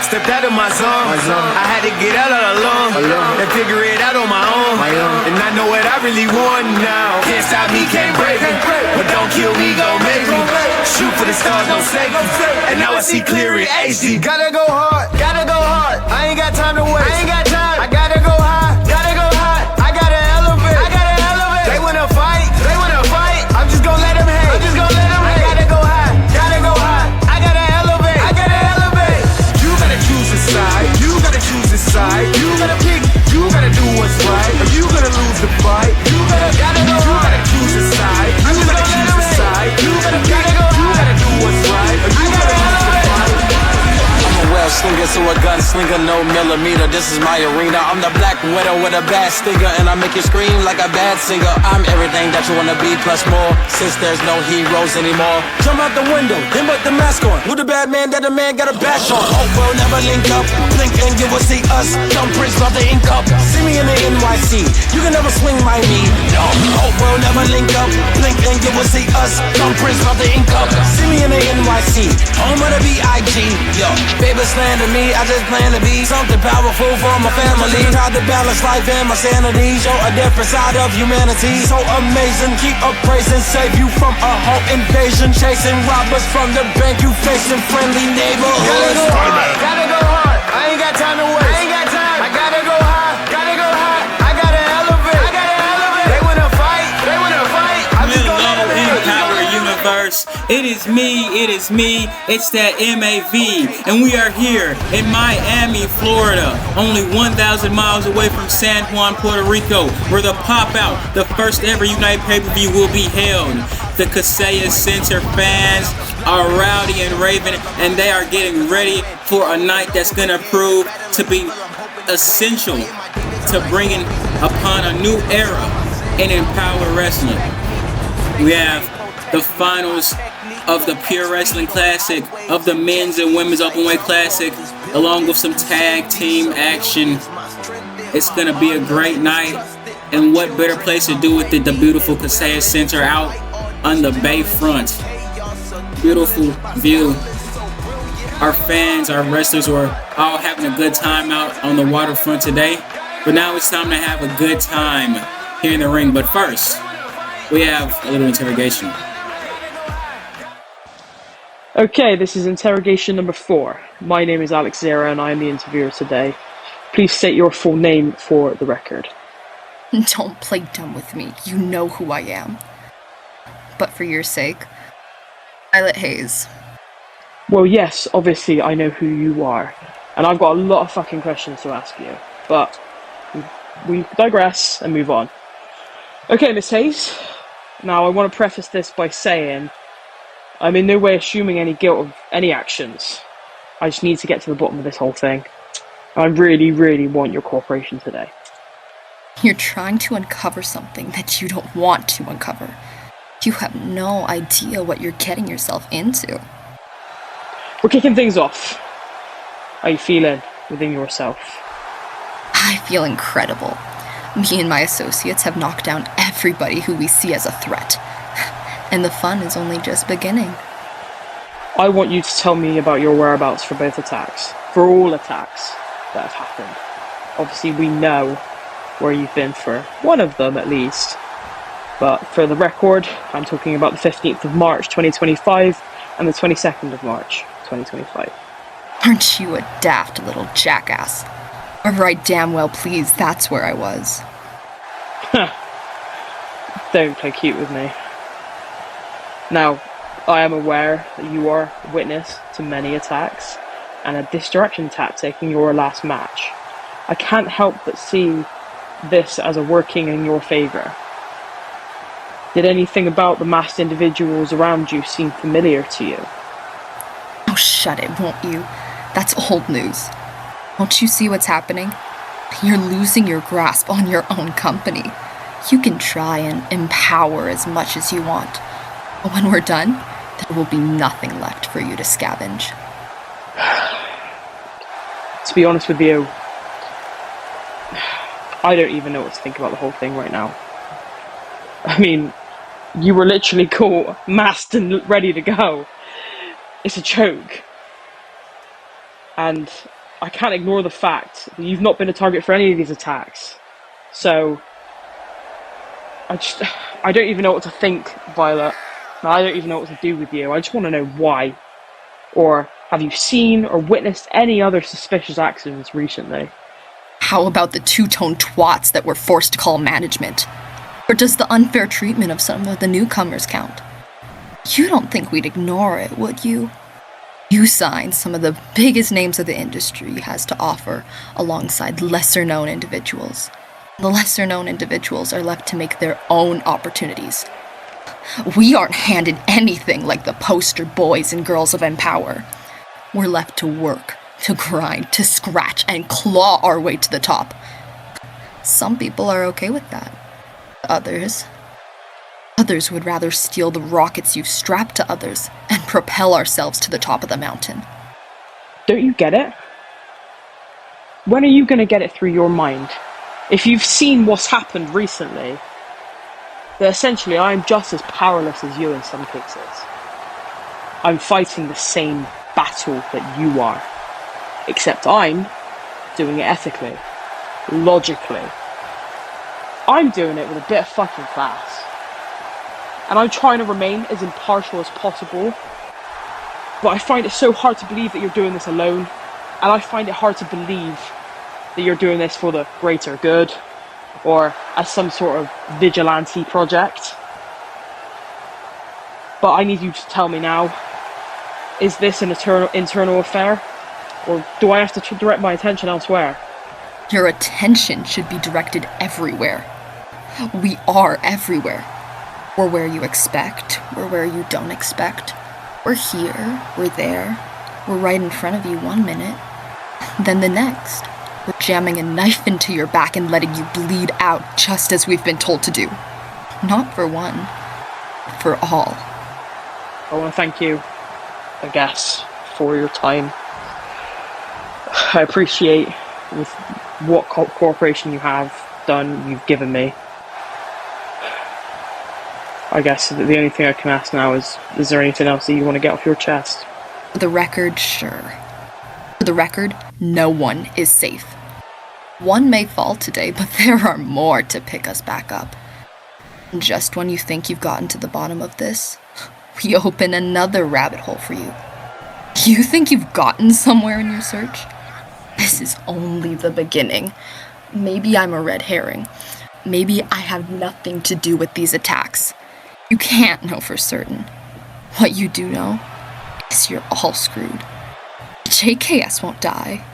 Stepped out of my zone. I had to get out all alone and figure it out on my own. And I know what I really want now. Can't stop me, can't break me. But don't kill me, gon' make me. Shoot for the stars, don't save me. And now I see clear in HD. Gotta go hard, gotta go hard. I ain't got time to waste. I ain't got time. I gotta go high, gotta go high. I gotta elevate, I gotta elevate. They wanna fight, they wanna fight. I'm just gonna let them hate. I'm just gonna let them hate. I gotta go high, gotta go high. I gotta elevate, I gotta elevate. You gotta choose a side, you gotta choose a side. You gotta pick, you gotta do what's right. Or you gotta lose the fight. You gotta go hard. You gotta choose a side, you gotta choose a side. You gotta pick, you gotta do what's right. Or you gotta lose the fight. I'm a well slinger, so a gunslinger, no millimeter. This is my arena. I'm the black widow with a bad stinger, and I make you scream like a bad singer. I'm everything that you wanna be plus more. Since there's no heroes anymore, jump out the window, then put the mask on. Who the bad man that the man got a bash on? Hope we'll never link up. Blink and you will see us. Thumbprints about the ink up. See me in the NYC. You can never swing my knee. No, hope we'll never link up. Blink and you will see us. Thumbprints about the ink up. See me in the NYC. Home of the B.I.G. Yo, baby slander me. I just plan to be something powerful for my family. Try to balance life and my sanity. Show a different side of humanity. So amazing. Keep up praising. Save you from a whole invasion. Chasing robbers from the bank. You facing friendly neighborhoods. Gotta go hard, gotta go hard. I ain't got time to waste. I ain't got time. I gotta go high, gotta go high. I gotta elevate, I gotta elevate. They wanna fight, they wanna fight. I'm just gonna let them hate. Power Universe. It is me, it's that MAV, and we are here in Miami, Florida, only 1,000 miles away from San Juan, Puerto Rico, where the Pop Out, the first ever Unite pay-per-view, will be held. The Kaseya Center fans are rowdy and raving, and they are getting ready for a night that's gonna prove to be essential to bringing upon a new era in Empower Wrestling. We have the finals of the Pure Wrestling Classic, of the men's and women's openweight classic, along with some tag team action. It's gonna be a great night, and what better place to do with it? The beautiful Kaseya Center out on the bayfront. Beautiful view. Our fans, our wrestlers were all having a good time out on the waterfront today, but now it's time to have a good time here in the ring. But first, we have a little interrogation. Okay, this is interrogation number 4. My name is Alex Zera and I am the interviewer today. Please state your full name for the record. Don't play dumb with me. You know who I am. But for your sake, Violet Hayes. Well, yes, obviously I know who you are. And I've got a lot of fucking questions to ask you. But we digress and move on. Okay, Miss Hayes. Now, I want to preface this by saying I'm in no way assuming any guilt of any actions. I just need to get to the bottom of this whole thing. I really, really want your cooperation today. You're trying to uncover something that you don't want to uncover. You have no idea what you're getting yourself into. We're kicking things off. How are you feeling within yourself? I feel incredible. Me and my associates have knocked down everybody who we see as a threat. And the fun is only just beginning. I want you to tell me about your whereabouts for both attacks. For all attacks that have happened. Obviously we know where you've been for one of them at least. But for the record, I'm talking about the 15th of March 2025 and the 22nd of March 2025. Aren't you a daft little jackass? Or right damn well please, that's where I was. Don't play cute with me. Now, I am aware that you are witness to many attacks and a distraction tactic in your last match. I can't help but see this as a working in your favour. Did anything about the masked individuals around you seem familiar to you? Oh, shut it, won't you? That's old news. Don't you see what's happening? You're losing your grasp on your own company. You can try and empower as much as you want. But when we're done, there will be nothing left for you to scavenge. To be honest with you, I don't even know what to think about the whole thing right now. I mean, you were literally caught, masked and ready to go. It's a joke. And I can't ignore the fact that you've not been a target for any of these attacks. So, I don't even know what to think, Violet. I don't even know what to do with you. I just want to know why. Or have you seen or witnessed any other suspicious accidents recently? How about the two-tone twats that were forced to call management? Or does the unfair treatment of some of the newcomers count? You don't think we'd ignore it, would you? You signed some of the biggest names of the industry has to offer alongside lesser-known individuals. The lesser-known individuals are left to make their own opportunities. We aren't handed anything like the poster boys and girls of Empower. We're left to work, to grind, to scratch, and claw our way to the top. Some people are okay with that. Others would rather steal the rockets you've strapped to others and propel ourselves to the top of the mountain. Don't you get it? When are you going to get it through your mind? If you've seen what's happened recently, that essentially I'm just as powerless as you in some cases. I'm fighting the same battle that you are, except I'm doing it ethically, logically. I'm doing it with a bit of fucking class. And I'm trying to remain as impartial as possible, but I find it so hard to believe that you're doing this alone, and I find it hard to believe that you're doing this for the greater good, or as some sort of vigilante project. But I need you to tell me now, is this an internal affair, or do I have to direct my attention elsewhere? Your attention should be directed everywhere. We are everywhere. We're where you expect, we're where you don't expect. We're here, we're there, we're right in front of you one minute, then the next. We're jamming a knife into your back and letting you bleed out just as we've been told to do. Not for one, but for all. I want to thank you, I guess, for your time. I appreciate with what cooperation you have done, you've given me. I guess the only thing I can ask now is there anything else that you want to get off your chest? For the record, sure. For the record, no one is safe. One may fall today, but there are more to pick us back up. And just when you think you've gotten to the bottom of this, we open another rabbit hole for you. You think you've gotten somewhere in your search? This is only the beginning. Maybe I'm a red herring. Maybe I have nothing to do with these attacks. You can't know for certain. What you do know is you're all screwed. JKS won't die.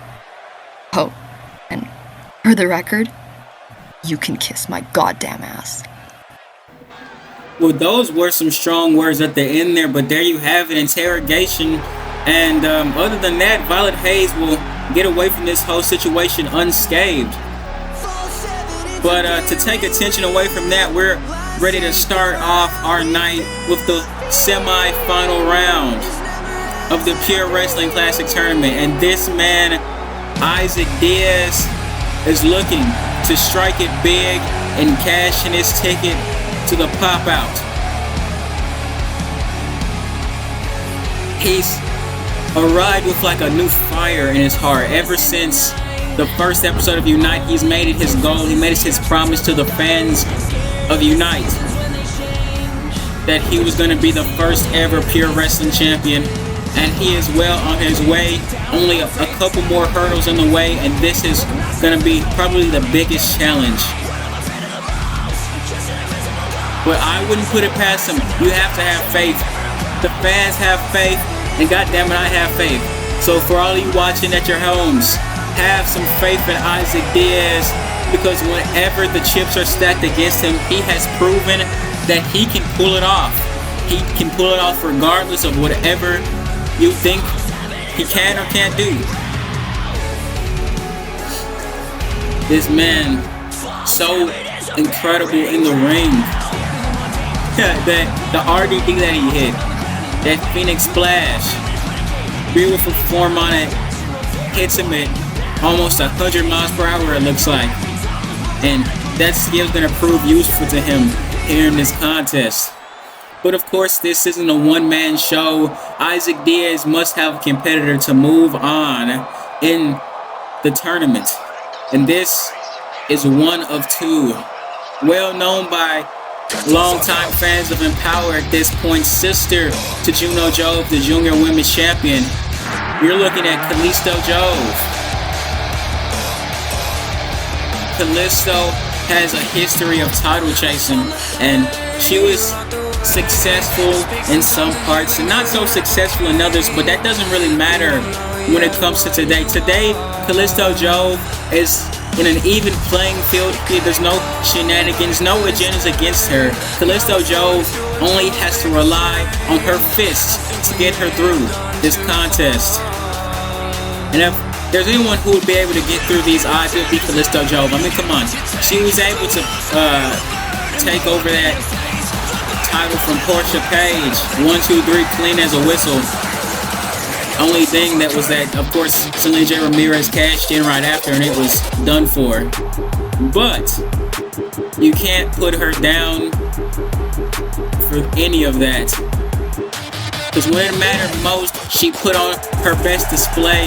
Oh, and for the record, you can kiss my goddamn ass. Well, those were some strong words at the end there, but there you have it, interrogation. And other than that, Violet Hayes will get away from this whole situation unscathed. But to take attention away from that, we're ready to start off our night with the semi-final round of the Pure Wrestling Classic Tournament. And this man, Isaac Diaz, is looking to strike it big and cash in his ticket to the pop-out. He's arrived with like a new fire in his heart. Ever since the first episode of Unite, he's made it his goal, he made it his promise to the fans of Unite that he was going to be the first ever Pure Wrestling Champion, and he is well on his way. Only a couple more hurdles in the way, and this is going to be probably the biggest challenge. But I wouldn't put it past him. You have to have faith. The fans have faith, and goddammit, I have faith. So for all of you watching at your homes, have some faith in Isaac Diaz, because whenever the chips are stacked against him, he has proven that he can pull it off. He can pull it off regardless of whatever you think he can or can't do. This man, so incredible in the ring. The RDD that he hit, that Phoenix Splash, beautiful form on it, hits him at almost 100 miles per hour, it looks like. And that skill is going to prove useful to him here in this contest. But of course, this isn't a one-man show. Isaac Diaz must have a competitor to move on in the tournament. And this is one of two. Well known by longtime fans of Empower at this point, sister to Juno Jove, the junior women's champion. You're looking at Callisto Jove. Callisto has a history of title chasing, and she was successful in some parts and not so successful in others, but that doesn't really matter when it comes to today. Today, Callisto Jove is in an even playing field. There's no shenanigans, no agendas against her. Callisto Jove only has to rely on her fists to get her through this contest. And if there's anyone who would be able to get through these odds, it would be Callisto Jove. I mean, come on. She was able to take over that title from Portia Page. 1, 2, 3, clean as a whistle. Only thing that was that, of course, Selena J. Ramirez cashed in right after and it was done for. But you can't put her down for any of that. Because when it mattered most, she put on her best display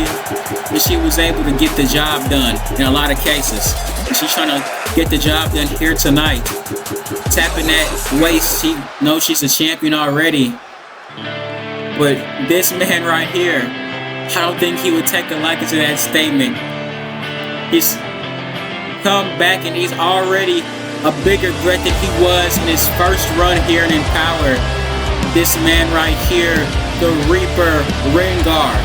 and she was able to get the job done in a lot of cases. And she's trying to get the job done here tonight. Tapping that waist, she knows she's a champion already. But this man right here, I don't think he would take a liking to that statement. He's come back and he's already a bigger threat than he was in his first run here in Empower. This man right here, the Reaper Rengar.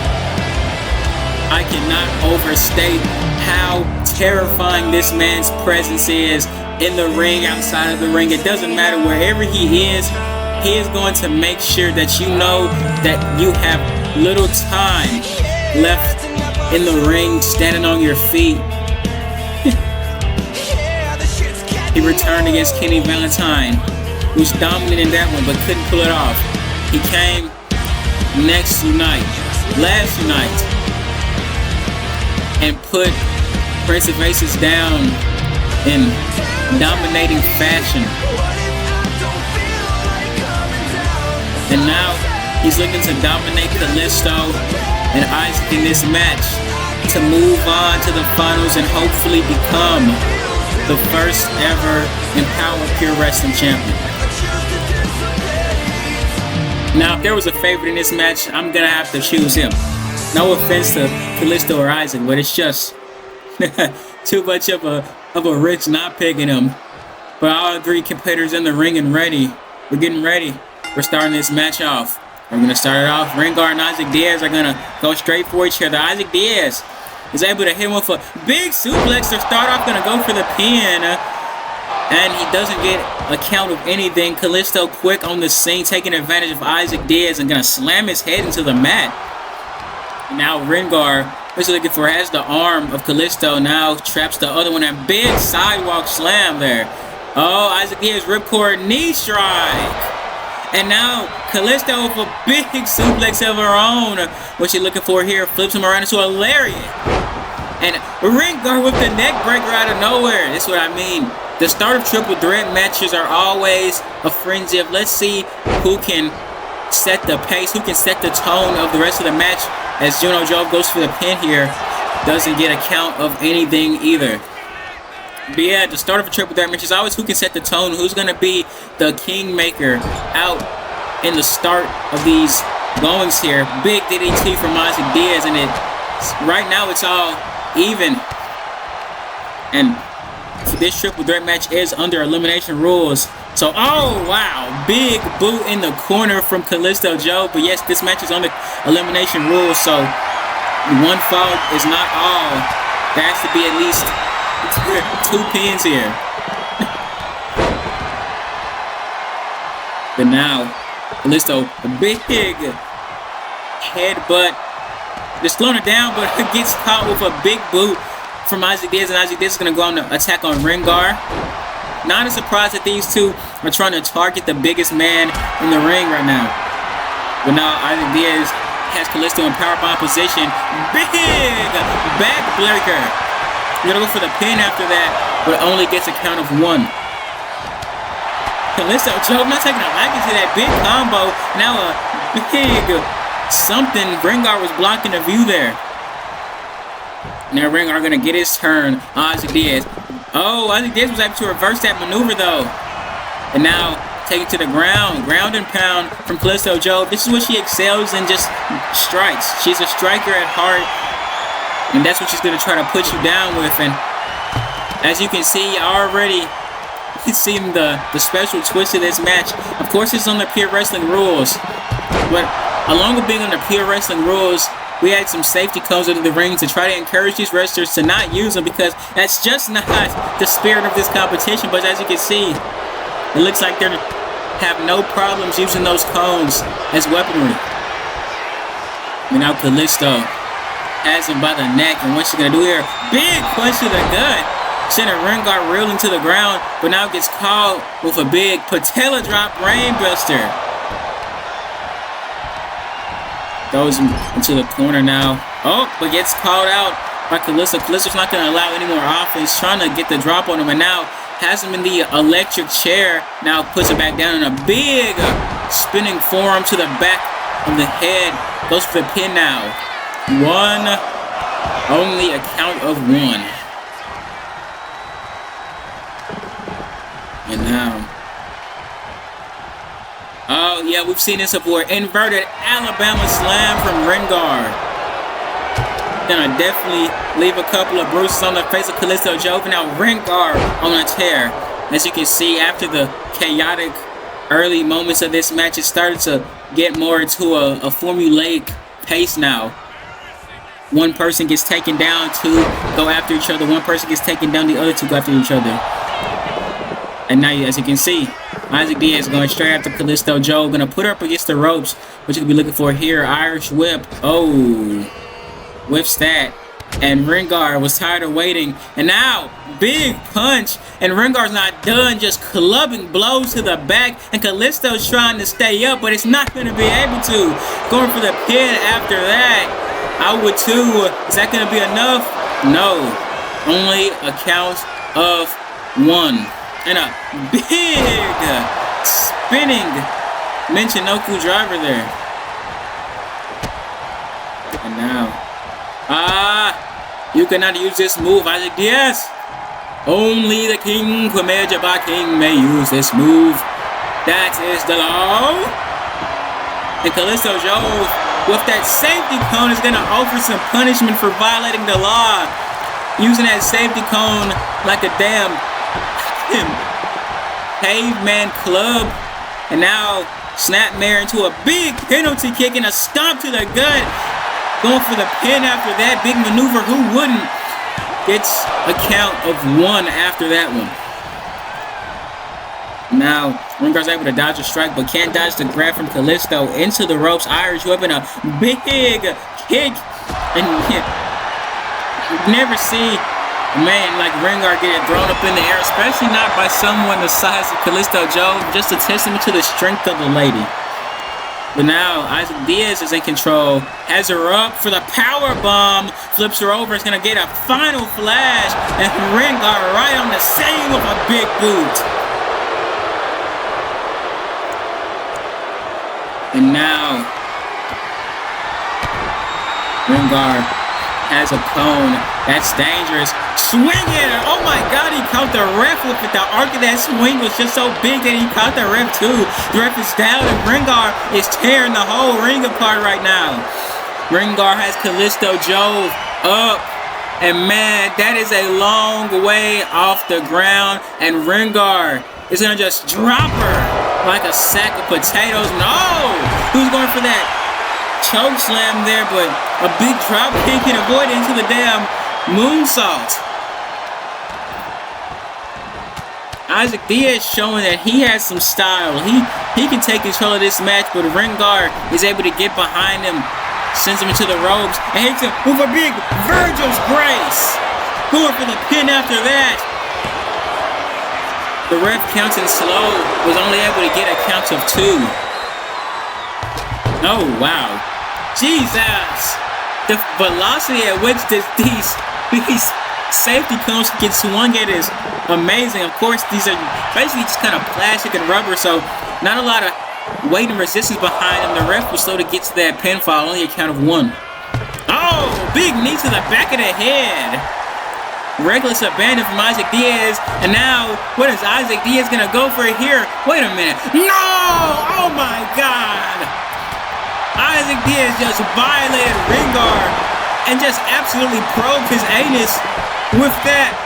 I cannot overstate how terrifying this man's presence is in the ring, outside of the ring. It doesn't matter wherever he is going to make sure that you know that you have little time left in the ring, standing on your feet. He returned against Kenny Valentine, who's dominant in that one but couldn't pull it off. He came last night, and put Prince of Aces down in dominating fashion. And now he's looking to dominate Callisto and Isaac in this match to move on to the finals and hopefully become the first ever Empower Pure Wrestling champion. Now, if there was a favorite in this match, I'm gonna have to choose him. No offense to Callisto or Isaac, but it's just too much of a risk not picking him. But all three competitors in the ring and ready. We're getting ready. We're starting this match off. We're going to start it off. Rengar and Isaac Diaz are going to go straight for each other. Isaac Diaz is able to hit him with a big suplex to start off. Going to go for the pin. And he doesn't get a count of anything. Callisto quick on the scene, taking advantage of Isaac Diaz and going to slam his head into the mat. Now Rengar is looking for, has the arm of Callisto. Now traps the other one. A big sidewalk slam there. Oh, Isaac Diaz ripcord knee strike. And now Callisto with a big suplex of her own. What she's looking for here, flips him around into a lariat. And Rengar with the neck breaker out of nowhere. That's what I mean. The start of triple threat matches are always a frenzy of let's see who can set the pace, who can set the tone of the rest of the match. As Juno Jove goes for the pin here, doesn't get a count of anything either. But yeah, the start of a triple threat match is always who can set the tone, who's going to be the kingmaker out in the start of these goings here. Big DDT from Isaac Diaz, and right now it's all even. And this triple threat match is under elimination rules. So, oh wow, big boot in the corner from Callisto Jove. But yes, this match is under elimination rules, so one fall is not all. There has to be at least 2 pins here. But now, Callisto, a big headbutt. They're slowing it down, but it gets caught with a big boot from Isaac Diaz, and Isaac Diaz is going to go on the attack on Rengar. Not a surprise that these two are trying to target the biggest man in the ring right now. But now Isaac Diaz has Callisto in powerbomb position. Big backbreaker. We're going to go for the pin after that, but only gets a count of 1. Callisto Jove not taking a liking to that big combo. Now a big something. Rengar was blocking the view there. Now Ringar gonna get his turn. Isaac Diaz. Oh, Isaac Diaz was able to reverse that maneuver though. And now take it to the ground. Ground and pound from Callisto Joe. This is what she excels in, just strikes. She's a striker at heart. And that's what she's gonna try to put you down with. And as you can see already, it's seen the special twist of this match. Of course, it's on the Pure Wrestling rules. But along with being on the Pure Wrestling rules, we had some safety cones into the ring to try to encourage these wrestlers to not use them, because that's just not the spirit of this competition. But as you can see, it looks like they have no problems using those cones as weaponry. And now Callisto has him by the neck, and what's she gonna do here? Big punch to the gut. Sending Ringar reeling to the ground, but now gets caught with a big patella drop brainbuster. Goes into the corner now. Oh, but gets called out by Callisto. Callisto's not going to allow any more offense, trying to get the drop on him, and now has him in the electric chair. Now puts it back down in a big spinning forearm to the back of the head. Goes for the pin now. Only a count of 1. And now, oh yeah, we've seen this before. Inverted Alabama slam from Ringar. Gonna definitely leave a couple of bruises on the face of Callisto Joe. And now Ringar on a tear. As you can see, after the chaotic early moments of this match, it started to get more into a formulaic pace now. One person gets taken down, 2 go after each other. One person gets taken down, the other 2 go after each other. And now, as you can see, Isaac Diaz going straight after Callisto Joe. Going to put her up against the ropes. What you could be looking for here. Irish whip. Oh. Whips that. And Ringar was tired of waiting. And now, big punch. And Ringar's not done. Just clubbing blows to the back. And Callisto's trying to stay up, but it's not going to be able to. Going for the pin after that. I would too. Is that going to be enough? No. Only a count of 1. And a big spinning Michinoku driver there. And now, you cannot use this move, Isaac Diaz. Only the King, Khmer Jabba King, may use this move. That is the law. And Callisto Joe, with that safety cone, is going to offer some punishment for violating the law. Using that safety cone like a damn caveman club. And now Snapmare into a big penalty kick and a stomp to the gut. Going for the pin after that big maneuver. Who wouldn't? Gets a count of 1 after that one. Now Ringar's able to dodge a strike, but can't dodge the grab from Callisto into the ropes. Irish whip and a big kick. And you never see a man like Ringar get it thrown up in the air, especially not by someone the size of Callisto Joe. Just a testament to the strength of the lady. But now Isaac Diaz is in control. Has her up for the power bomb. Flips her over. It's going to get a final flash. And Ringar right on the same with a big boot. And now Ringar has a cone. That's dangerous. Swing it! Oh my god, he caught the ref with it. The arc of that swing was just so big that he caught the ref too. The ref is down and Ringar is tearing the whole ring apart right now. Ringar has Callisto Joe up. And man, that is a long way off the ground. And Ringar is going to just drop her like a sack of potatoes. No! Who's going for that choke slam there, but a big drop kick and avoid into the damn moonsault. Isaac Diaz showing that he has some style. He can take control of this match, but Ringar is able to get behind him, sends him into the ropes, and hits him with a big Virgil's Grace. Going for the pin after that. The ref counting slow, was only able to get a count of 2. Oh, wow. Jesus! The velocity at which these safety cones get swung at is amazing. Of course, these are basically just kind of plastic and rubber, so not a lot of weight and resistance behind them. The ref was slow to get to that pinfall, only a count of 1. Oh, big knee to the back of the head. Reckless abandon from Isaac Diaz. And now, what is Isaac Diaz going to go for here? Wait a minute. No! Oh my God! Isaac Diaz just violated Ringar and just absolutely probed his anus with that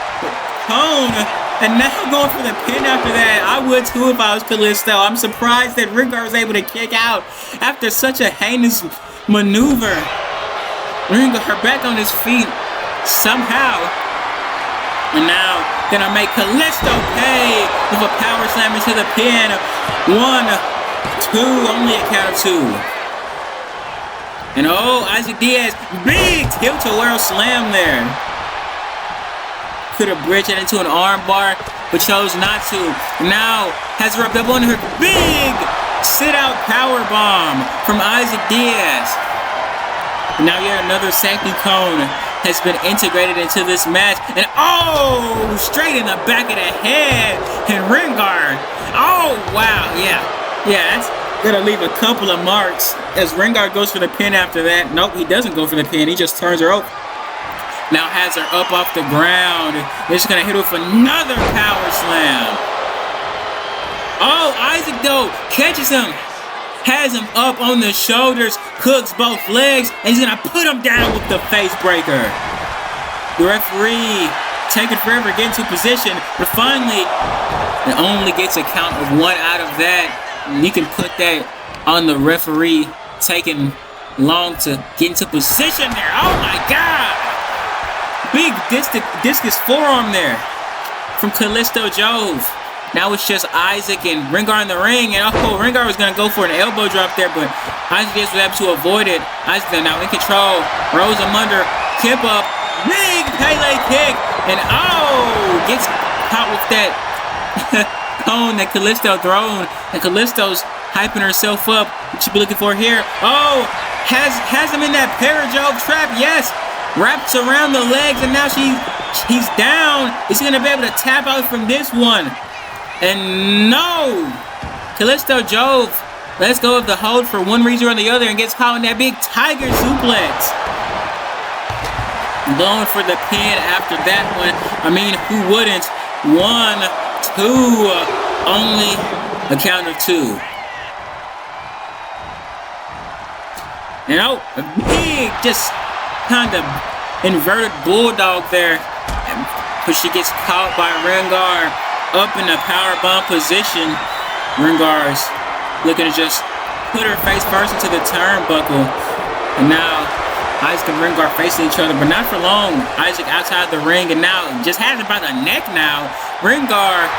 cone. And now going for the pin after that. I would too if I was Kalisto. I'm surprised that Ringar was able to kick out after such a heinous maneuver. Ringar back on his feet somehow. And now gonna make Kalisto pay with a power slam into the pin. 1, 2, only a count of 2. And oh, Isaac Diaz, big tilt-a-whirl slam there. Could have bridged it into an arm bar, but chose not to. Now has rubbed up on her big sit-out power bomb from Isaac Diaz. Now yet another safety cone has been integrated into this match. And oh, straight in the back of the head. And Ringar. Oh, wow. Yeah, that's gonna leave a couple of marks as Ringar goes for the pin after that. Nope, he doesn't go for the pin. He just turns her over. Now has her up off the ground. They're just gonna hit her with another power slam. Oh, Isaac though catches him. Has him up on the shoulders, cooks both legs, and he's gonna put him down with the face breaker. The referee taking forever to get into position, but finally, it only gets a count of 1 out of that. And you can put that on the referee taking long to get into position there. Oh my God! Big discus forearm there from Kalisto Jove. Now it's just Isaac and Ringar in the ring, and oh, Ringar was gonna go for an elbow drop there, but Isaac was able to avoid it. Isaac now in control, rolls him under, kip up, big Pele kick, and oh, gets caught with that cone that Kalisto thrown, and Kalisto's hyping herself up. What you be looking for here? Oh, has him in that Parajove trap, yes. Wraps around the legs, and now he's down. Is he gonna be able to tap out from this one? And no! Kalisto Jove lets go of the hold for one reason or the other and gets caught in that big tiger suplex. Going for the pin after that one. I mean, who wouldn't? 1, 2, only a count of 2. And oh, a big, just kind of inverted bulldog there. But she gets caught by Ringar. Up in the powerbomb position. Ringar's looking to just put her face first into the turnbuckle. And now Isaac and Ringar facing each other, but not for long. Isaac outside the ring, and now just has it by the neck now. Ringar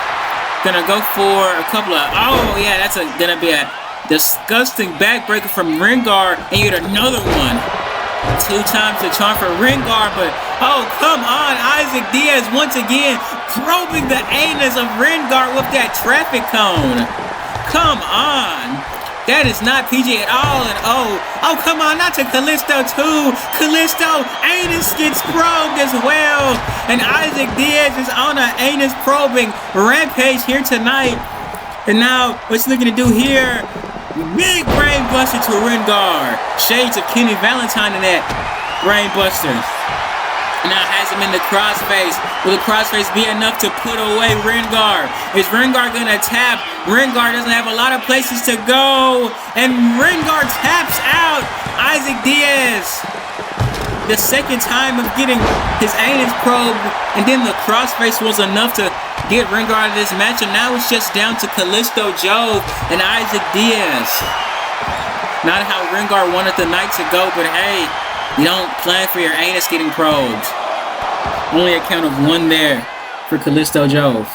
gonna go for a couple of, oh yeah, that's gonna be a disgusting backbreaker from Ringar, and you get another one. 2 times the charm for Ringar, but oh, come on, Isaac Diaz once again probing the anus of Ringar with that traffic cone. Come on. That is not PG at all, and oh, come on, not to Kalisto too. Kalisto anus gets probed as well, and Isaac Diaz is on an anus probing rampage here tonight. And now, what's he looking to do here? Big brain buster to Ringar. Shades of Kenny Valentine in that brain buster. Now has him in the crossface. Will the crossface be enough to put away Ringar? Is Ringar gonna tap? Ringar doesn't have a lot of places to go. And Ringar taps out Isaac Diaz. The second time of getting his anus probed, and then the crossface was enough to get Ringar out of this match, and now it's just down to Kalisto Jove and Isaac Diaz. Not how Ringar wanted the night to go, but hey, you don't plan for your anus getting probed. Only a count of 1 there for Kalisto Jove.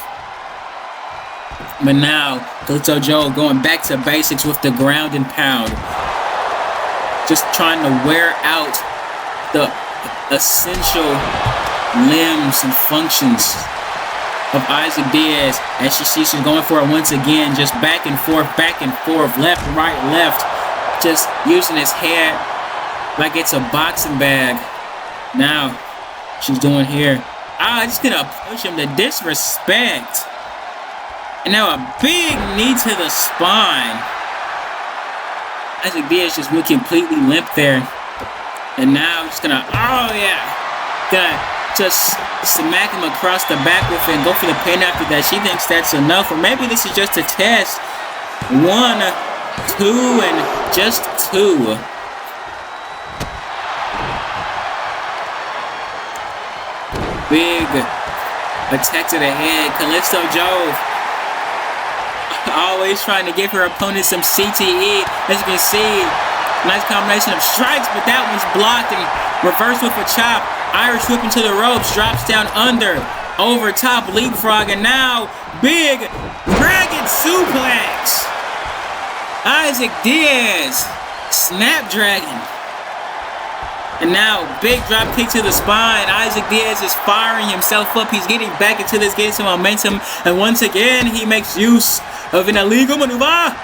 But now, Kalisto Jove going back to basics with the ground and pound. Just trying to wear out the essential limbs and functions of Isaac Diaz, as she's going for it once again, just back and forth, left, right, left, just using his head like it's a boxing bag. Now, she's doing here. Just gonna push him to disrespect. And now a big knee to the spine. Isaac Diaz just went completely limp there. And now just gonna, oh yeah, gonna just smack him across the back with it and go for the pin after that. She thinks that's enough, or maybe this is just a test. 1, 2, and just 2. Big attack to the head. Callisto Jove always trying to give her opponent some CTE. As you can see, nice combination of strikes, but that one's blocked and reversed with a chop. Irish whip into the ropes, drops down under, over top, leapfrog, and now big dragon suplex. Isaac Diaz, Snapdragon. And now, big drop kick to the spine. Isaac Diaz is firing himself up. He's getting back into this, getting some momentum. And once again, he makes use of an illegal maneuver.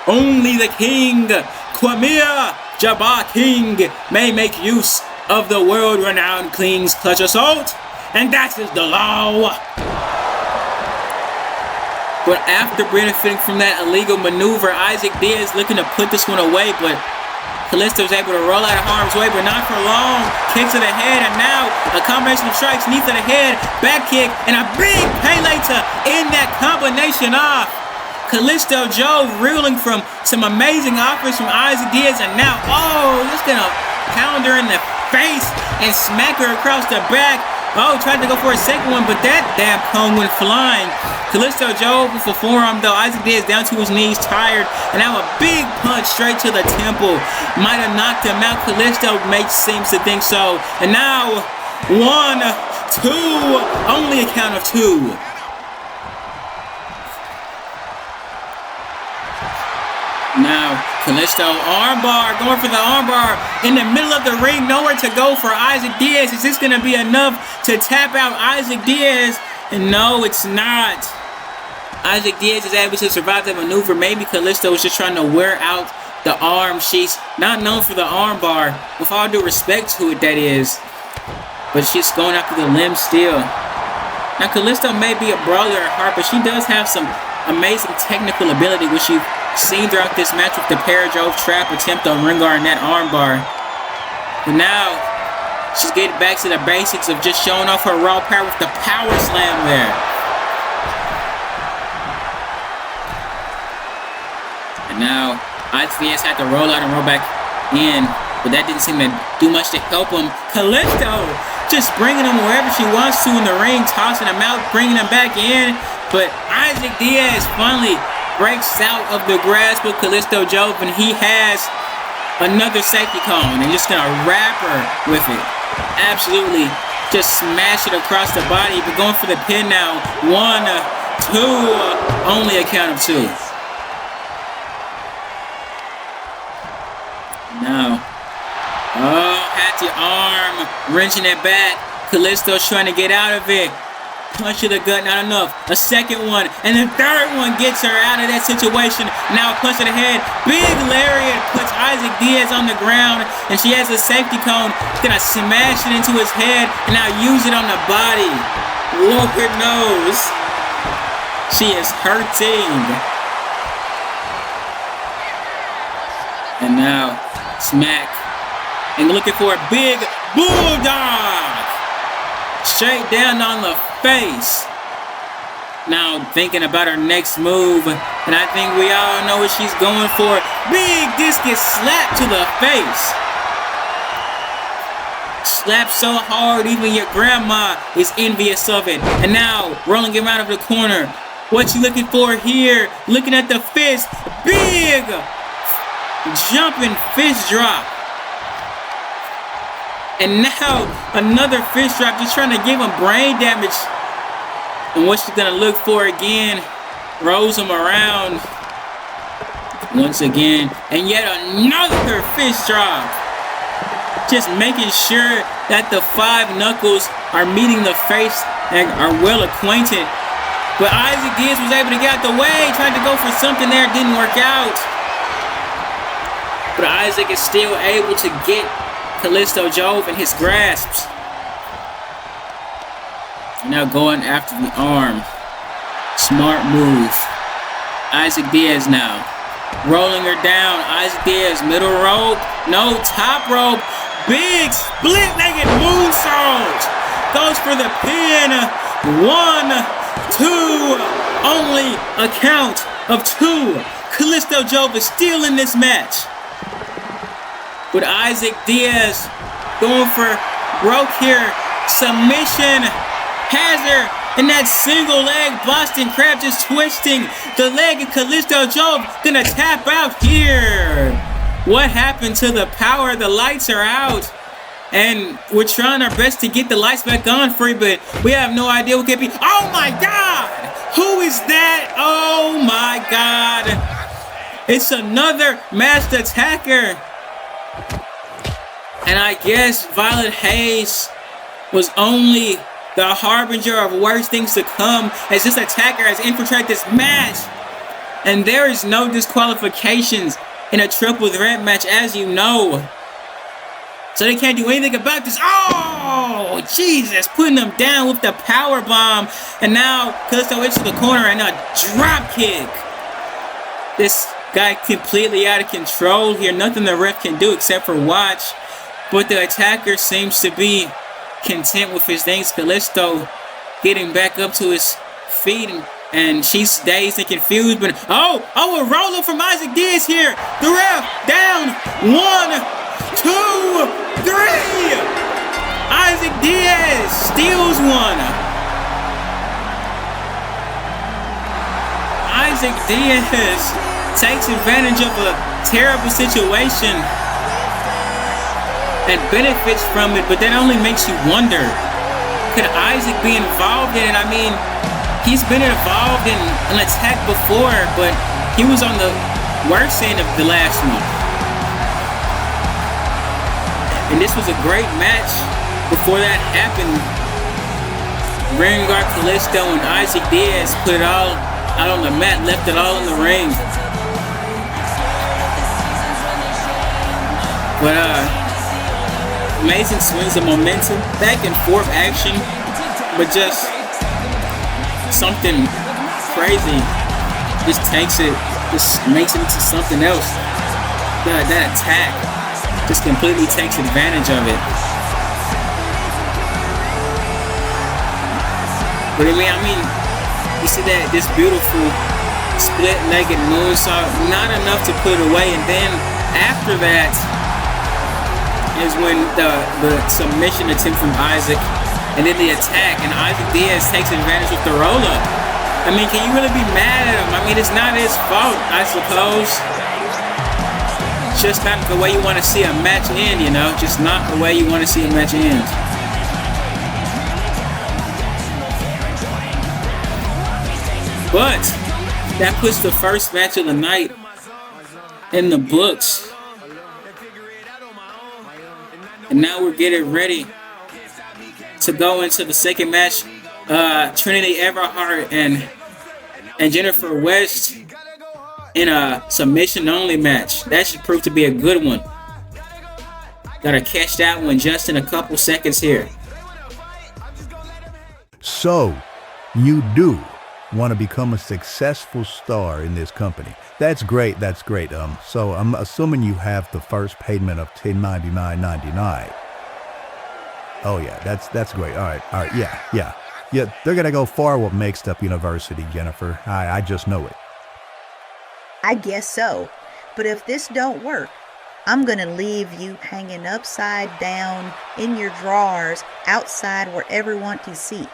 Only the king, Kwame Jabba King, may make use of the world-renowned Kling's Clutch Assault. And that is the law. But after benefiting from that illegal maneuver, Isaac Diaz looking to put this one away, but Callisto's able to roll out of harm's way, but not for long. Kick to the head, and now a combination of strikes, knee to the head, back kick, and a big Pele to end that combination off. Callisto Jove reeling from some amazing offers from Isaac Diaz, and now, oh, just gonna pound her in the face and smack her across the back. Oh, tried to go for a second one, but that damn cone went flying. Callisto Jove with a forearm, though. Isaac Diaz down to his knees, tired. And now a big punch straight to the temple. Might have knocked him out. Callisto seems to think so. And now, 1, 2, only a count of 2. Now, Callisto armbar, going for the armbar in the middle of the ring. Nowhere to go for Isaac Diaz. Is this going to be enough to tap out Isaac Diaz? And no, it's not. Isaac Diaz is able to survive that maneuver. Maybe Callisto was just trying to wear out the arm. She's not known for the armbar. With all due respect to it, that is. But she's going after the limb still. Now, Callisto may be a brawler at heart, but she does have some amazing technical ability, which you've seen throughout this match with the Parajove trap attempt on Ringar and that armbar. But now, she's getting back to the basics of just showing off her raw power with the power slam there. And now, Isaac Diaz had to roll out and roll back in, but that didn't seem to do much to help him. Callisto just bringing him wherever she wants to in the ring, tossing him out, bringing him back in. But Isaac Diaz finally breaks out of the grasp of Callisto Jove, and he has another safety cone and just gonna wrap her with it. Absolutely just smash it across the body, but going for the pin now. 1, 2, only a count of 2. Now, oh, had the arm, wrenching it back. Callisto's trying to get out of it. Punch to the gut, not enough. A second one, and the third one gets her out of that situation. Now a punch to the head. Big lariat puts Isaac Diaz on the ground, and she has a safety cone. Gonna smash it into his head, and now use it on the body. Lord knows she is hurting. And now, smack. And looking for a big bulldog. Straight down on the face. Now thinking about her next move, and I think we all know what she's going for. Big discus slap to the face. Slap so hard even your grandma is envious of it. And now rolling him out of the corner. What you looking for here? Looking at the fist. Big jumping fist drop. And now, another fist drop, just trying to give him brain damage. And what she's going to look for again, rolls him around once again. And yet another fist drop. Just making sure that the 5 knuckles are meeting the face and are well acquainted. But Isaac Diaz was able to get out the way, tried to go for something there, didn't work out. But Isaac is still able to get Callisto Jove in his grasps. Now going after the arm. Smart move. Isaac Diaz now. Rolling her down. Isaac Diaz, middle rope. No, top rope. big split-legged moonsault. Goes for the pin. 1, 2, only a count of 2. Kalisto Jove is still in this match. With Isaac Diaz going for broke here. Submission. Has her in that single leg. Boston Crab just twisting the leg of Kalisto Jove. Gonna tap out here. What happened to the power? The lights are out. And we're trying our best to get the lights back on for you, but we have no idea what could be. Oh my God! Who is that? Oh my God! It's another masked attacker. And I guess Violet Hayes was only the harbinger of worse things to come, as this attacker has infiltrated this match. And there is no disqualifications in a triple threat match, as you know. So they can't do anything about this. Oh, Jesus, putting them down with the power bomb. And now Kalisto into the corner and a drop kick. This guy completely out of control here. Nothing the ref can do except for watch. But the attacker seems to be content with his things. Kalisto getting back up to his feet, and she's dazed and confused. But a roll up from Isaac Diaz here. The ref down. 1, 2, 3. Isaac Diaz steals one. Isaac Diaz takes advantage of a terrible situation and benefits from it, but that only makes you wonder, could Isaac be involved in it? I mean, he's been involved in an attack before, but he was on the worst end of the last one. And this was a great match before that happened. Vanguard Kalisto and Isaac Diaz put it all out on the mat, left it all in the ring. But amazing swings of momentum, back and forth action, but just something crazy. Just takes it, just makes it into something else. That attack just completely takes advantage of it. But I mean, you see that this beautiful split-legged moonsault, not enough to put it away, and then after that is when the submission attempt from Isaac, and then the attack, and Isaac Diaz takes advantage with the roll-up. I mean, can you really be mad at him? I mean, it's not his fault, I suppose. Just not the way you want to see a match end, you know? Just not the way you want to see a match end. But that puts the first match of the night in the books. And now we're getting ready to go into the second match. Trinity Everhart and Jennifer West in a submission-only match. That should prove to be a good one. Gotta catch that one just in a couple seconds here. So, you do want to become a successful star in this company. That's great, that's great. So I'm assuming you have the first payment of $1099.99. Oh yeah, that's great. All right, yeah. They're gonna go far with Mixed Up University, Jennifer. I just know it. I guess so. But if this don't work, I'm gonna leave you hanging upside down in your drawers outside where everyone can see.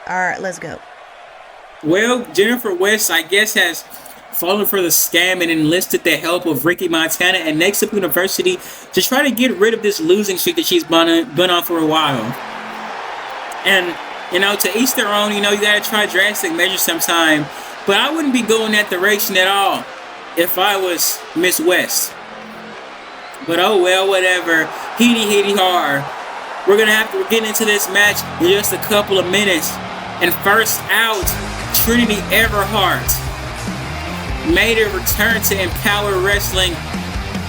All right, let's go. Well, Jennifer West, I guess, has fallen for the scam and enlisted the help of Ricky Montana and Next Up University to try to get rid of this losing streak that she's been on for a while. And, you know, to each their own, you know, you gotta try drastic measures sometime. But I wouldn't be going that direction at all if I was Miss West. But oh well, whatever. Heady har. We're getting into this match in just a couple of minutes. And first out, Trinity Everhart made a return to Empower Wrestling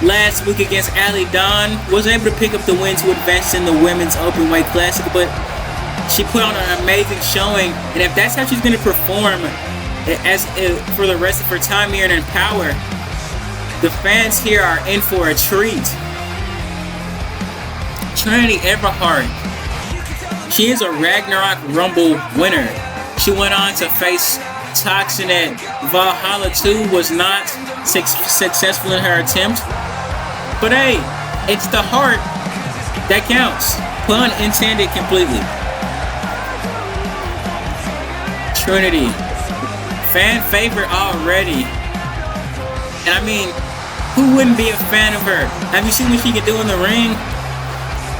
last week against Ali Dawn. Wasn't able to pick up the win to advance in the Women's Openweight Classic, but she put on an amazing showing. And if that's how she's going to perform for the rest of her time here in Empower, the fans here are in for a treat. Trinity Everhart. She is a Ragnarok Rumble winner. She went on to face Toxin at Valhalla 2, was not successful in her attempt. But hey, it's the heart that counts. Pun intended completely. Trinity, fan favorite already. And I mean, who wouldn't be a fan of her? Have you seen what she can do in the ring?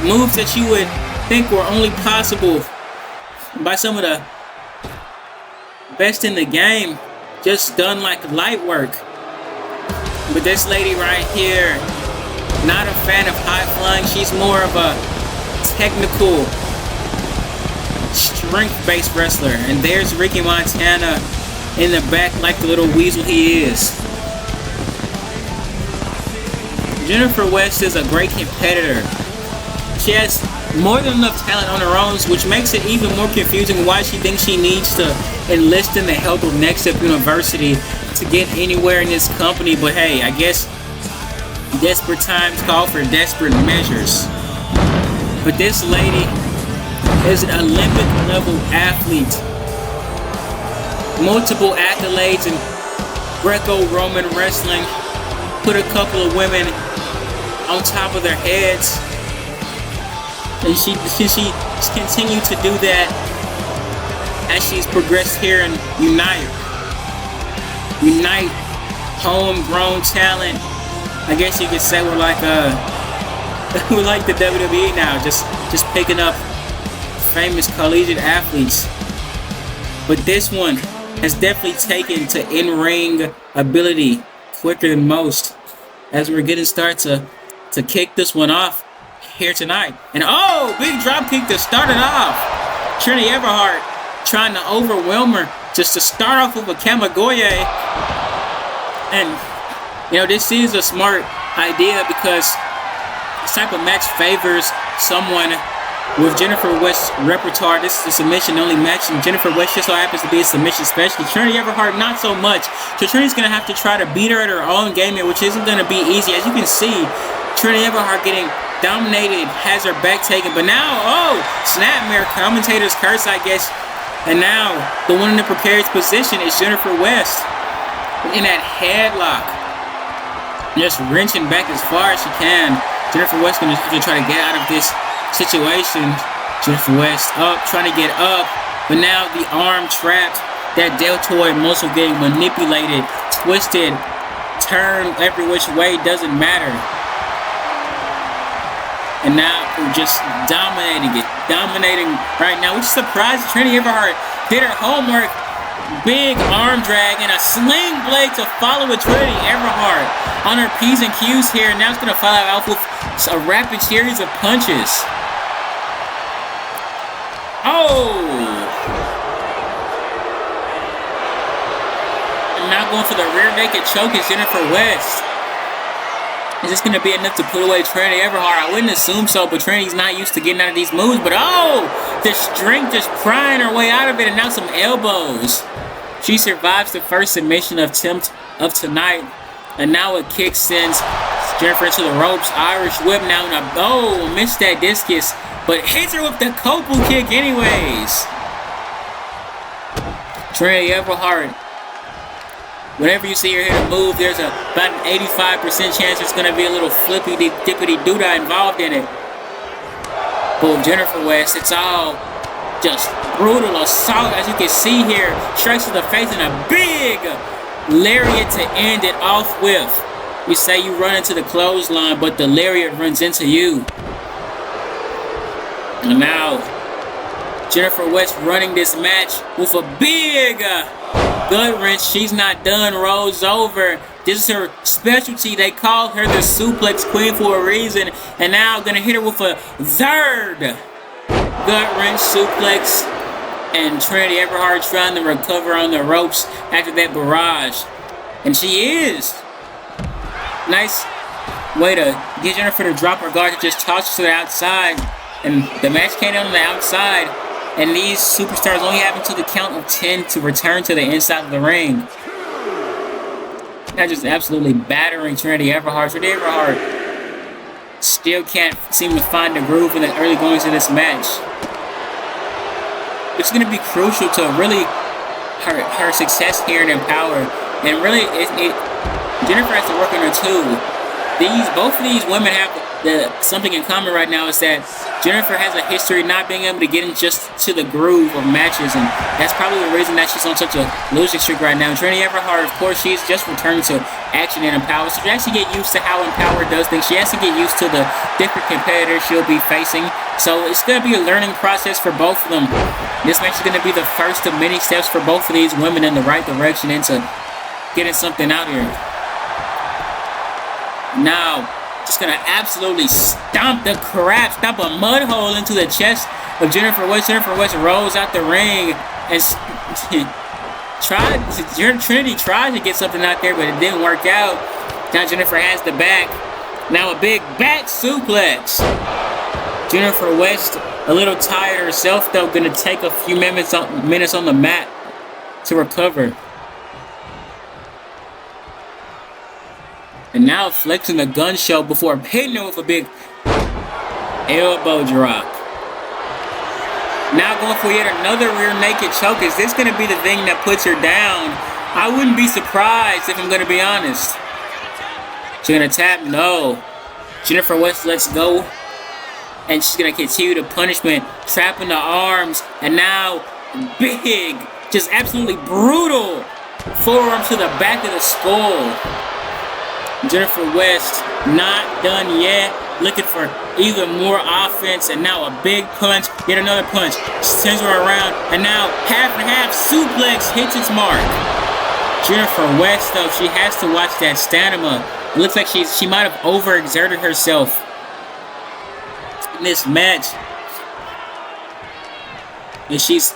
Moves that you would think were only possible by some of the best in the game, just done like light work. But this lady right here, not a fan of high flying. She's more of a technical, strength-based wrestler. And there's Ricky Montana in the back like the little weasel he is. Jennifer West is a great competitor. She has more than enough talent on her own, which makes it even more confusing why she thinks she needs to enlist in the help of Next Up University to get anywhere in this company. But hey, I guess desperate times call for desperate measures. But this lady is an Olympic level athlete. Multiple accolades in Greco-Roman wrestling. Put a couple of women on top of their heads. And she continued to do that as she's progressed here in Unite. Unite, homegrown talent. I guess you could say we're like the WWE now, just picking up famous collegiate athletes. But this one has definitely taken to in-ring ability quicker than most, as we're getting started to kick this one off here tonight. And oh, big drop kick to start it off. Trinity Everhart trying to overwhelm her just to start off with a Kamagoye. And you know, this is a smart idea because this type of match favors someone with Jennifer West's repertoire. This is a submission only match, and Jennifer West just so happens to be a submission specialist. Trinity Everhart not so much. So Trinity's gonna have to try to beat her at her own game here, which isn't gonna be easy. As you can see, Trinity Everhart getting dominated, has her back taken, but now, oh, snapmare, commentator's curse, I guess. And now, the one in the precarious position is Jennifer West in that headlock. Just wrenching back as far as she can. Jennifer West gonna have to try to get out of this situation. Jennifer West up, trying to get up, but now the arm trapped. That deltoid muscle getting manipulated, twisted, turned every which way, doesn't matter. And now we're just dominating right now, which is surprising. Trinity Everhart did her homework. Big arm drag and a sling blade to follow with Trinity Everhart on her P's and Q's here. Now it's going to follow out with a rapid series of punches. Oh! And now going for the rear naked choke is Jennifer West. Is this going to be enough to put away Trinity Everhart? I wouldn't assume so, but Trinity's not used to getting out of these moves. But oh, the strength just prying her way out of it, and now some elbows. She survives the first submission attempt of tonight, and now a kick sends Jennifer into the ropes. Irish whip now, and oh, missed that discus, but hits her with the Copel kick anyways. Trinity Everhart. Whenever you see her hit a move, there's about an 85% chance there's going to be a little flippy-dippity-doodah involved in it. But with Jennifer West, it's all just brutal assault. As you can see here, strikes to the face and a big lariat to end it off with. We say you run into the clothesline, but the lariat runs into you. And now, Jennifer West running this match with a big gut wrench. She's not done. Rolls over. This is her specialty. They call her the suplex queen for a reason. And now gonna hit her with a third gut wrench suplex. And Trinity Everhart trying to recover on the ropes after that barrage. And she is. Nice way to get Jennifer to drop her guard, to just toss her to the outside. And the match came down on the outside. And these superstars only have until the count of 10 to return to the inside of the ring. They're just absolutely battering Trinity Everhart. Trinity Everhart still can't seem to find the groove in the early goings of this match. It's going to be crucial to really her success here in Empower. And really, Jennifer has to work on her too. Both of these women have something in common right now, is that Jennifer has a history not being able to get in just to the groove of matches, and that's probably the reason that she's on such a losing streak right now. Trinity Everhart, of course, she's just returned to action in Empower, so she has to get used to how Empower does things. She has to get used to the different competitors she'll be facing, so it's going to be a learning process for both of them. This match is going to be the first of many steps for both of these women in the right direction into getting something out here. Now, just gonna absolutely stomp a mud hole into the chest of Jennifer West. Jennifer West rolls out the ring and Trinity tried to get something out there, but it didn't work out. Now Jennifer has the back. Now a big back suplex. Jennifer West, a little tired herself though, gonna take a few minutes on the mat to recover. And now flexing the gun show before hitting her with a big elbow drop. Now going for yet another rear naked choke. Is this going to be the thing that puts her down? I wouldn't be surprised if I'm going to be honest. She's going to tap? No. Jennifer West lets go. And she's going to continue the punishment. Trapping the arms. And now big, just absolutely brutal forearm to the back of the skull. Jennifer West not done yet, looking for even more offense, and now a big punch, yet another punch, sends her around, and now half and half suplex hits its mark. Jennifer West though, she has to watch that stamina. It looks like she might have overexerted herself in this match, and she's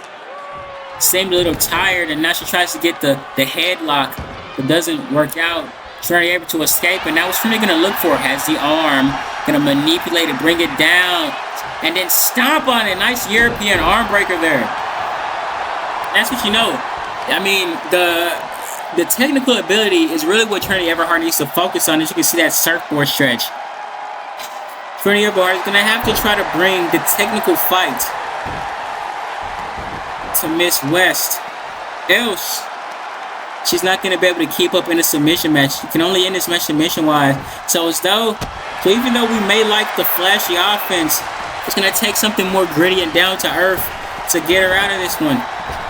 seemed a little tired, and now she tries to get the headlock, but doesn't work out. Trinity able to escape, and now what's Trinity gonna look for? Has the arm, gonna manipulate it, bring it down, and then stomp on it. Nice European arm breaker there. That's what you know. I mean, the technical ability is really what Trinity Everhart needs to focus on. As you can see that surfboard stretch. Trinity Everhart is gonna have to try to bring the technical fight to Miss West. Else, she's not going to be able to keep up in a submission match. You can only end this match submission-wise. So even though we may like the flashy offense, it's going to take something more gritty and down to earth to get her out of this one.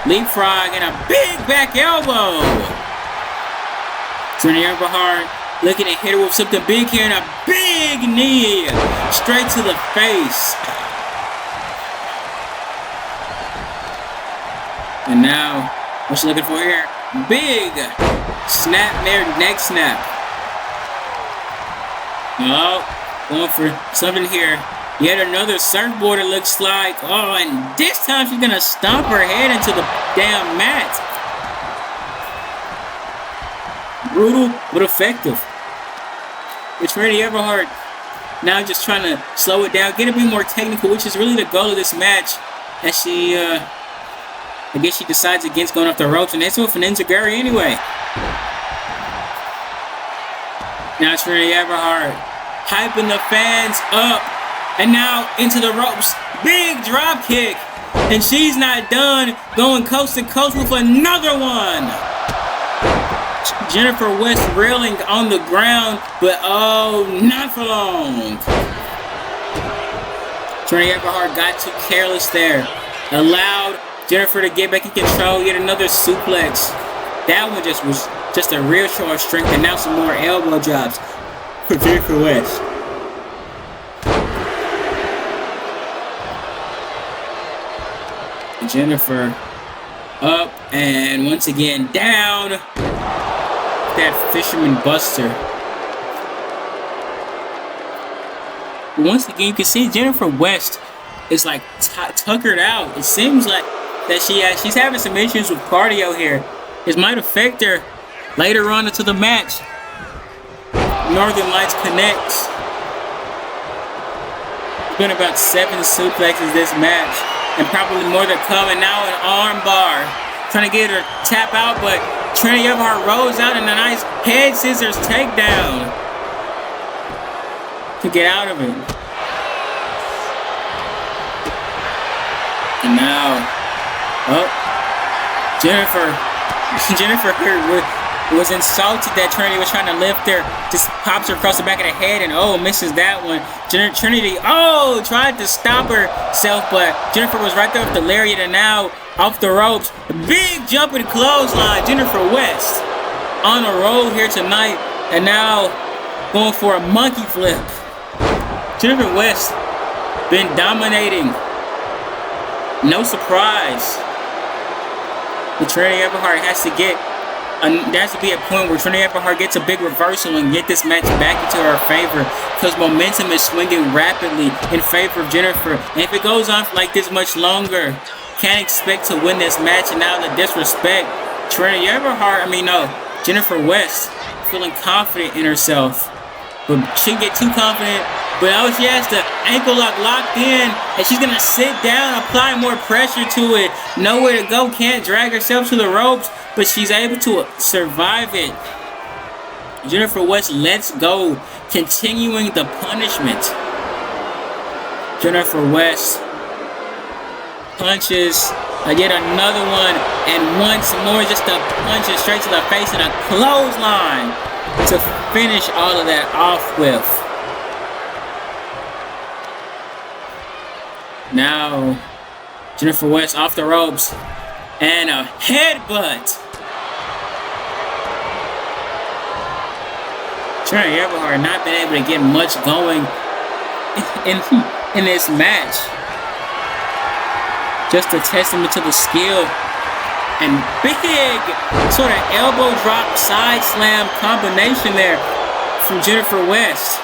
Leapfrog and a big back elbow. Trinity Everhart looking to hit her with something big here and a big knee straight to the face. And now, what's she looking for here? Big snapmare neck snap. Oh, going for something here. Yet another surfboard, it looks like. Oh, and this time she's gonna stomp her head into the damn mat. Brutal, but effective. It's Trinity Everhart now just trying to slow it down, get a bit more technical, which is really the goal of this match. As she, I guess she decides against going off the ropes, and that's with an enziguri anyway. Now Trinity Everhart hyping the fans up, and now into the ropes. Big drop kick, and she's not done, going coast to coast with another one. Jennifer West reeling on the ground, but oh, not for long. Trinity Everhart got too careless there. Allowed Jennifer to get back in control. Yet another suplex. That one was just a real show of strength, and now some more elbow drops for Jennifer West. Jennifer up and once again down. That fisherman buster. Once again, you can see Jennifer West is like tuckered out. It seems like that she's having some issues with cardio here. This might affect her later on into the match. Northern Lights connects. It's been about 7 suplexes this match, and probably more to come. And now an arm bar, trying to get her tap out, but Trinity Everhart rolls out in a nice head scissors takedown. to get out of it. And now, Jennifer was insulted that Trinity was trying to lift her. Just pops her across the back of the head and misses that one. Trinity, tried to stop herself, but Jennifer was right there with the lariat, and now off the ropes. Big jumping clothesline. Jennifer West on a roll here tonight, and now going for a monkey flip. Jennifer West been dominating. No surprise. But Trinity Everhart has to get. There has to be a point where Trinity Everhart gets a big reversal and get this match back into her favor, because momentum is swinging rapidly in favor of Jennifer. And if it goes on for like this much longer, can't expect to win this match. And now the disrespect, Trinity Everhart, Jennifer West feeling confident in herself, but she can get too confident. But she has the ankle locked in, and she's gonna sit down, apply more pressure to it. Nowhere to go, can't drag herself to the ropes, but she's able to survive it. Jennifer West lets go, continuing the punishment. Jennifer West punches yet another one, and once more just a punch straight to the face and a clothesline to finish all of that off with. Now, Jennifer West off the ropes, and a headbutt. Trinity Everhart not been able to get much going in this match. Just a testament to the skill and big sort of elbow drop side slam combination there from Jennifer West.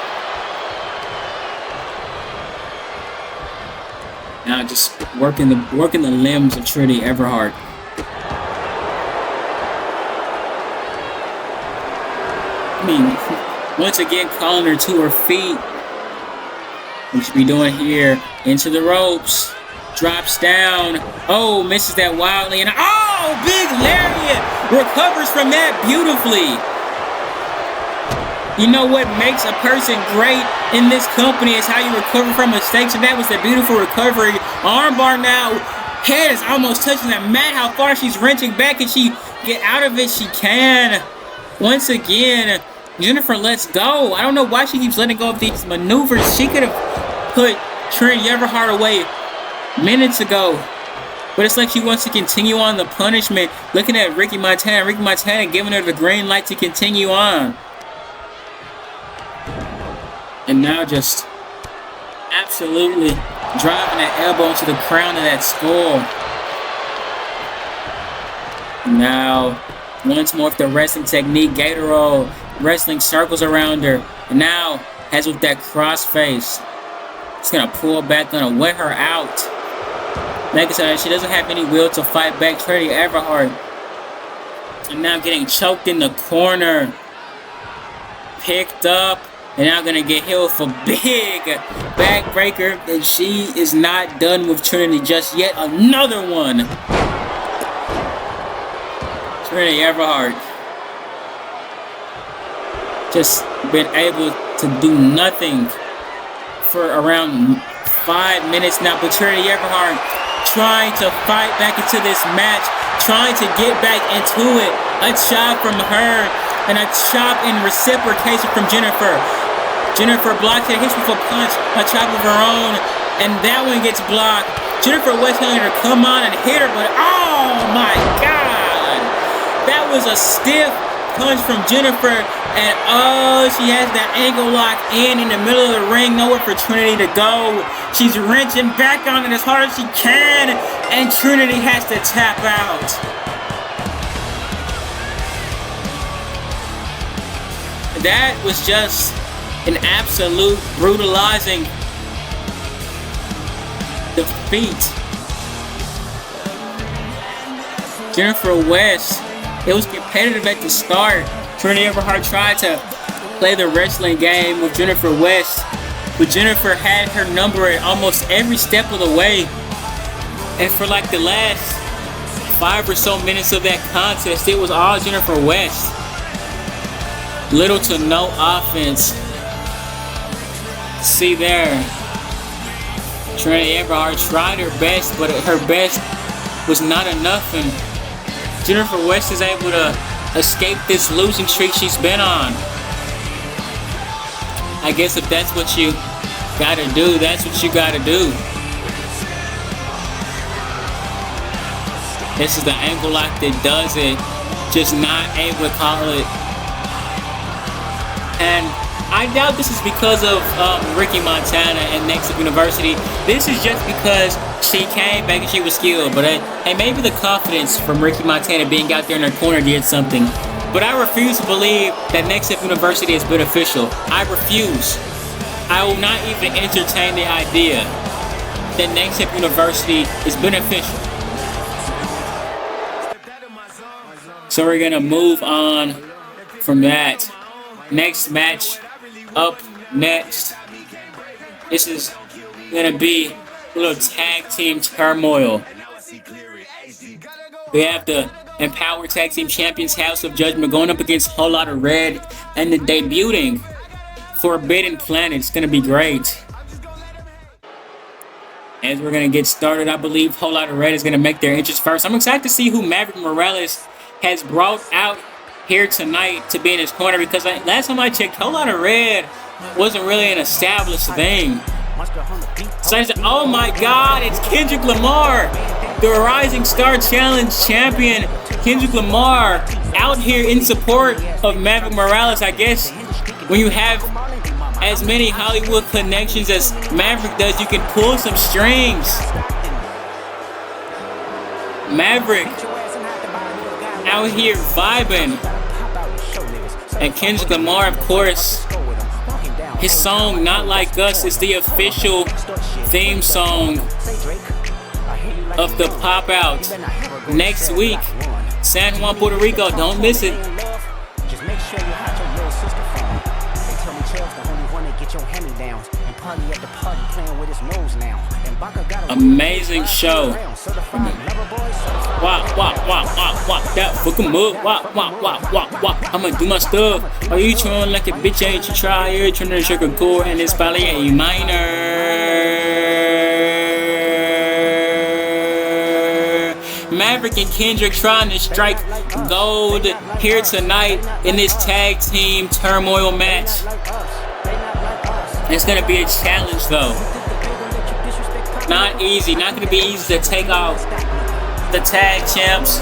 Now just working the limbs of Trinity Everhart. Once again calling her to her feet. We should be doing here. Into the ropes. Drops down. Misses that wildly. And big lariat. Recovers from that beautifully. You know what makes a person great in this company is how you recover from mistakes, and that was the beautiful recovery. Armbar now. Head is almost touching the mat. How far she's wrenching back. Can she get out of it? She can. Once again, Jennifer lets go. I don't know why she keeps letting go of these maneuvers. She could have put Trinity Everhart away minutes ago. But it's like she wants to continue on the punishment. Looking at Ricky Montana. Ricky Montana giving her the green light to continue on. And now just absolutely driving that elbow into the crown of that skull. Now, once more with the wrestling technique, gator roll, wrestling circles around her. And now, as with that cross face, it's going to pull back, going to wear her out. Like I said, she doesn't have any will to fight back. Trinity Everhart. And now getting choked in the corner. Picked up. And now going to get hit with a big backbreaker. And she is not done with Trinity just yet. Another one. Trinity Everhart. Just been able to do nothing for around 5 minutes now. But Trinity Everhart trying to fight back into this match. Trying to get back into it. A chop from her. And a chop in reciprocation from Jennifer. Jennifer blocks it, hits with a punch, a chop of her own, and that one gets blocked. Jennifer West telling her to come on and hit her, but oh my God! That was a stiff punch from Jennifer, and she has that ankle locked in the middle of the ring, nowhere for Trinity to go. She's wrenching back on it as hard as she can, and Trinity has to tap out. That was just an absolute brutalizing defeat. Jennifer West, it was competitive at the start. Trinity Everhart tried to play the wrestling game with Jennifer West, but Jennifer had her number at almost every step of the way. And for like the last 5 or so minutes of that contest, it was all Jennifer West. Little to no offense See there. Trinity Everhart tried her best, but her best was not enough, and Jennifer West is able to escape this losing streak she's been on. I guess if that's what you gotta do, that's what you gotta do. This is the ankle lock that does it, just not able to call it. And I doubt this is because of Ricky Montana and Next Up University. This is just because she came back and she was skilled. But and maybe the confidence from Ricky Montana being out there in her corner did something. But I refuse to believe that Next Up University is beneficial. I refuse. I will not even entertain the idea that Next Up University is beneficial. So we're gonna move on from that. Next match up next. This is gonna be a little tag team turmoil. We have the Empower Tag Team Champions House of Judgment going up against Whole Lotta Red and the debuting Forbidden Planet. It's gonna be great. As we're gonna get started, I believe Whole Lotta Red is gonna make their entrance first. I'm excited to see who Maverick Morales has brought out here tonight to be in his corner, because last time I checked, Whole Lotta Red wasn't really an established thing. So I said, oh my God, it's Kendrick Lamar, the Rising Star Challenge champion. Kendrick Lamar out here in support of Maverick Morales. I guess when you have as many Hollywood connections as Maverick does, you can pull some strings. Maverick out here vibing. And Kendrick Lamar, of course, his song Not Like Us is the official theme song of the Pop Out next week. San Juan, Puerto Rico, don't miss it. Amazing show. Wop, wop, wop, wop, wop, that fucking move. Wop, wop, wop, wop, wop. I'ma do my stuff. Are you trying like a bitch? Ain't you try? You're trying to sugar chord, and it's probably A minor. Maverick and Kendrick trying to strike gold here tonight in this tag team turmoil match. It's gonna be a challenge though. Not easy, not gonna be easy to take off the tag champs.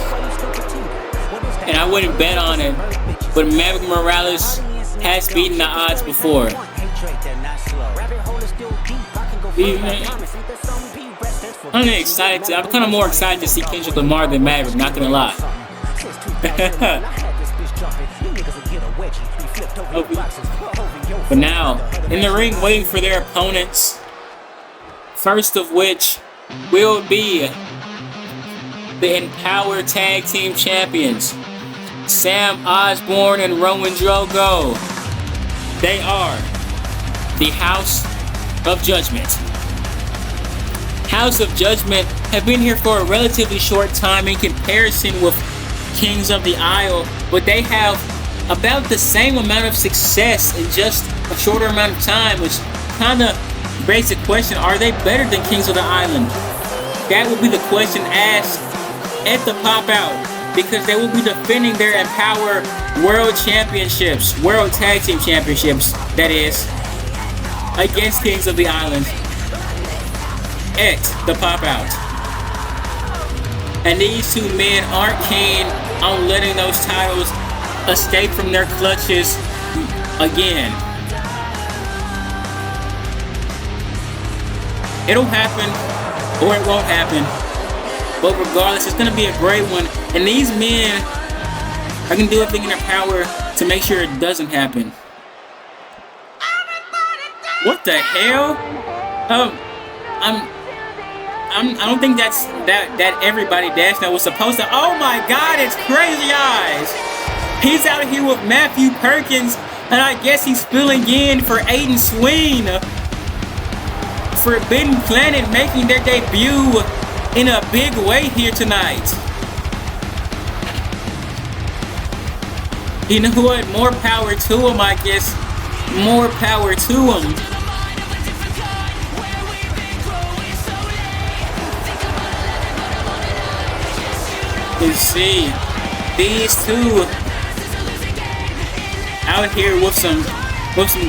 And I wouldn't bet on it, but Maverick Morales has beaten the odds before. I'm excited. I'm kind of more excited to see Kendrick Lamar than Maverick, not gonna lie. But now, in the ring waiting for their opponents, first of which will be the Empower Tag Team Champions, Sam Osborne and Rowan Drogo. They are the House of Judgment. House of Judgment have been here for a relatively short time in comparison with Kings of the Isle, but they have about the same amount of success in just a shorter amount of time, which kind of begs the question, are they better than Kings of the Island? That would be the question asked at the Pop Out, because they will be defending their Empower World Championships, World Tag Team Championships, that is, against Kings of the Island at the Pop Out. And these two men aren't keen on letting those titles escape from their clutches again. It'll happen or it won't happen, but regardless, it's gonna be a great one, and these men are gonna do everything in their power to make sure it doesn't happen. What the hell? I don't think that everybody dash that was supposed to. Oh my God, it's Crazy Eyes. He's out here with Matthew Perkins, and I guess he's filling in for Aiden Sween. Forbidden Planet making their debut in a big way here tonight. You know what? More power to him, I guess. More power to him. you see these two out here with some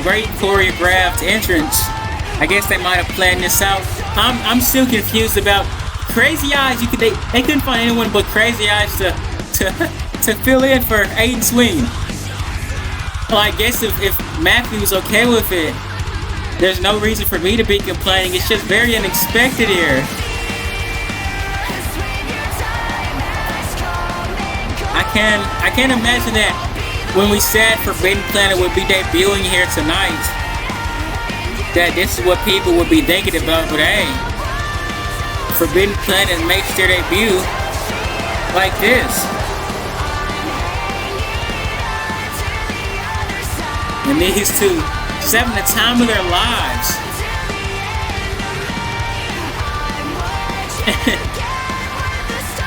great choreographed entrance. I guess they might have planned this out. I'm still confused about Crazy Eyes. They couldn't find anyone but Crazy Eyes to fill in for Aiden Swing. Well, I guess if Matthew's okay with it, there's no reason for me to be complaining. It's just very unexpected here. I can't imagine that when we said Forbidden Planet would be debuting here tonight, that this is what people would be thinking about. But hey, Forbidden Planet makes their debut like this. And these two just having the time of their lives.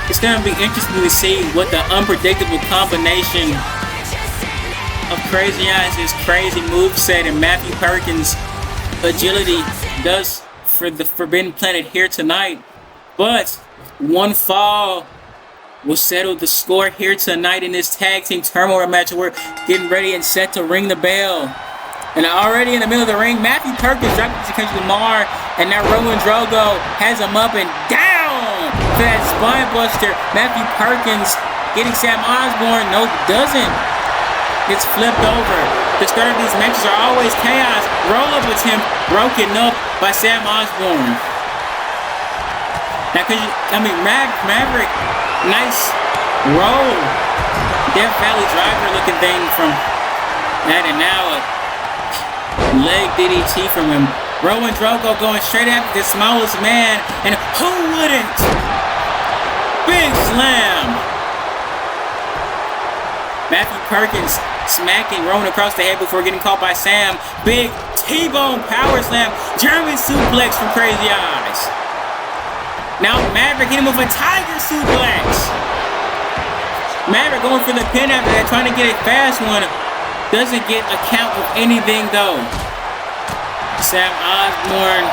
It's going to be interesting to see what the unpredictable combination of Crazy Eyes' crazy moveset and Matthew Perkins' agility does for the Forbidden Planet here tonight. But one fall will settle the score here tonight in this tag team turmoil match. We're getting ready and set to ring the bell. And already in the middle of the ring, Matthew Perkins dropping to Kendrick Lamar, and now Rowan Drogo has him up and down for that spine buster. Matthew Perkins getting Sam Osborne. Nope, doesn't. Gets flipped over. The start of these matches are always chaos. Roll-up attempt broken up by Sam Osborne. Now, Maverick, nice roll. Death Valley driver looking thing from that, and now a leg DDT from him. Rowan Drogo going straight after the smallest man, and who wouldn't? Big slam. Matthew Perkins smacking Rowan across the head before getting caught by Sam. Big T-bone power slam. German suplex from Crazy Eyes. Now Maverick hit him with a tiger suplex. Maverick going for the pin after that, trying to get a fast one. Doesn't get a count of anything though. Sam Osborne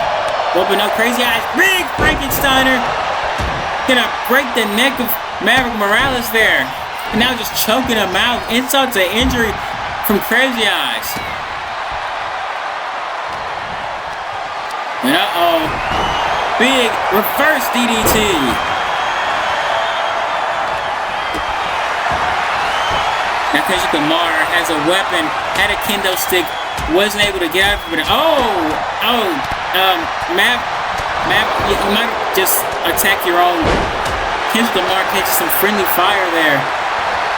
open up Crazy Eyes. Big Frankensteiner. Gonna break the neck of Maverick Morales there. And now just choking him out. Insult to injury from Crazy Eyes. And uh-oh. Big reverse DDT. Now Kendrick Lamar has a weapon, had a kendo stick, wasn't able to get out of it. You might just attack your own. Kendrick Lamar catches some friendly fire there.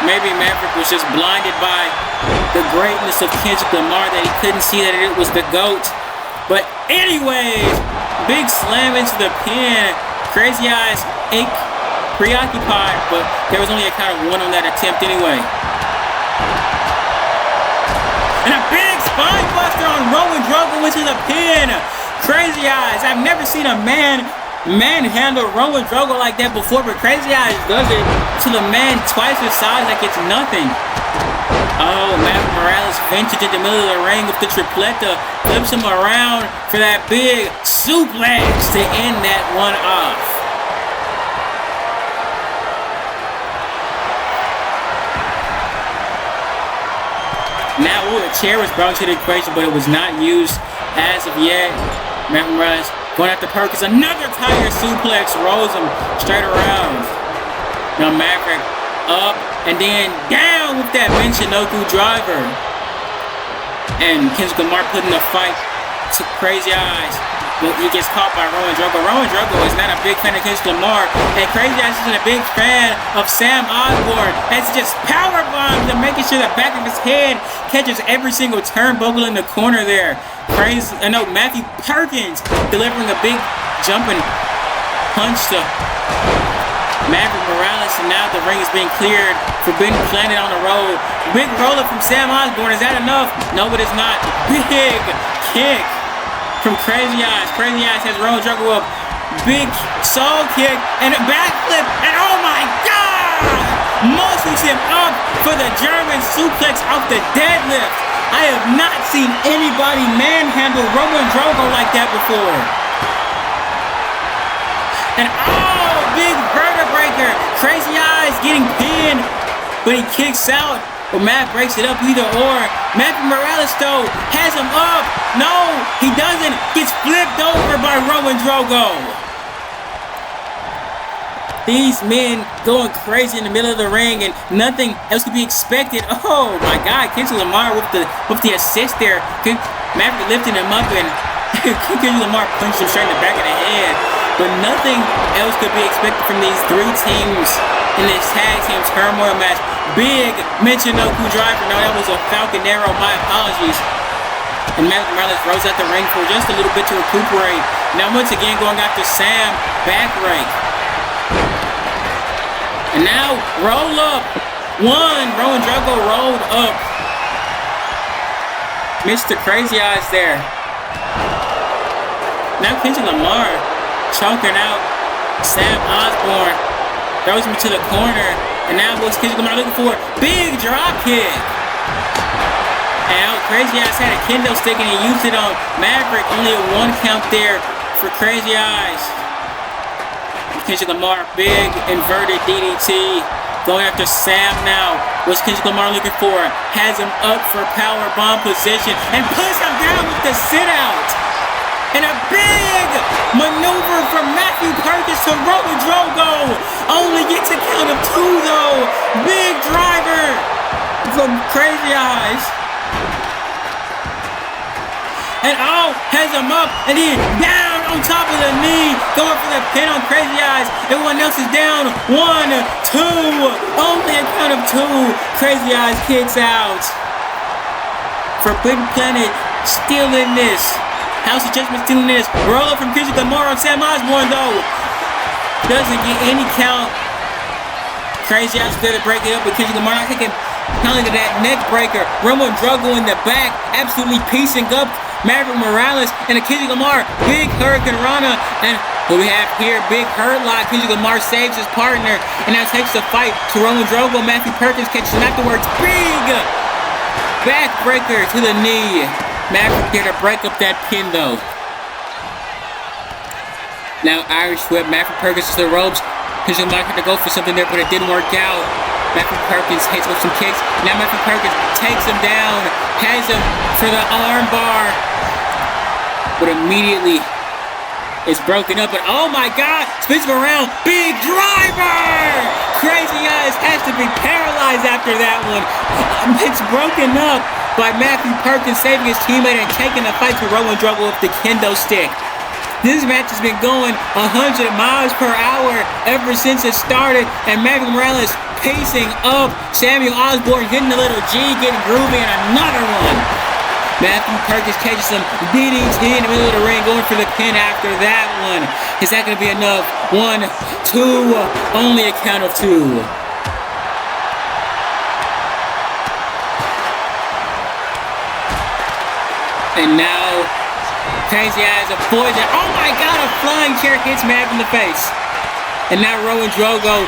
Maybe Maverick was just blinded by the greatness of Kendrick Lamar that he couldn't see that it was the GOAT. But anyways, big slam into the pin. Crazy Eyes preoccupied, but there was only a count of one on that attempt anyway. And a big spine buster on Rowan Drogo into the pin. Crazy Eyes. I've never seen a manhandle Rowan Drogo like that before, but Crazy Eyes does it to the man twice his size like it's nothing. Oh, Matt Morales ventures in the middle of the ring with the tripleta, flips him around for that big suplex to end that one off. Now, the chair was brought to the equation, but it was not used as of yet. Matt Morales going after Perkins. Another tiger suplex rolls him straight around. Now Maverick up and then down with that Michinoku driver. And Kendrick Lamar putting the fight to Crazy Eyes. But he gets caught by Rowan Drogo. Rowan Drogo is not a big fan of Kendrick Lamar. And Crazy Eyes isn't a big fan of Sam Osborne. As he just power bombs and making sure the back of his head catches every single turnbuckle in the corner there. Matthew Perkins delivering a big jumping punch to Maverick Morales, and now the ring is being cleared. Forbidden Planet on the roll. Big roller from Sam Osborne. Is that enough? No, it is not. Big kick from Crazy Eyes. Crazy Eyes has Rowan Drogo up. Big soul kick and a backflip. And oh my God! Motions him up for the German suplex off the deadlift. I have not seen anybody manhandle Rowan Drogo like that before. And big burger breaker. Crazy Eyes Eyes getting pinned, but he kicks out. But Matt breaks it up either or. Matthew Morales, though, has him up. No, he doesn't. Gets flipped over by Roman Drogo. These men going crazy in the middle of the ring, and nothing else could be expected. Oh my God, Kendrick Lamar with the assist there. Maverick lifting him up, and Kendrick Lamar punched him straight in the back of the head. But nothing else could be expected from these three teams in this tag team turmoil match. Big Michinoku driver. No, that was a Falcon Arrow. My apologies. And Matthew Morales rose out the ring for just a little bit to recuperate. Now once again going after Sam. Back rake. And now roll up. One. Rowan Drago rolled up. Mr. Crazy Eyes there. Now Kendrick Lamar choking out Sam Osborne. Throws him to the corner. And now what's Kendrick Lamar looking for? Big drop kick. And now Crazy Eyes had a kendo stick and he used it on Maverick. Only a 1 count there for Crazy Eyes. Kendrick Lamar, big inverted DDT. Going after Sam now. What's Kendrick Lamar looking for? Has him up for power bomb position and puts him down with the sit out. And a big maneuver from Matthew Curtis to Roman Drogo. Only gets a count of 2 though. Big driver from Crazy Eyes. And has him up and then down on top of the knee. Going for the pin on Crazy Eyes. Everyone else is down. 1, 2. Only a count of 2. Crazy Eyes kicks out. Forbidden Planet still in this. House of Judgment still in this. Roll up from Kendrick Lamar on Sam Osborne though. Doesn't get any count. Crazy Eyes there to break it up with Kendrick Lamar not taking penalty to that neck breaker. Roman Drogo in the back. Absolutely piecing up Maverick Morales and a Kendrick Lamar. Big Hurricane Rana. And what we have here, big hurt lock. Kendrick Lamar saves his partner. And now takes the fight to Roman Drogo. Matthew Perkins catches him afterwards. Big backbreaker to the knee. Maverick here to break up that pin though. Now Irish whip. Matthew Perkins to the ropes. Kendrick Lamar had to go for something there, but it didn't work out. Matthew Perkins hits with some kicks. Now Matthew Perkins takes him down. Has him for the arm bar. But immediately it's broken up. But oh my God! Spins him around. Big driver! Crazy Eyes has to be paralyzed after that one. It's broken up by Matthew Perkins saving his teammate and taking the fight to Roman Drogo with the kendo stick. This match has been going 100 miles per hour ever since it started, and Matthew Morales pacing up. Samuel Osborne hitting a little G, getting groovy, and another one. Matthew Perkins catches some DDT in the middle of the ring, going for the pin after that one. Is that going to be enough? 1, 2, only a count of 2. And now, Crazy Eyes avoids it. Oh my God, a flying chair hits Mav in the face. And now Rowan Drogo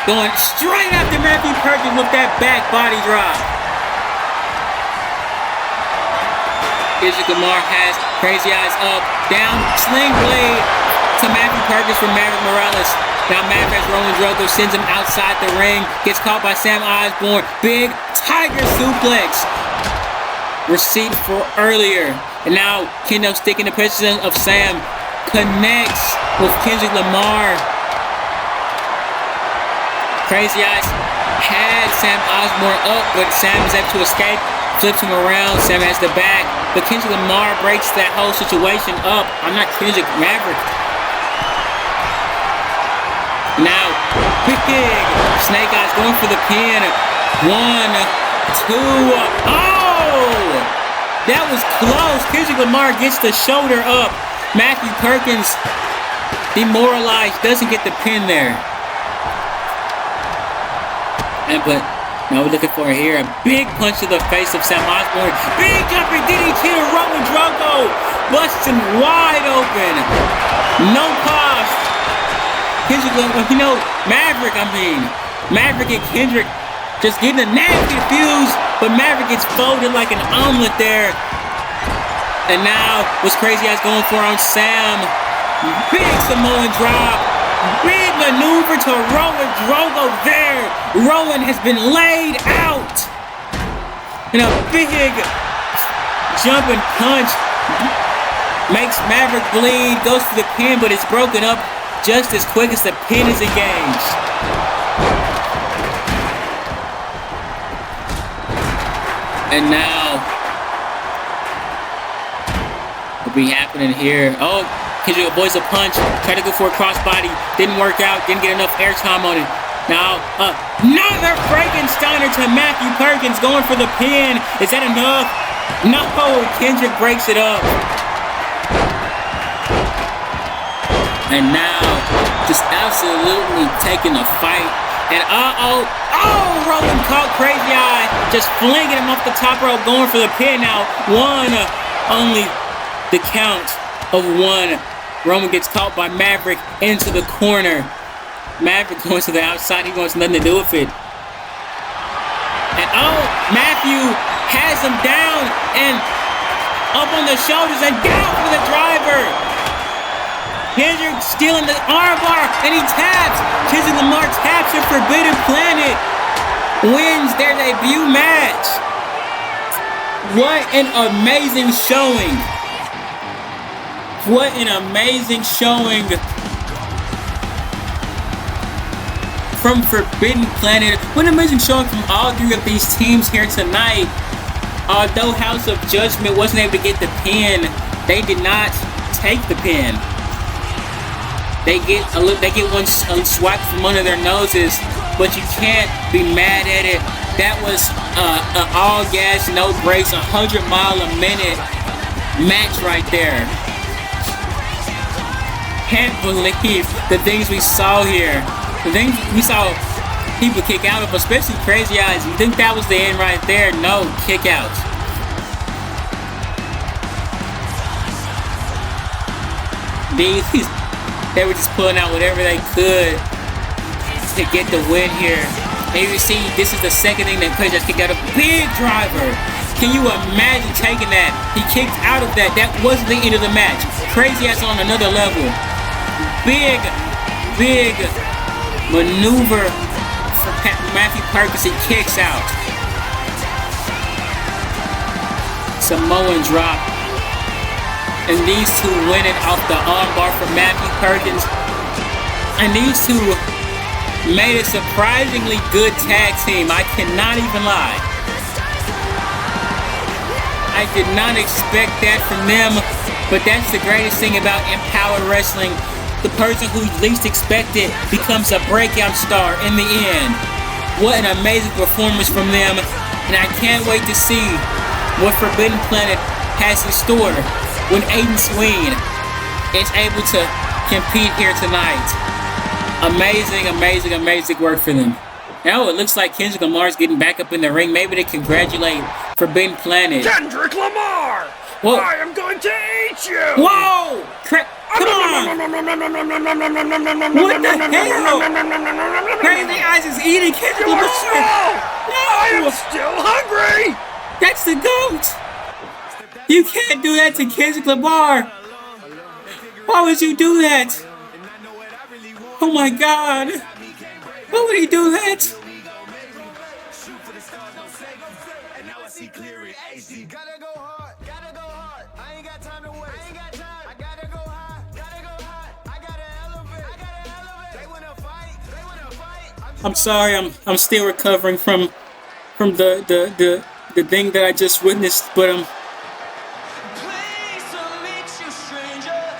going straight after Matthew Perkins with that back body drop. Kendrick Lamar has Crazy Eyes up, down, sling blade to Matthew Perkins from Maverick Morales. Now Mav has Rowan Drogo, sends him outside the ring, gets caught by Sam Osborne. Big tiger suplex. Receipt for earlier. And now Kendo sticking the position of Sam connects with Kendrick Lamar. Crazy Eyes had Sam Osborne up, but Sam is able to escape, flips him around. Sam has the back, but Kendrick Lamar breaks that whole situation up. I'm not Kendrick, Maverick. Now, big Snake Eyes going for the pin. 1, 2, that was close. Kendrick Lamar gets the shoulder up. Matthew Perkins demoralized, doesn't get the pin there. But now we're looking for here a big punch to the face of Sam Osborne. Big jumping DDT to Roman Drogo. Busts him wide open. No cost. Kendrick, Maverick and Kendrick just getting a nasty fuse, but Maverick gets folded like an omelet there. And now what's Crazy Eyes going for on Sam? Big Samoan drop. Big maneuver to Rowan Drogo there. Rowan has been laid out. And a big jumping punch makes Maverick bleed, goes for the pin, but it's broken up just as quick as the pin is engaged. And now, what'll be happening here? Oh, Kendrick avoids a punch, tried to go for a crossbody, didn't work out, didn't get enough airtime on it. Now, another Frankensteiner to Matthew Perkins going for the pin. Is that enough? No, Kendrick breaks it up. And now, just absolutely taking the fight. And Rowan caught Crazy Eye, just flinging him off the top rope, going for the pin now. Only the count of one. Roman gets caught by Maverick into the corner. Maverick going to the outside, he wants nothing to do with it. And Matthew has him down and up on the shoulders and down for the driver. Kendrick stealing the armbar and he taps. Kendrick Lamar taps at Forbidden Planet. Wins their debut match. What an amazing showing. What an amazing showing from Forbidden Planet. What an amazing showing from all three of these teams here tonight. Although House of Judgment wasn't able to get the pin, they did not take the pin. They get one swipe from under their noses, but you can't be mad at it. That was an all gas, no brakes, 100 mile a minute match right there. Can't believe the things we saw here. The things we saw people kick out of, especially Crazy Eyes. You think that was the end right there? No, kick out. They were just pulling out whatever they could to get the win here. And you see, this is the second thing that Crazy Eyes kicked out of. Big driver. Can you imagine taking that? He kicked out of that. That wasn't the end of the match. Crazy Eyes on another level. Big maneuver for Matthew Perkins. He kicks out. Samoan drop. And these two winning off the armbar for Matthew Perkins. And these two made a surprisingly good tag team. I cannot even lie. I did not expect that from them. But that's the greatest thing about Empowered Wrestling. The person who least expected becomes a breakout star in the end. What an amazing performance from them. And I can't wait to see what Forbidden Planet has in store when Aiden Sween is able to compete here tonight. Amazing work for them. Now it looks like Kendrick Lamar's getting back up in the ring. Maybe they congratulate Forbidden Planet. Kendrick Lamar! Whoa. I am going to eat you! Whoa! Come on! What the hell? Crazy Eyes is eating Kendrick Lamar. No! I am still hungry! That's the GOAT! You can't do that to Kendrick Lamar! Why would you do that? Oh my God! Why would he do that? I'm sorry, I'm still recovering from the thing that I just witnessed, but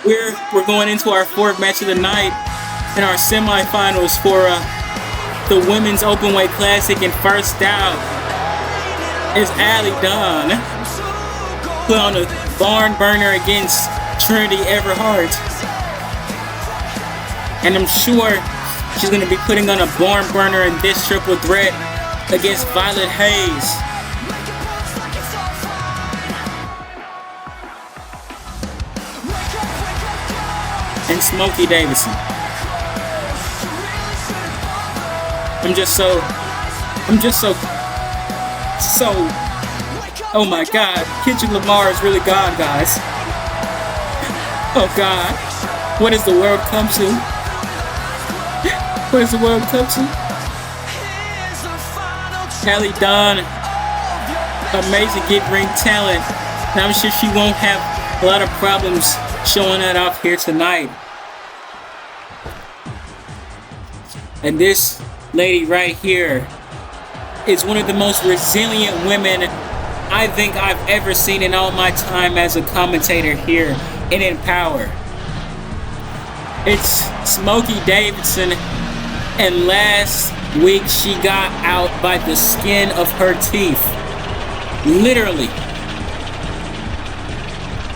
we're going into our fourth match of the night in our semifinals for the Women's Openweight Classic, and first out is Allie Dunn, put on a barn burner against Trinity Everhart, and I'm sure she's going to be putting on a barn burner in this triple threat against Violet Hayes. And Smokey Davison. I'm just so, oh my God, Kendrick Lamar is really gone, guys. Oh God, what has the world come to? Where's the world touching? Hallie Dawn, amazing get ring talent. And I'm sure she won't have a lot of problems showing that off here tonight. And this lady right here is one of the most resilient women I think I've ever seen in all my time as a commentator here in Empower. It's Smokey Davidson, and last week she got out by the skin of her teeth. Literally.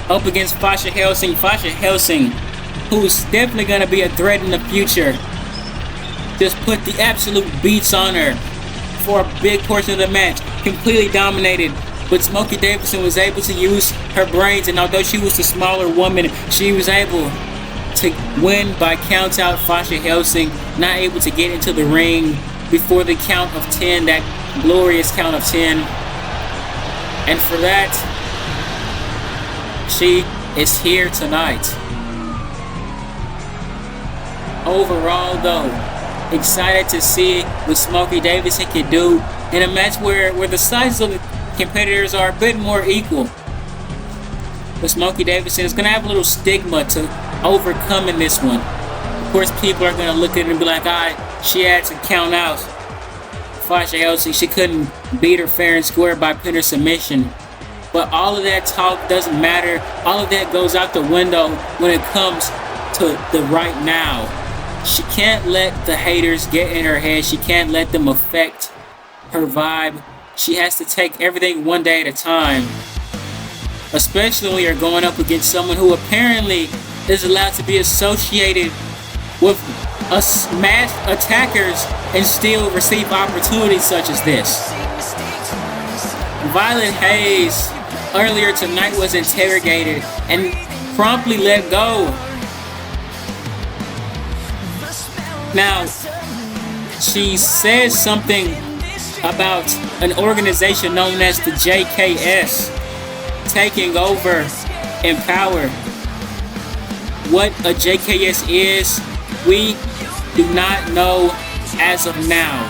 Up against Fasha Helsing. Fasha Helsing, who's definitely going to be a threat in the future, just put the absolute beats on her for a big portion of the match. Completely dominated. But Smokey Davidson was able to use her brains, and although she was the smaller woman, she was able to win by count out Fasha Helsing, not able to get into the ring before the count of 10, that glorious count of 10. And for that, she is here tonight. Overall though, excited to see what Smokey Davidson can do in a match where the sizes of the competitors are a bit more equal. But Smokey Davidson is going to have a little stigma to overcome in this one. Of course, people are going to look at it and be like, she had to count out Fasha Helsing. She couldn't beat her fair and square by pin or submission. But all of that talk doesn't matter. All of that goes out the window when it comes to the right now. She can't let the haters get in her head. She can't let them affect her vibe. She has to take everything one day at a time. Especially when you're going up against someone who apparently is allowed to be associated with mass attackers and still receive opportunities such as this. Violet Hayes earlier tonight was interrogated and promptly let go. Now, she says something about an organization known as the JKS taking over Empower. What a JKS is, we do not know as of now.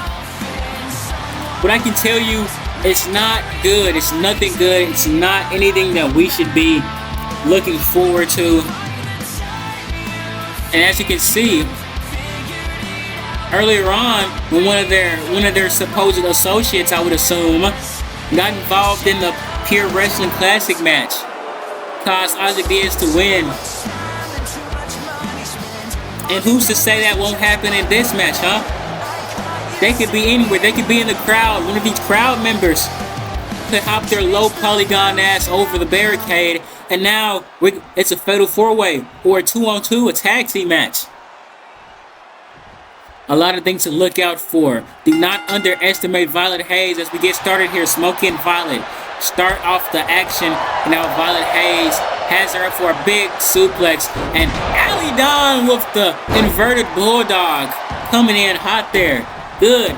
But I can tell you, it's not good. It's nothing good. It's not anything that we should be looking forward to. And as you can see, earlier on, when one of their supposed associates, I would assume, got involved in the Pure Wrestling Classic match, caused Isaac Diaz to win. And who's to say that won't happen in this match, huh? They could be anywhere. They could be in the crowd. One of these crowd members could hop their low polygon ass over the barricade, and now it's a fatal 4-way or a 2-on-2, a tag team match. A lot of things to look out for. Do not underestimate Violet Hayes as we get started here. Smokey and Violet start off the action. And now Violet Hayes has her up for a big suplex. And Hallie Dawn with the inverted bulldog coming in hot there. Good.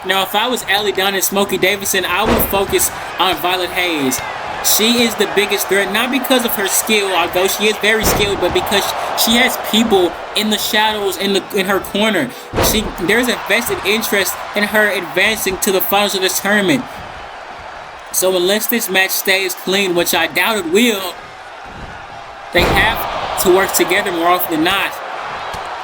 Now, if I was Hallie Dawn and Smokey Davidson, I would focus on Violet Hayes. She is the biggest threat, not because of her skill, although she is very skilled, but because she has people in the shadows in her corner. There's a vested interest in her advancing to the finals of this tournament. So unless this match stays clean, which I doubt it will, they have to work together more often than not.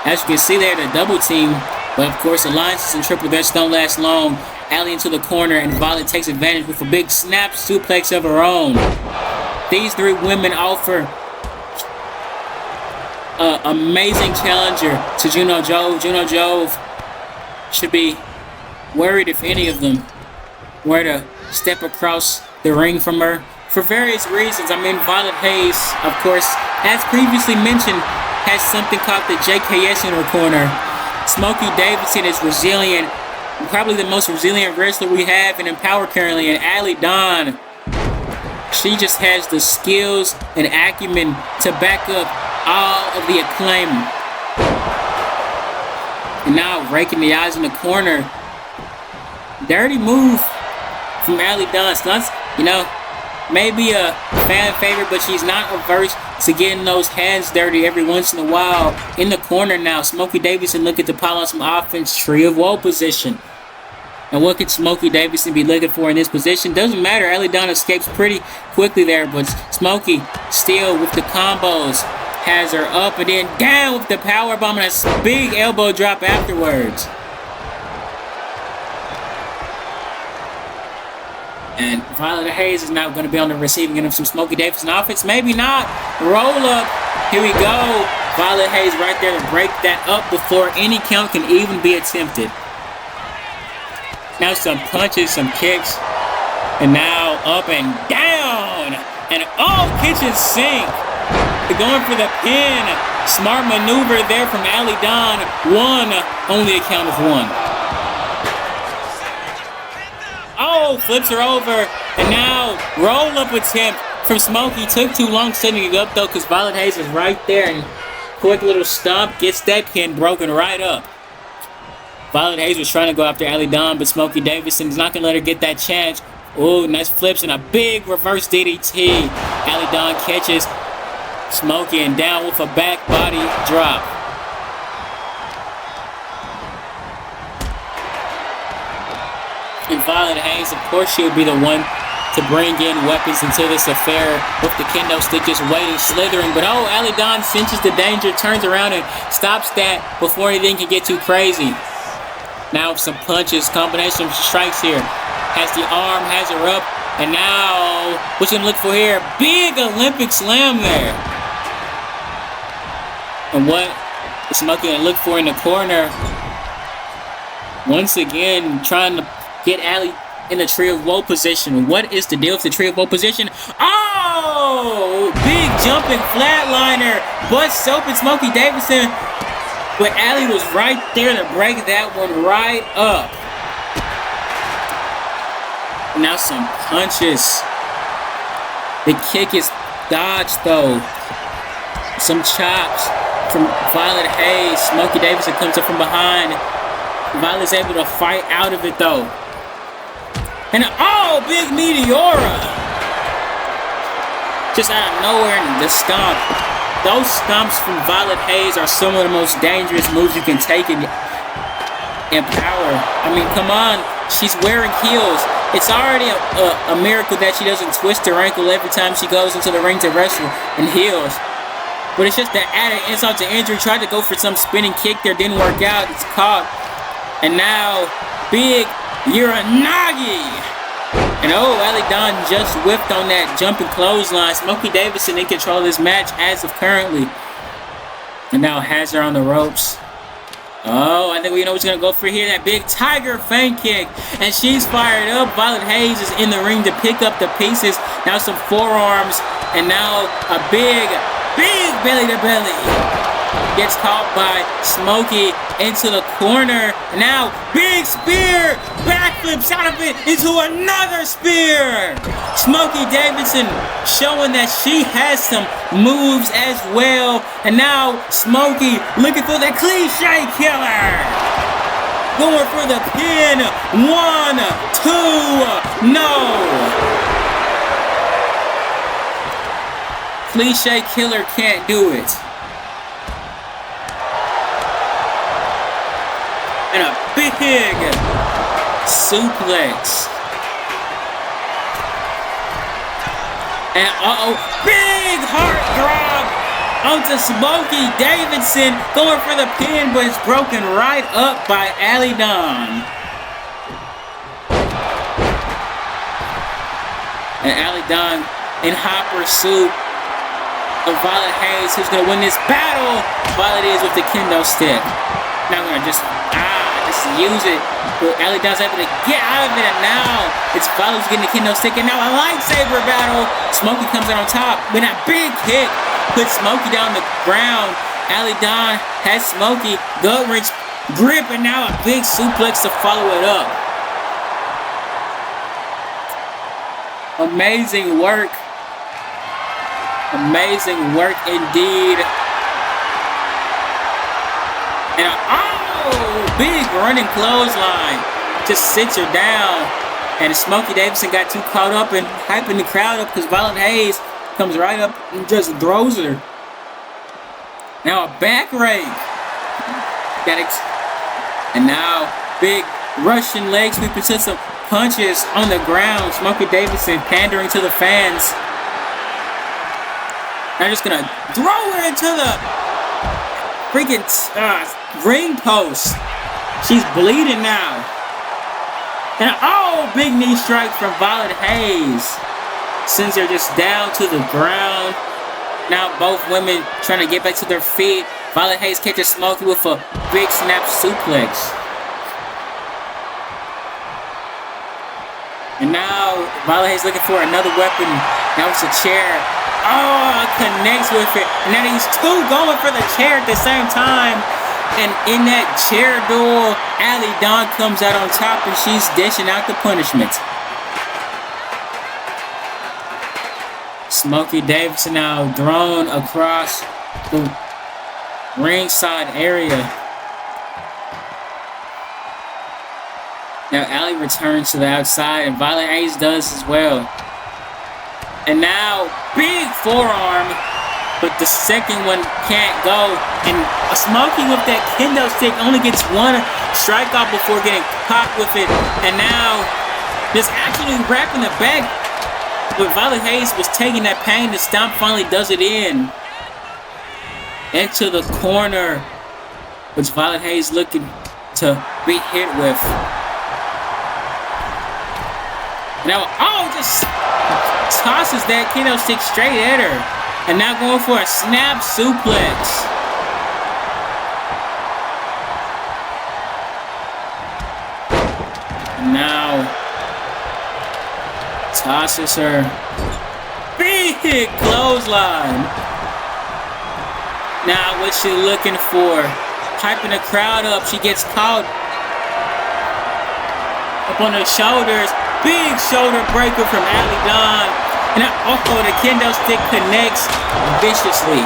As you can see, they're the double team, but of course alliances and triple threats don't last long. Allie into the corner, and Violet takes advantage with a big snap suplex of her own. These three women offer an amazing challenger to Juno Jove. Juno Jove should be worried if any of them were to step across the ring from her for various reasons. I mean, Violet Hayes, of course, as previously mentioned, has something called the JKS in her corner. Smokey Davidson is resilient. Probably the most resilient wrestler we have in Empower currently, and Hallie Dawn, she just has the skills and acumen to back up all of the acclaim. And now raking the eyes in the corner. Dirty move from Hallie Dawn. So maybe a fan favorite, but she's not averse to getting those hands dirty every once in a while. In the corner now, Smokey Davidson looking to pile on some offense, tree of woe position. And what could Smokey Davidson be looking for in this position? Doesn't matter. Ellie Dunn escapes pretty quickly there, but Smokey still with the combos. Has her up and then down with the power bomb and a big elbow drop afterwards. And Violet Hayes is now going to be on the receiving end of some Smokey Davidson offense. Maybe not. Roll up. Here we go. Violet Hayes right there to break that up before any count can even be attempted. Now some punches, some kicks. And now up and down. And kitchen sink. They're going for the pin. Smart maneuver there from Ali Don. Only a count of one. Flips her over, and now roll-up attempt from Smokey. Took too long setting it up, though, because Violet Hayes is right there, and quick little stomp gets that pin broken right up. Violet Hayes was trying to go after Ali Don, but Smokey Davidson is not going to let her get that chance. Ooh, nice flips and a big reverse DDT. Ali Don catches Smokey and down with a back body drop. And Violet Hayes, of course, she'll be the one to bring in weapons into this affair with the kendo stick just waiting, slithering. But Ali Don senses the danger, turns around and stops that before anything can get too crazy. Now some punches, combination of strikes here. Has the arm, has her up, and now what's going to look for here? Big Olympic slam there. And what is Smokey going to look for in the corner? Once again, trying to get Ali in the tree of woe position. What is the deal with the tree of woe position? Big jumping flatliner. Busts open Smokey Davidson. But Ali was right there to break that one right up. Now some punches. The kick is dodged though. Some chops from Violet Hayes. Smokey Davidson comes up from behind. Violet's able to fight out of it though. And big Meteora! Just out of nowhere, and the stomp. Those stomps from Violet Hayes are some of the most dangerous moves you can take in power. I mean, come on. She's wearing heels. It's already a miracle that she doesn't twist her ankle every time she goes into the ring to wrestle in heels. But it's just that added insult to injury. Tried to go for some spinning kick there. Didn't work out. It's caught. And now, big Uranagi. And Ali Don just whipped on that jumping clothesline. Smokey Davidson in control of this match as of currently. And now has her on the ropes. I think we know what's going to go for here. That big tiger feint kick. And she's fired up. Violet Hayes is in the ring to pick up the pieces. Now some forearms. And now a big belly to belly. Gets caught by Smokey into the corner. Now, big spear! Backflips out of it into another spear! Smokey Davidson showing that she has some moves as well. And now, Smokey looking for the cliche killer! Going for the pin. 1, 2, no! Cliche killer can't do it. And a big suplex. And big heart drop onto Smokey Davidson. Going for the pin, but it's broken right up by Ali Don. And Ali Don in hot pursuit of Violet Hayes, who's going to win this battle. Violet is with the kendo stick. Now we're going to just use it. But Ali Don's able to get out of it, and now it's Violet who's getting the kendo stick, and now a lightsaber battle. Smokey comes out on top with that big kick. Puts Smokey down the ground. Ali Don has Smokey gut wrench grip, and now a big suplex to follow it up. Amazing work. Amazing work indeed. And big running clothesline. Just sits her down. And Smokey Davidson got too caught up in hyping the crowd up because Violet Hayes comes right up and just throws her. Now a back rake. And now big Russian leg sweep into some punches on the ground. Smokey Davidson pandering to the fans. I'm just gonna throw her into the freaking ring post. She's bleeding now. And big knee strike from Violet Hayes. Sends her just down to the ground. Now both women trying to get back to their feet. Violet Hayes catches Smokey with a big snap suplex. And now Violet Hayes looking for another weapon. Now it's a chair. Connects with it. And now these two going for the chair at the same time. And in that chair duel, Allie Dawn comes out on top and she's dishing out the punishment. Smokey Davidson now thrown across the ringside area. Now Allie returns to the outside and Violet Hayes does as well. And now big forearm, but the second one can't go. And Smokey with that kendo stick only gets one strike off before getting popped with it. And now just actually wrapping the back. But Violet Hayes was taking that pain. The stomp finally does it in. Into the corner, which Violet Hayes looking to be hit with. Now, just tosses that kendo stick straight at her. And now going for a snap suplex. And now tosses her. Big clothesline. Now what's she looking for? Hyping the crowd up. She gets caught up on her shoulders. Big shoulder breaker from Allie Dawn. And now, the kendo stick connects viciously.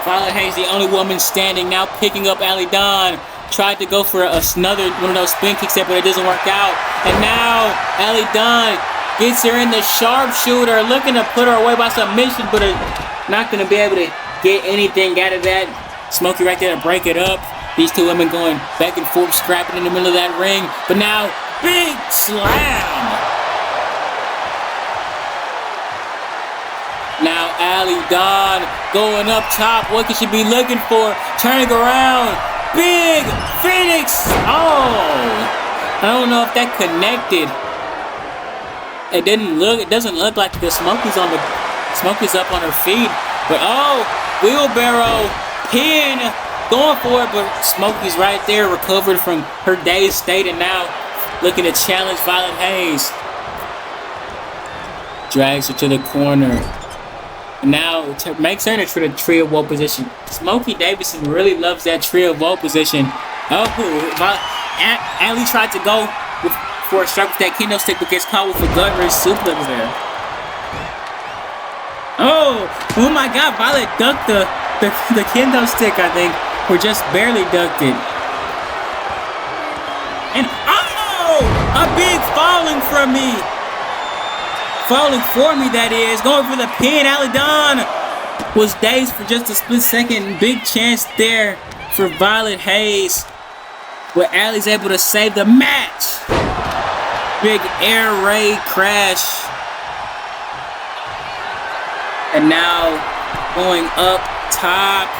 Violet Hayes, the only woman standing, now picking up Allie Dawn. Tried to go for another one of those spin kicks, but it doesn't work out. And now Allie Dawn gets her in the sharpshooter, looking to put her away by submission, but not going to be able to get anything out of that. Smokey right there to break it up. These two women going back and forth, scrapping in the middle of that ring. But now, big slam. Now Allie Dawn going up top. What could she be looking for? Turning around. Big Phoenix. I don't know if that connected. It doesn't look like the Smokey's up on her feet. But wheelbarrow pin. Going for it, but Smokey's right there, recovered from her dazed state, and now looking to challenge Violet Hayes. Drags her to the corner. And now makes her in a tree of woe position. Smokey Davidson really loves that tree of woe position. Allie tried to go for a strike with that kendo stick, but gets caught with a gut-wrench suplex there. Oh my God! Violet ducked the kendo stick, I think. Or just barely ducked it. And a big falling for me, that is. Going for the pin. Allie Dawn was dazed for just a split second. Big chance there for Violet Hayes, but Allie's able to save the match. Big air raid crash. And now going up top.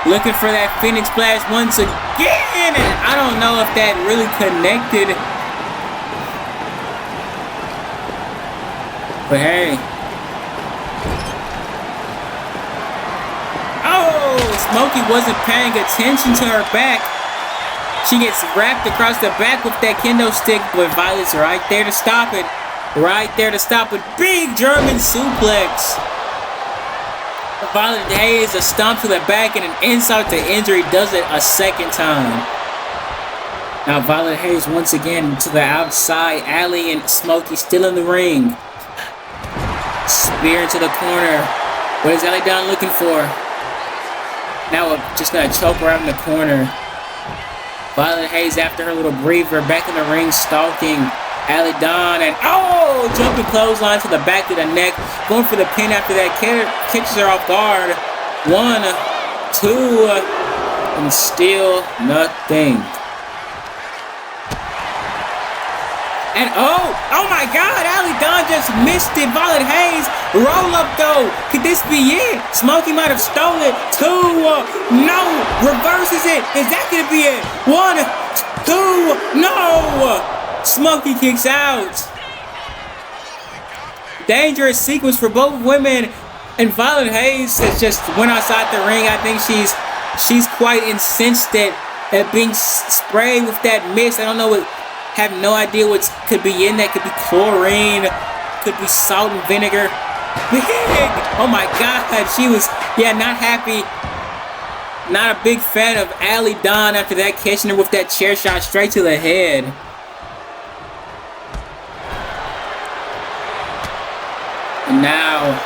Looking for that Phoenix Splash once again, and I don't know if that really connected. But hey. Smokey wasn't paying attention to her back. She gets wrapped across the back with that kendo stick, but Violet's right there to stop it. Big German suplex. Violet Hayes, a stomp to the back and an insult to injury, does it a second time. Now Violet Hayes once again to the outside. Allie and Smokey still in the ring. Spear into the corner. What is Allie Dawn looking for? Now just gonna choke her out in the corner. Violet Hayes after her little breather, back in the ring, stalking Allie Dawn, and jumping clothesline to the back of the neck, going for the pin after that, catches her off guard. 1, 2, and still nothing. And oh my God, Allie Dawn just missed it. Violet Hayes, roll up though. Could this be it? Smokey might have stolen it. 2, no, reverses it. Is that gonna be it? 1, 2, no. Smokey kicks out. Dangerous sequence for both women. And Violet Hayes has just went outside the ring. I think she's quite incensed at being sprayed with that mist. I don't know what. Have no idea what could be in that. Could be chlorine, could be salt and vinegar. Big! Oh my God, she was, not happy. Not a big fan of Allie Dawn after that, catching her with that chair shot straight to the head. And now,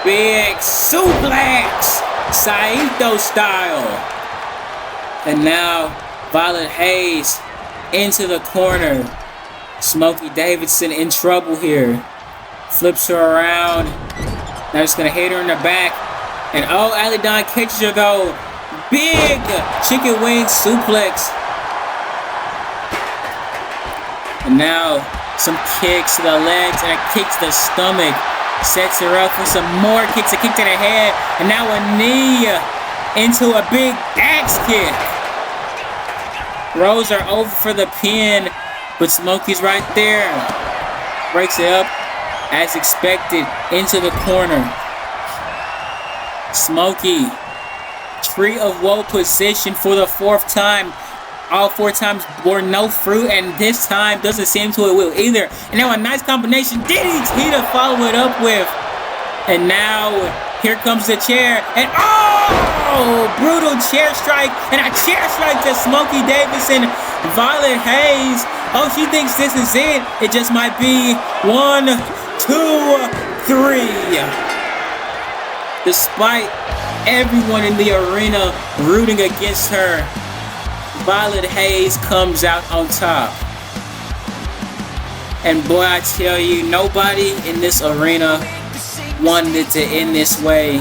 big suplex, Saito style. And now, Violet Hayes into the corner. Smokey Davidson in trouble here. Flips her around. Now just gonna hit her in the back. And Allie Dawn catches her though. Big chicken wing suplex. And now some kicks to the legs and a kick to the stomach. Sets her up for some more kicks. A kick to the head. And now a knee into a big axe kick. Rolls are over for the pin, but Smokey's right there. Breaks it up as expected into the corner. Smokey, Tree of Woe position for the 4th time. All 4 times bore no fruit, and this time doesn't seem to it will either. And now a nice combination DDT to follow it up with. And now here comes the chair, and brutal chair strike, and a chair strike to Smokey Davidson. Violet Hayes, she thinks this is it. It just might be 1, 2, 3. Despite everyone in the arena rooting against her, Violet Hayes comes out on top. And boy, I tell you, nobody in this arena wanted it to end this way.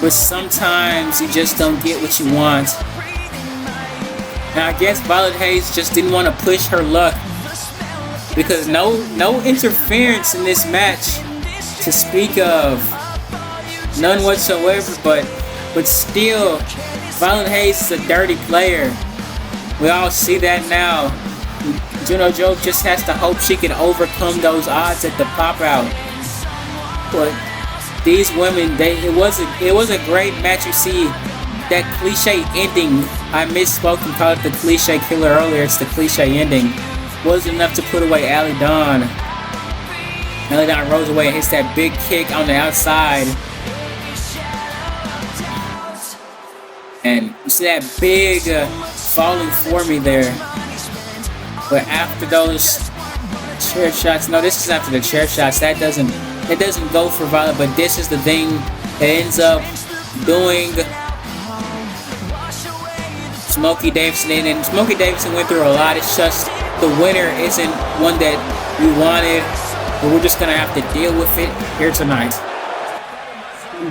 But sometimes you just don't get what you want. And I guess Violet Hayes just didn't want to push her luck, because no interference in this match to speak of. None whatsoever, but still, Violet Hayes is a dirty player. We all see that now. Juno Joe just has to hope she can overcome those odds at the pop out. But these women, it was a great match. You see that cliche ending. I misspoke and called it the cliche killer earlier. It's the cliche ending. Wasn't enough to put away Allie Dawn. Allie Dawn rolls away and hits that big kick on the outside. And you see that big falling for me there. But after those chair shots, no, this is after the chair shots. It doesn't go for Violet, but this is the thing that ends up doing Smokey Davidson in. And Smokey Davidson went through a lot. It's just the winner isn't one that we wanted, but we're just gonna have to deal with it here tonight.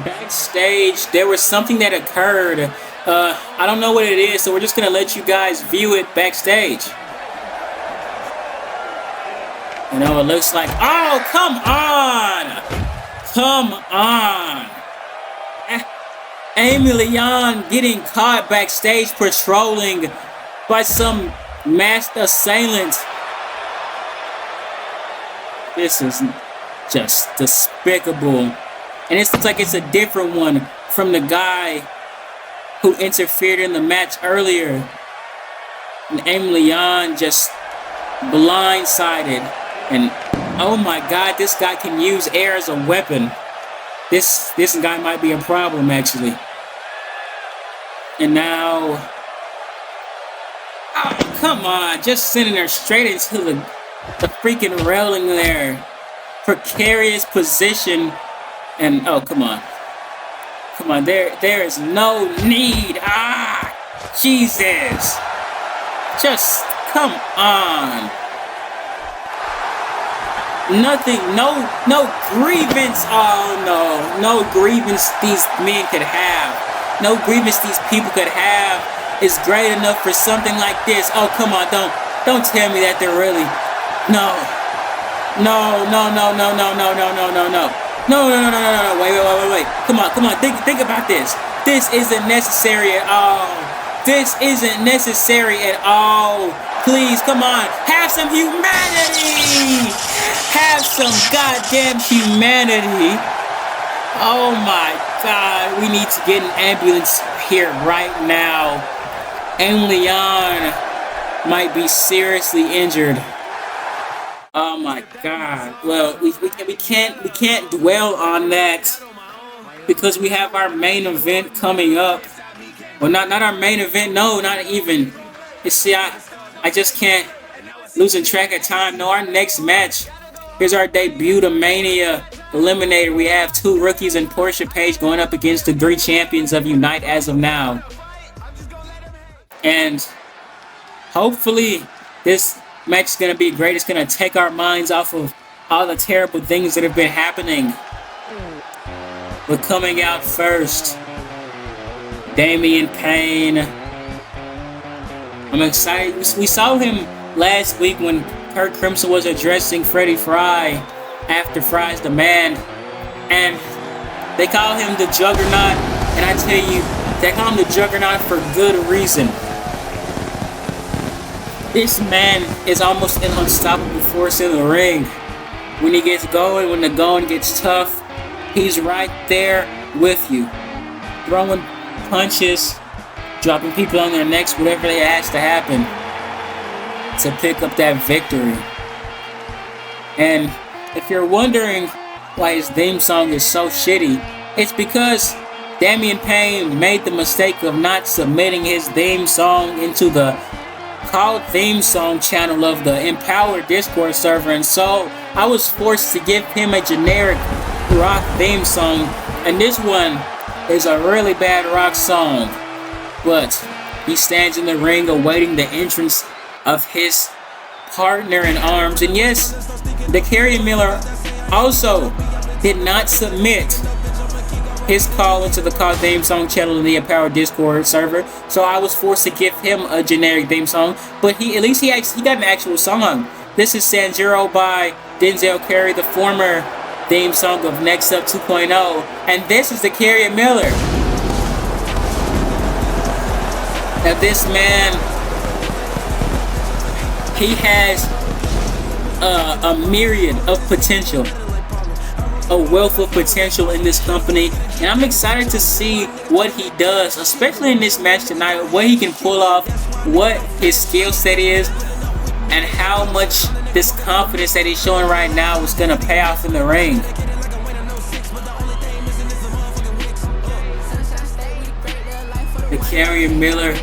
Backstage, there was something that occurred. I don't know what it is, so we're just gonna let you guys view it backstage. You know, it looks like, oh, come on! Come on! Amy Leon getting caught backstage patrolling by some masked assailant. This is just despicable. And it looks like it's a different one from the guy who interfered in the match earlier. And Amy Leon just blindsided. And oh my God, this guy can use air as a weapon. This guy might be a problem, actually. And now, oh, come on, just sending her straight into the freaking railing there. Precarious position. And oh, come on. Come on, there is no need. Jesus. Just come on. Nothing, no grievance. Oh no grievance these men could have. No grievance these people could have is great enough for something like this. Oh, come on, don't tell me that they're really. No. Wait. Come on. Think about this. This isn't necessary at all. This isn't necessary at all. Please, come on. Have some humanity. Have some goddamn humanity. Oh my God. We need to get an ambulance here right now. And Leon might be seriously injured. Oh my God. Well, we can't dwell on that because we have our main event coming up. Well, not our main event. No, not even. You see, I just can't losing track of time. No, our next match. Here's our debut to Mania Eliminator. We have 2 rookies and Portia Page going up against the 3 champions of Unite as of now. And hopefully this match is going to be great. It's going to take our minds off of all the terrible things that have been happening. But coming out first, Damian Payne. I'm excited. We saw him last week when Curk Crimson was addressing Freddie Fry after Fry's demand. And they call him the Juggernaut. And I tell you, they call him the Juggernaut for good reason. This man is almost an unstoppable force in the ring. When he gets going, when the going gets tough, he's right there with you. Throwing punches, dropping people on their necks, whatever they ask to happen to pick up that victory. And if you're wondering why his theme song is so shitty, it's because Damian Payne made the mistake of not submitting his theme song into the called theme song channel of the Empower Discord server, and so I was forced to give him a generic rock theme song, and this one is a really bad rock song. But he stands in the ring awaiting the entrance of his partner in arms. And yes, the Carrier Miller also did not submit his call into the call theme song channel in the Empower Discord server, so I was forced to give him a generic theme song. But he got an actual song. This is Sanjuro by Denzel Curry, the former theme song of Next Up 2.0, and this is the Carrier Miller. Now this man, he has a myriad of potential, a wealth of potential in this company, and I'm excited to see what he does, especially in this match tonight, what he can pull off, what his skill set is, and how much this confidence that he's showing right now is going to pay off in the ring. The Carrier Miller,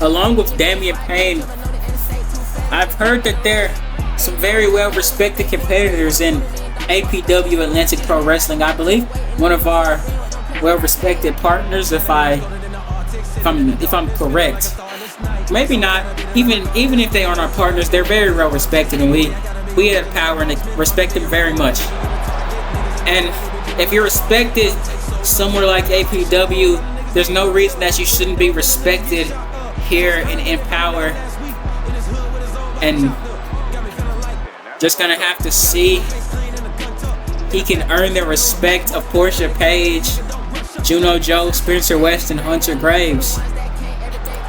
along with Damian Payne, I've heard that they're some very well-respected competitors in APW Atlantic Pro Wrestling. I believe one of our well-respected partners, if I'm correct. Maybe not. Even if they aren't our partners, they're very well-respected, and we have power and respect them very much. And if you're respected somewhere like APW, there's no reason that you shouldn't be respected here in Empower. And just gonna have to see he can earn the respect of Portia Page, Juno Joe, Spencer West, and Hunter Graves.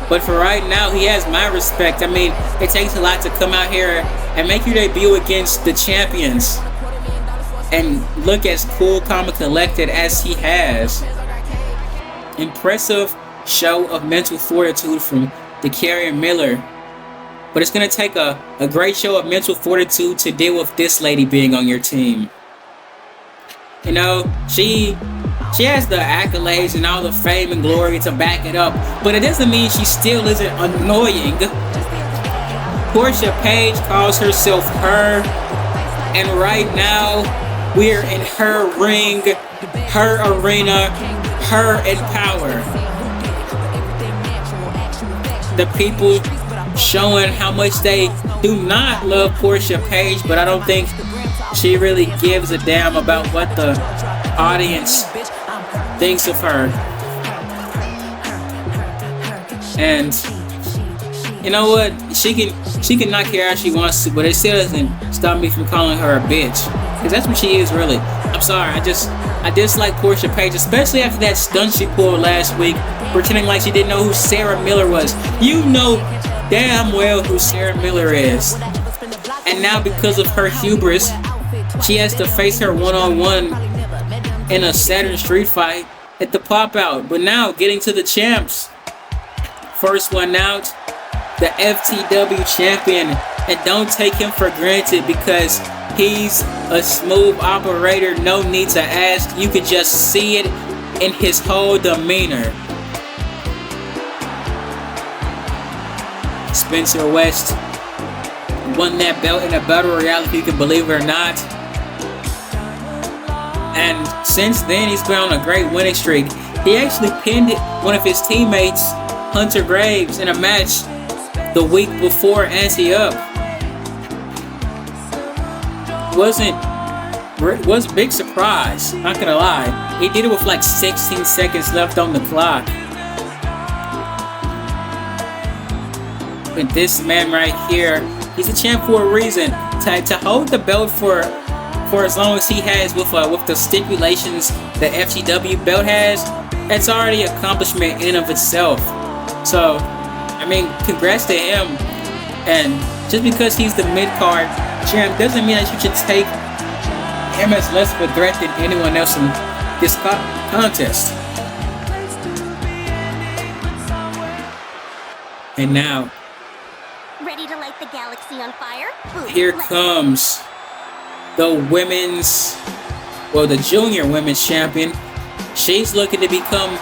But for right now, he has my respect. I mean, it takes a lot to come out here and make your debut against the champions and look as cool, calm, and collected as he has. Impressive show of mental fortitude from the Carrier Miller. But it's going to take a great show of mental fortitude to deal with this lady being on your team. You know, she has the accolades and all the fame and glory to back it up, but it doesn't mean she still isn't annoying. Portia Page calls herself her, and right now we're in her ring, her arena, her in power. the people showing how much they do not love Portia Page, but I don't think she really gives a damn about what the audience thinks of her. And you know what? She can not care how she wants to, but it still doesn't stop me from calling her a bitch. Cause that's what she is, really. I'm sorry. I dislike Portia Page, especially after that stunt she pulled last week, pretending like she didn't know who Sarah Miller was. You know damn well who Sarah Miller is. And now because of her hubris, she has to face her one-on-one in a Saturn street fight at the pop-out. But now, getting to the champs. First one out, the FTW champion. And don't take him for granted because he's a smooth operator. No need to ask. You could just see it in his whole demeanor. Spencer West won that belt in a battle royale, if you can believe it or not. And since then, he's been on a great winning streak. He actually pinned one of his teammates, Hunter Graves, in a match the week before Ante Up. Was a big surprise, not gonna lie. He did it with like 16 seconds left on the clock. But this man right here, he's a champ for a reason. To hold the belt for as long as he has with the stipulations the FTW belt has, that's already an accomplishment in of itself. So, I mean, congrats to him. And just because he's the mid-card champ doesn't mean that you should take him as less of a threat than anyone else in this contest. And now, ready to light the galaxy on fire? Here comes the junior women's champion. She's looking to become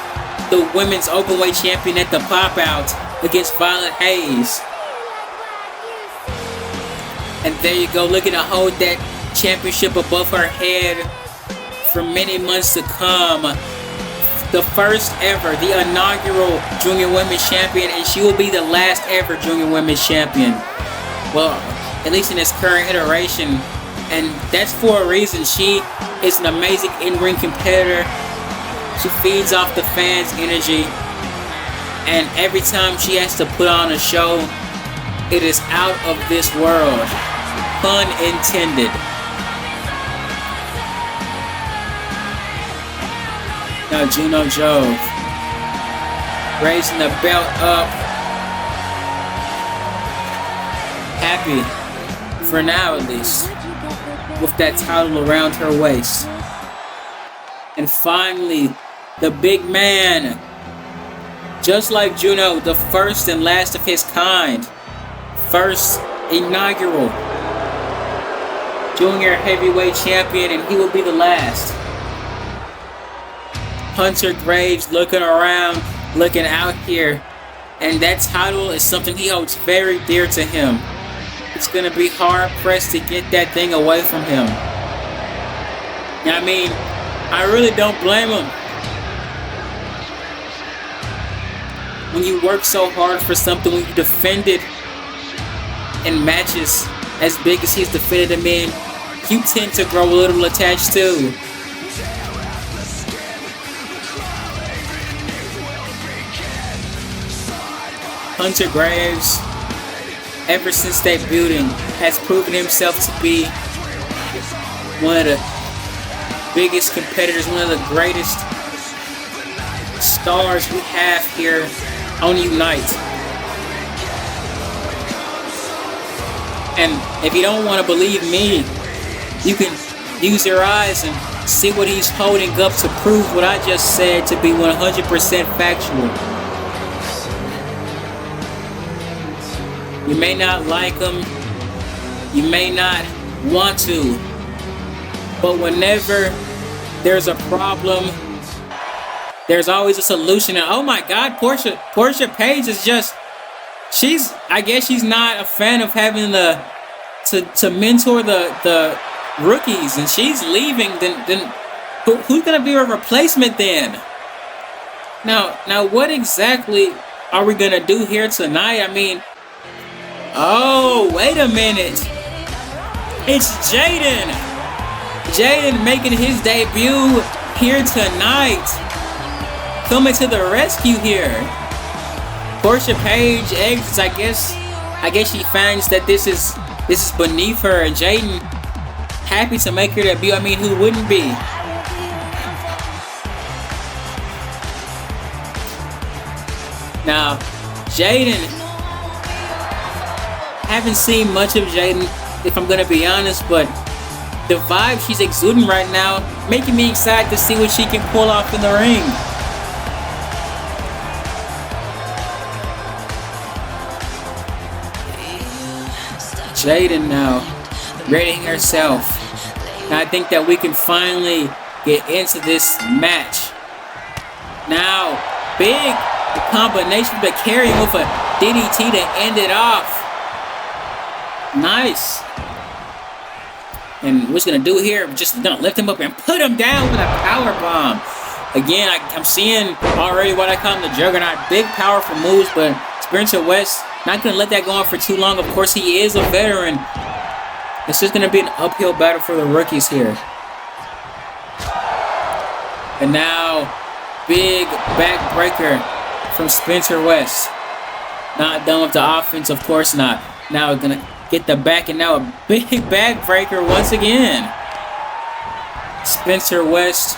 the women's openweight champion at the pop-out against Violet Hayes. And there you go, looking to hold that championship above her head for many months to come. The first ever, the inaugural junior women's champion, and she will be the last ever junior women's champion. Well, at least in this current iteration. And that's for a reason. She is an amazing in-ring competitor. She feeds off the fans' energy. And every time she has to put on a show, it is out of this world. Pun intended. Now Juno Jove raising the belt up. Happy, for now at least, with that title around her waist. And finally, the big man. Just like Juno, the first and last of his kind. First inaugural junior heavyweight champion, and he will be the last. Hunter Graves looking around, looking out here, and that title is something he holds very dear to him. It's going to be hard pressed to get that thing away from him. I mean, I really don't blame him. When you work so hard for something, when you defend it in matches as big as he's defended them in, you tend to grow a little attached too. Hunter Graves, ever since debuting, has proven himself to be one of the biggest competitors, one of the greatest stars we have here on Unite. And if you don't want to believe me, you can use your eyes and see what he's holding up to prove what I just said to be 100% factual. You may not like him, you may not want to, but whenever there's a problem, there's always a solution. And oh my God, Portia Page is just, I guess she's not a fan of having to mentor the rookies, and she's leaving. Then who's gonna be her replacement then? Now what exactly are we gonna do here tonight? I mean, oh, wait a minute. It's Jaden. Jaden making his debut here tonight. Coming to the rescue here. Portia Page exits. I guess she finds that this is beneath her, and Jaden happy to make her debut. I mean, who wouldn't be? Now, Jaden, haven't seen much of Jaden, if I'm gonna be honest, but the vibe she's exuding right now, making me excited to see what she can pull off in the ring. Jaden now, readying herself. And I think that we can finally get into this match. Now, big combination, but carrying with a DDT to end it off. Nice. And what's gonna do here? Just gonna lift him up and put him down with a power bomb. Again, I'm seeing already what I call him the Juggernaut. Big, powerful moves, but Spencer West not gonna let that go on for too long. Of course, he is a veteran. It's just gonna be an uphill battle for the rookies here. And now, big backbreaker from Spencer West. Not done with the offense, of course not. Now gonna get the back, and now a big backbreaker once again. Spencer West,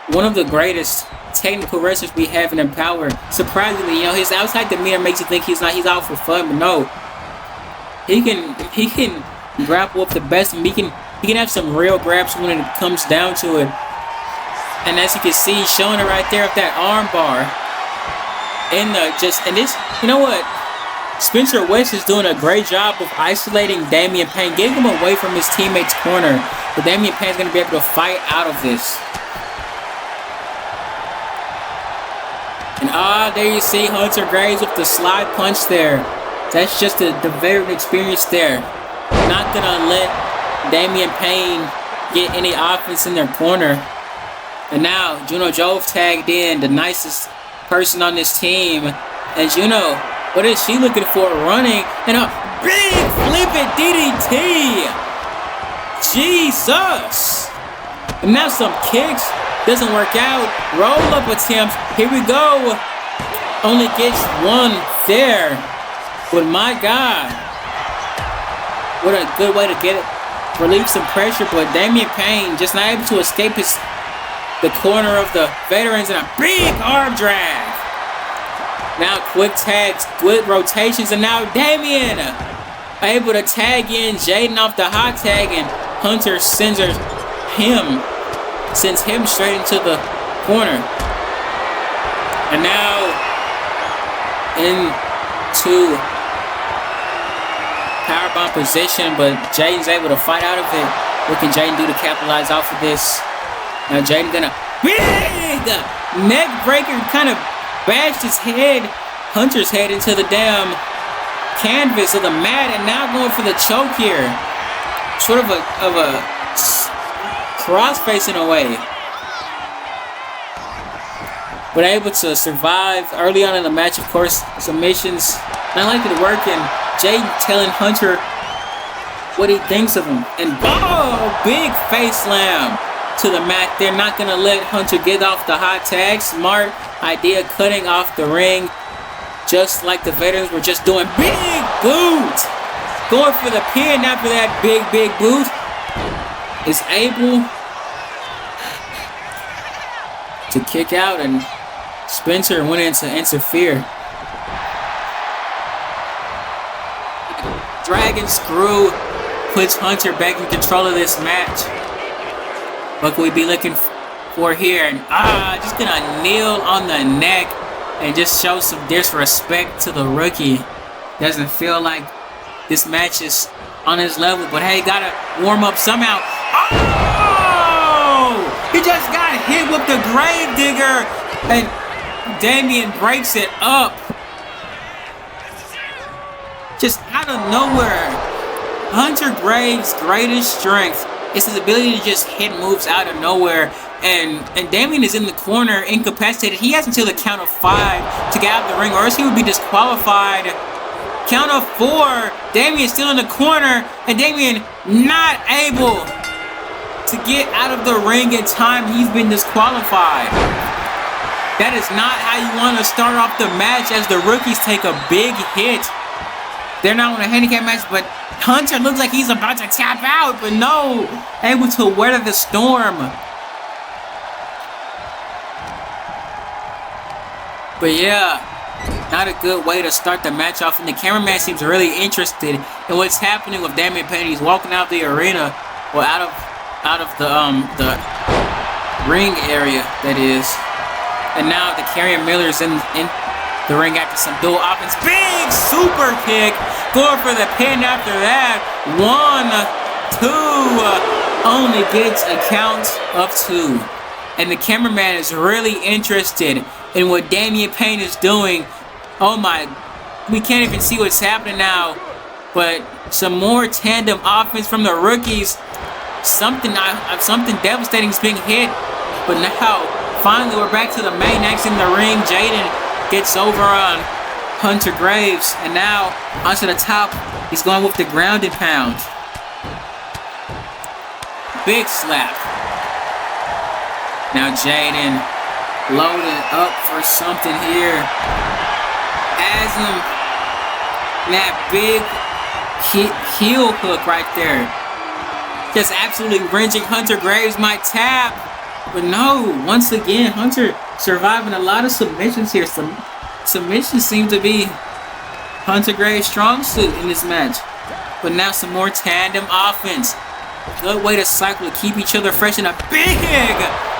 one of the greatest technical wrestlers we have in Empower. Surprisingly, you know, his outside demeanor makes you think he's out for fun, but no. He can grapple with the best, and he can have some real grabs when it comes down to it. And as you can see, showing it right there with that arm bar. And this, you know what? Spencer West is doing a great job of isolating Damian Payne, getting him away from his teammate's corner. But Damian Payne's going to be able to fight out of this. And there you see Hunter Graves with the slide punch there. That's just the veteran experience there. Not going to let Damian Payne get any offense in their corner. And now Juno Jove tagged in, the nicest person on this team. And Juno, what is she looking for? Running and a big flipping DDT. Jesus. And now some kicks. Doesn't work out. Roll up attempt. Here we go. Only gets one there. But my God. What a good way to get it. Relieve some pressure. But Damian Payne just not able to escape the corner of the veterans, and a big arm drag. Now quick tags, good rotations, and now Damian able to tag in Jaden off the hot tag, and Hunter sends him straight into the corner. And now into powerbomb position, but Jaden's able to fight out of it. What can Jaden do to capitalize off of this? Now Jaden gonna big neck breaker, kind of bashed his head, Hunter's head, into the damn canvas of the mat, and now going for the choke here. Sort of a cross-face in a way. But able to survive early on in the match, of course, submissions not likely to work, and Jaden telling Hunter what he thinks of him. And big face slam to the mat. They're not going to let Hunter get off the hot tag. Smart idea, cutting off the ring, just like the veterans were just doing. Big boot! Going for the pin after that big boot. Is able to kick out, and Spencer went in to interfere. Dragon Screw puts Hunter back in control of this match. What can we be looking for here? And just gonna kneel on the neck and just show some disrespect to the rookie. Doesn't feel like this match is on his level, but hey, gotta warm up somehow. Oh! He just got hit with the grave digger, and Damian breaks it up. Just out of nowhere. Hunter Graves' greatest strength is his ability to just hit moves out of nowhere. And Damien is in the corner, incapacitated. He has until the count of 5 to get out of the ring, or else he would be disqualified. Count of 4. Damien still in the corner, and Damien not able to get out of the ring in time. He's been disqualified. That is not how you want to start off the match, as the rookies take a big hit. They're not on a handicap match, but Hunter looks like he's about to tap out, but no, able to weather the storm. But yeah, not a good way to start the match off, and the cameraman seems really interested in what's happening with Damien Payne. He's walking out the arena, well, out of the ring area, that is. And now the Carrion Miller's in the ring after some dual offense. Big super kick, going for the pin after that. 1, 2, only gets a count of 2. And the cameraman is really interested in what Damien Payne is doing. Oh my, we can't even see what's happening now. But some more tandem offense from the rookies. Something devastating is being hit. But now, finally, we're back to the main action in the ring. Jaden gets over on Hunter Graves. And now, onto the top, he's going with the ground and pound. Big slap. Now Jaden loading up for something here. As him, that big heel hook right there. Just absolutely wrenching. Hunter Graves might tap. But no, once again, Hunter surviving a lot of submissions here. Some submissions seem to be Hunter Graves' strong suit in this match. But now some more tandem offense. Good way to cycle to keep each other fresh in a big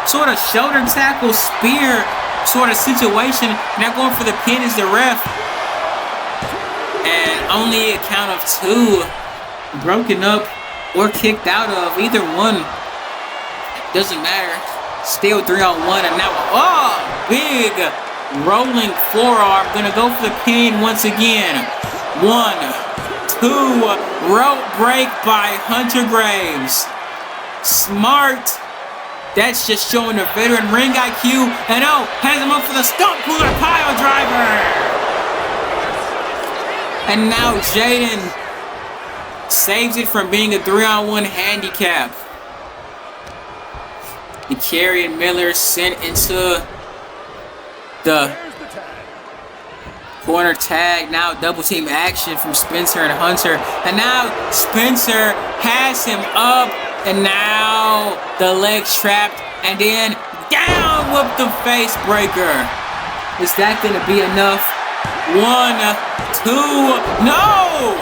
sort of shoulder tackle spear sort of situation. Now going for the pin is the ref. And only a count of 2 broken up or kicked out of. Either one doesn't matter. Still 3-on-1, and now big rolling forearm. Gonna go for the pin once again. 1, 2, rope break by Hunter Graves. Smart. That's just showing a veteran ring IQ. And has him up for the stump puller pile driver. And now Jaden saves it from being a 3-on-1 handicap. The Carrion Miller sent into the corner tag. Now double team action from Spencer and Hunter. And now Spencer has him up. And now the legs trapped. And then down with the face breaker. Is that going to be enough? 1, 2, no!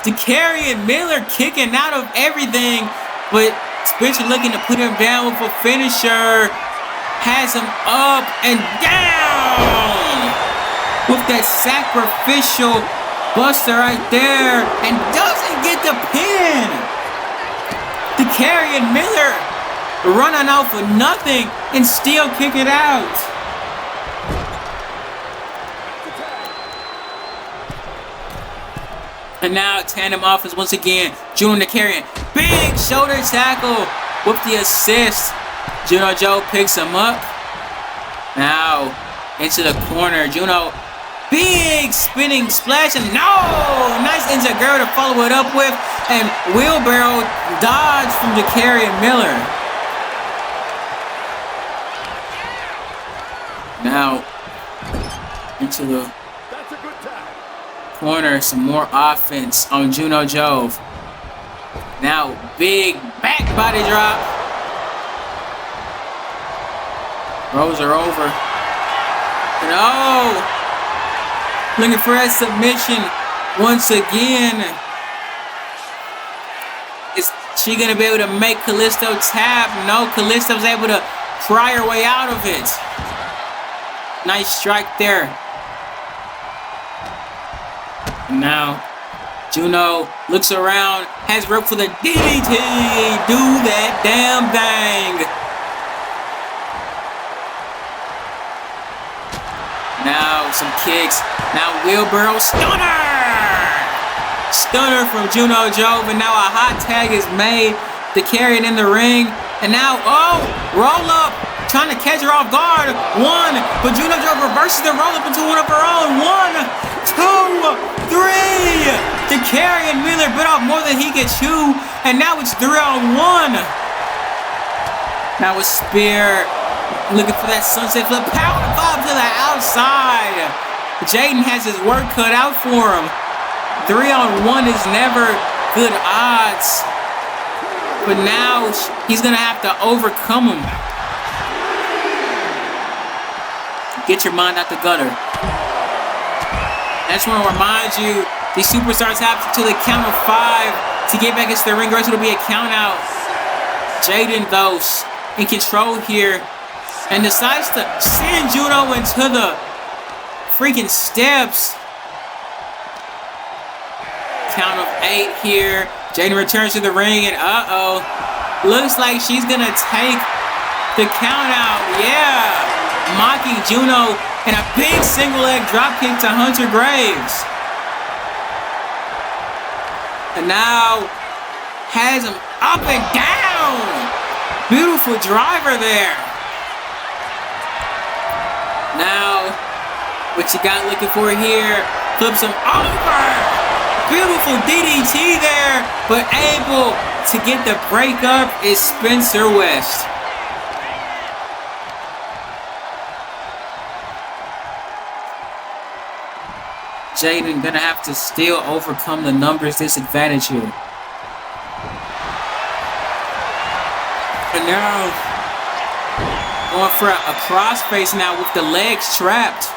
The Carrion Miller kicking out of everything. But Spencer looking to put him down with a finisher. Has him up and down with that sacrificial buster right there. And doesn't get the pin. The Carrion Miller running out for nothing and still kick it out. And now tandem offense once again. Juno the Carrion. Big shoulder tackle with the assist. Juno Joe picks him up. Now into the corner. Juno, big spinning splash. And no! Nice Inzagura to follow it up with. And wheelbarrow dodge from the Carrion Miller. Now into the corner, some more offense on Juno Jove. Now big back body drop. Rolls her over. And looking for that submission once again. Is she gonna be able to make Callisto tap? No, Callisto's able to pry her way out of it. Nice strike there. Now, Juno looks around, has rope for the DDT. Do that damn thing. Now, some kicks. Now, wheelbarrow stunner. Stunner from Juno Jove. And now a hot tag is made. The Carrion in the ring. And now, oh, roll up. Trying to catch her off guard. One, but Juno reverses the roll up into one of her own. 1, 2, 3. The carry and Miller bit off more than he could chew. And now it's 3-on-1. Now a spear. Looking for that sunset flip. Power bomb to the outside. Jaden has his work cut out for him. 3-on-1 is never good odds. But now he's going to have to overcome him. Get your mind out the gutter. I just want to remind you, these superstars have to the count of 5 to get back into the ring. Or else it'll be a count out. Jaden, though, in control here. And decides to send Juno into the freaking steps. Count of 8 here. Jaden returns to the ring and looks like she's gonna take the count out. Yeah. Mocking Juno and a big single leg dropkick to Hunter Graves. And now has him up and down. Beautiful driver there. Now, what you got looking for here? Flips him over. Beautiful DDT there, but able to get the breakup is Spencer West. Jaden gonna have to still overcome the numbers disadvantage here. And now going for a crossface now with the legs trapped.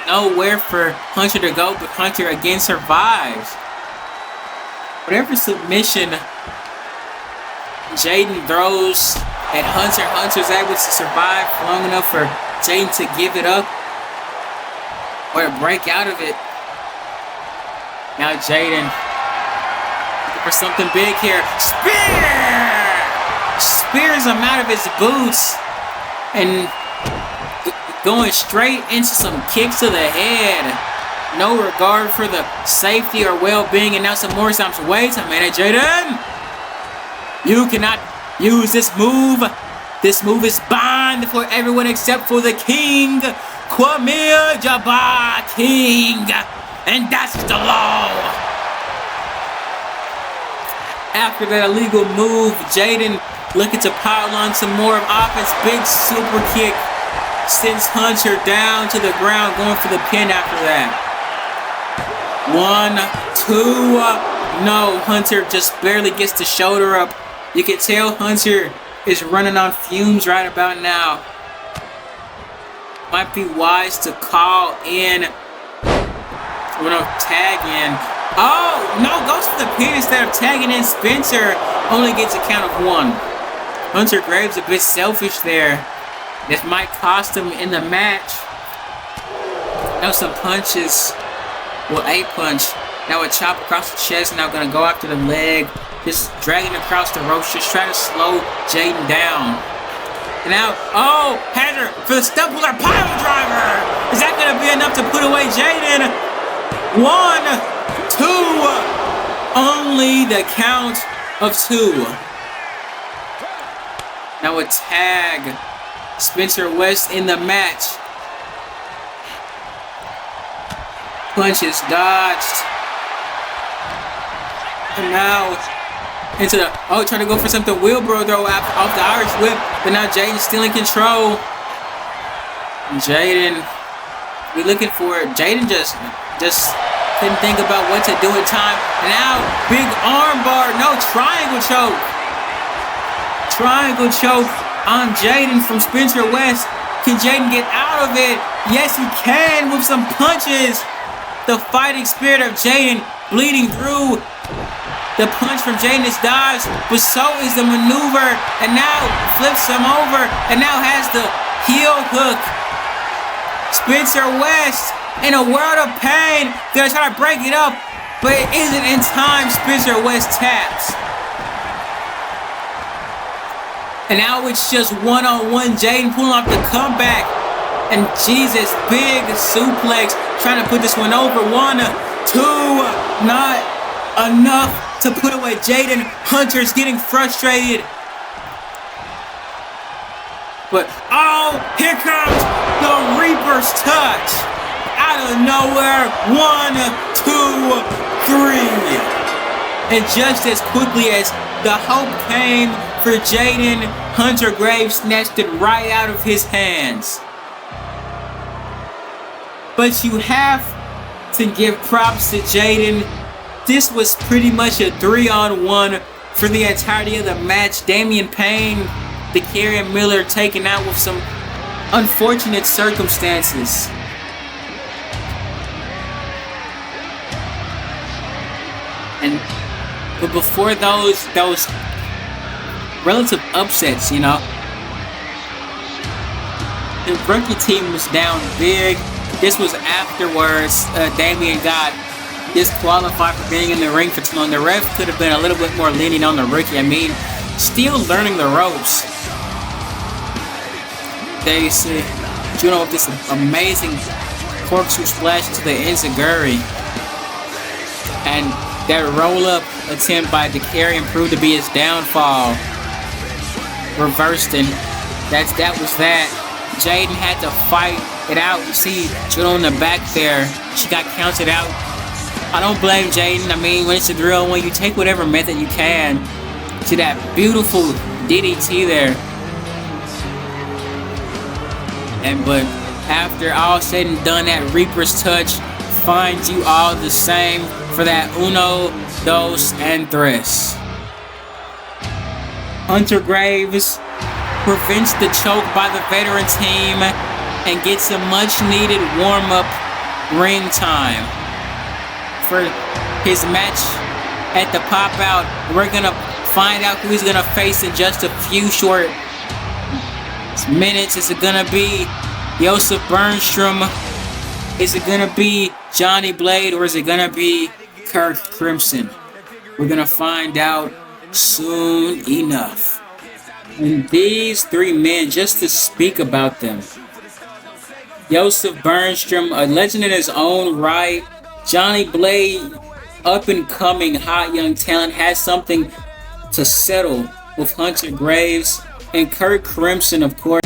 Nowhere for Hunter to go, but Hunter again survives. Whatever submission Jaden throws at Hunter, Hunter's able to survive long enough for Jaden to give it up or to break out of it. Now Jaden looking for something big here. Spear! Spears him out of his boots and going straight into some kicks to the head. No regard for the safety or well-being. And now some more times. Wait a minute, Jaden. You cannot use this move. This move is banned for everyone except for the king, Kwame Jabbar King. And that's the law. After that illegal move, Jaden looking to pile on some more offense. Big super kick sends Hunter down to the ground, going for the pin after that. 1, 2. No, Hunter just barely gets the shoulder up. You can tell Hunter is running on fumes right about now. Might be wise to call in. Tag in. Oh, no, goes for the pin instead of tagging in. Spencer only gets a count of 1. Hunter Graves a bit selfish there. This might cost him in the match. Now some punches. Well, a punch. Now a chop across the chest. Now gonna go after the leg. Just dragging across the ropes. Just trying to slow Jaden down. And now, has her for the Stumbler pile driver. Is that gonna be enough to put away Jaden? 1, 2. Only the count of 2. Now a tag. Spencer West in the match. Punches dodged. And now into the trying to go for something wheelbarrow throw off the Irish whip, but now Jaden's still in control. Jaden, we're looking for it. Jaden just couldn't think about what to do in time. And now big arm bar, no, triangle choke. Triangle choke on Jaden from Spencer West. Can Jaden get out of it? Yes, he can with some punches. The fighting spirit of Jaden bleeding through. The punch from Jaden is dodged, but so is the maneuver. And now flips him over and now has the heel hook. Spencer West in a world of pain. Gonna try to break it up, but it isn't in time. Spencer West taps. And now it's just one-on-one. Jaden pulling off the comeback. And Jesus, big suplex. Trying to put this one over. 1, 2. Not enough to put away Jaden. Hunter's getting frustrated. But, oh, here comes the Reaper's touch. Out of nowhere, 1, 2, 3. And just as quickly as the hope came for Jaden, Hunter Graves snatched it right out of his hands. But you have to give props to Jaden. This was pretty much a 3-on-1 for the entirety of the match. Damian Payne, the Darian Miller taken out with some unfortunate circumstances. But before those relative upsets, you know, the rookie team was down big. This was afterwards. Damian got disqualified for being in the ring for too long. The ref could have been a little bit more lenient on the rookie. I mean, still learning the ropes. They see Juno with this amazing corkscrew splash to the enziguri. And that roll-up attempt by Dakarian proved to be his downfall. Reversed, and that was that. Jaden had to fight it out. You see Juno in the back there. She got counted out. I don't blame Jaden. I mean, when it's a drill, when you take whatever method you can. See that beautiful DDT there. But after all said and done, that Reaper's touch finds you all the same for that uno, dos, and tres. Hunter Graves prevents the choke by the veteran team and gets a much-needed warm-up ring time for his match at the pop-out. We're gonna find out who he's gonna face in just a few short minutes. Is it gonna be Joseph Bernstrom? Is it gonna be Johnny Blade, or is it gonna be Curk Crimson? We're gonna find out soon enough. And these three men, just to speak about them: Joseph Bernstrom, a legend in his own right. Johnny Blade, up and coming hot young talent, has something to settle with Hunter Graves. And Curk Crimson, of course.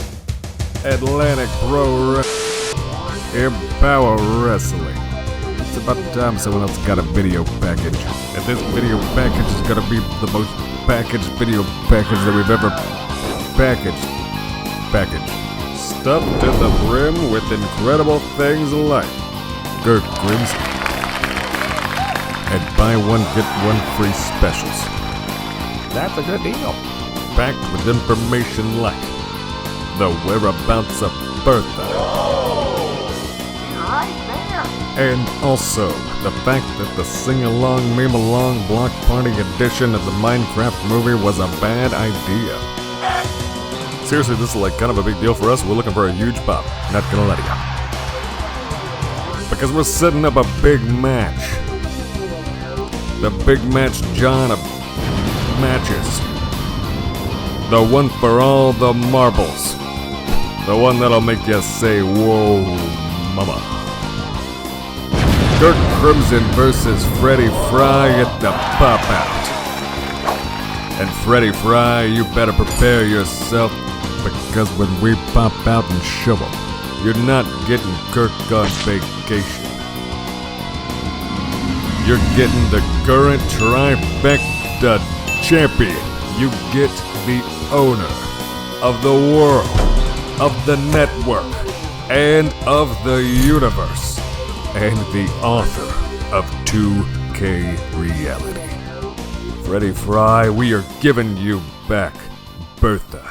Atlantic Pro Empower Wrestling. It's about time someone else got a video package. And this video package is gonna be the most packaged video package that we've ever packaged. Stuffed to the brim with incredible things like Curk Crimson and buy one get one free specials. That's a good deal. Packed with information like the whereabouts of Bertha. Right there. And also the fact that the sing-along, meme-along block party edition of the Minecraft movie was a bad idea. Seriously, this is like kind of a big deal for us. We're looking for a huge pop. Not gonna let you. Because we're setting up a big match. The big match John of matches. The one for all the marbles. The one that'll make you say, whoa, mama. Curk Crimson versus Freddie Fry at the pop-out. And Freddie Fry, you better prepare yourself, because when we pop out and show 'em, you're not getting Curk on vacation. You're getting the current trifecta champion. You get the owner of the world, of the network, and of the universe, and the author of 2K Reality. Freddie Fry, we are giving you back Bertha.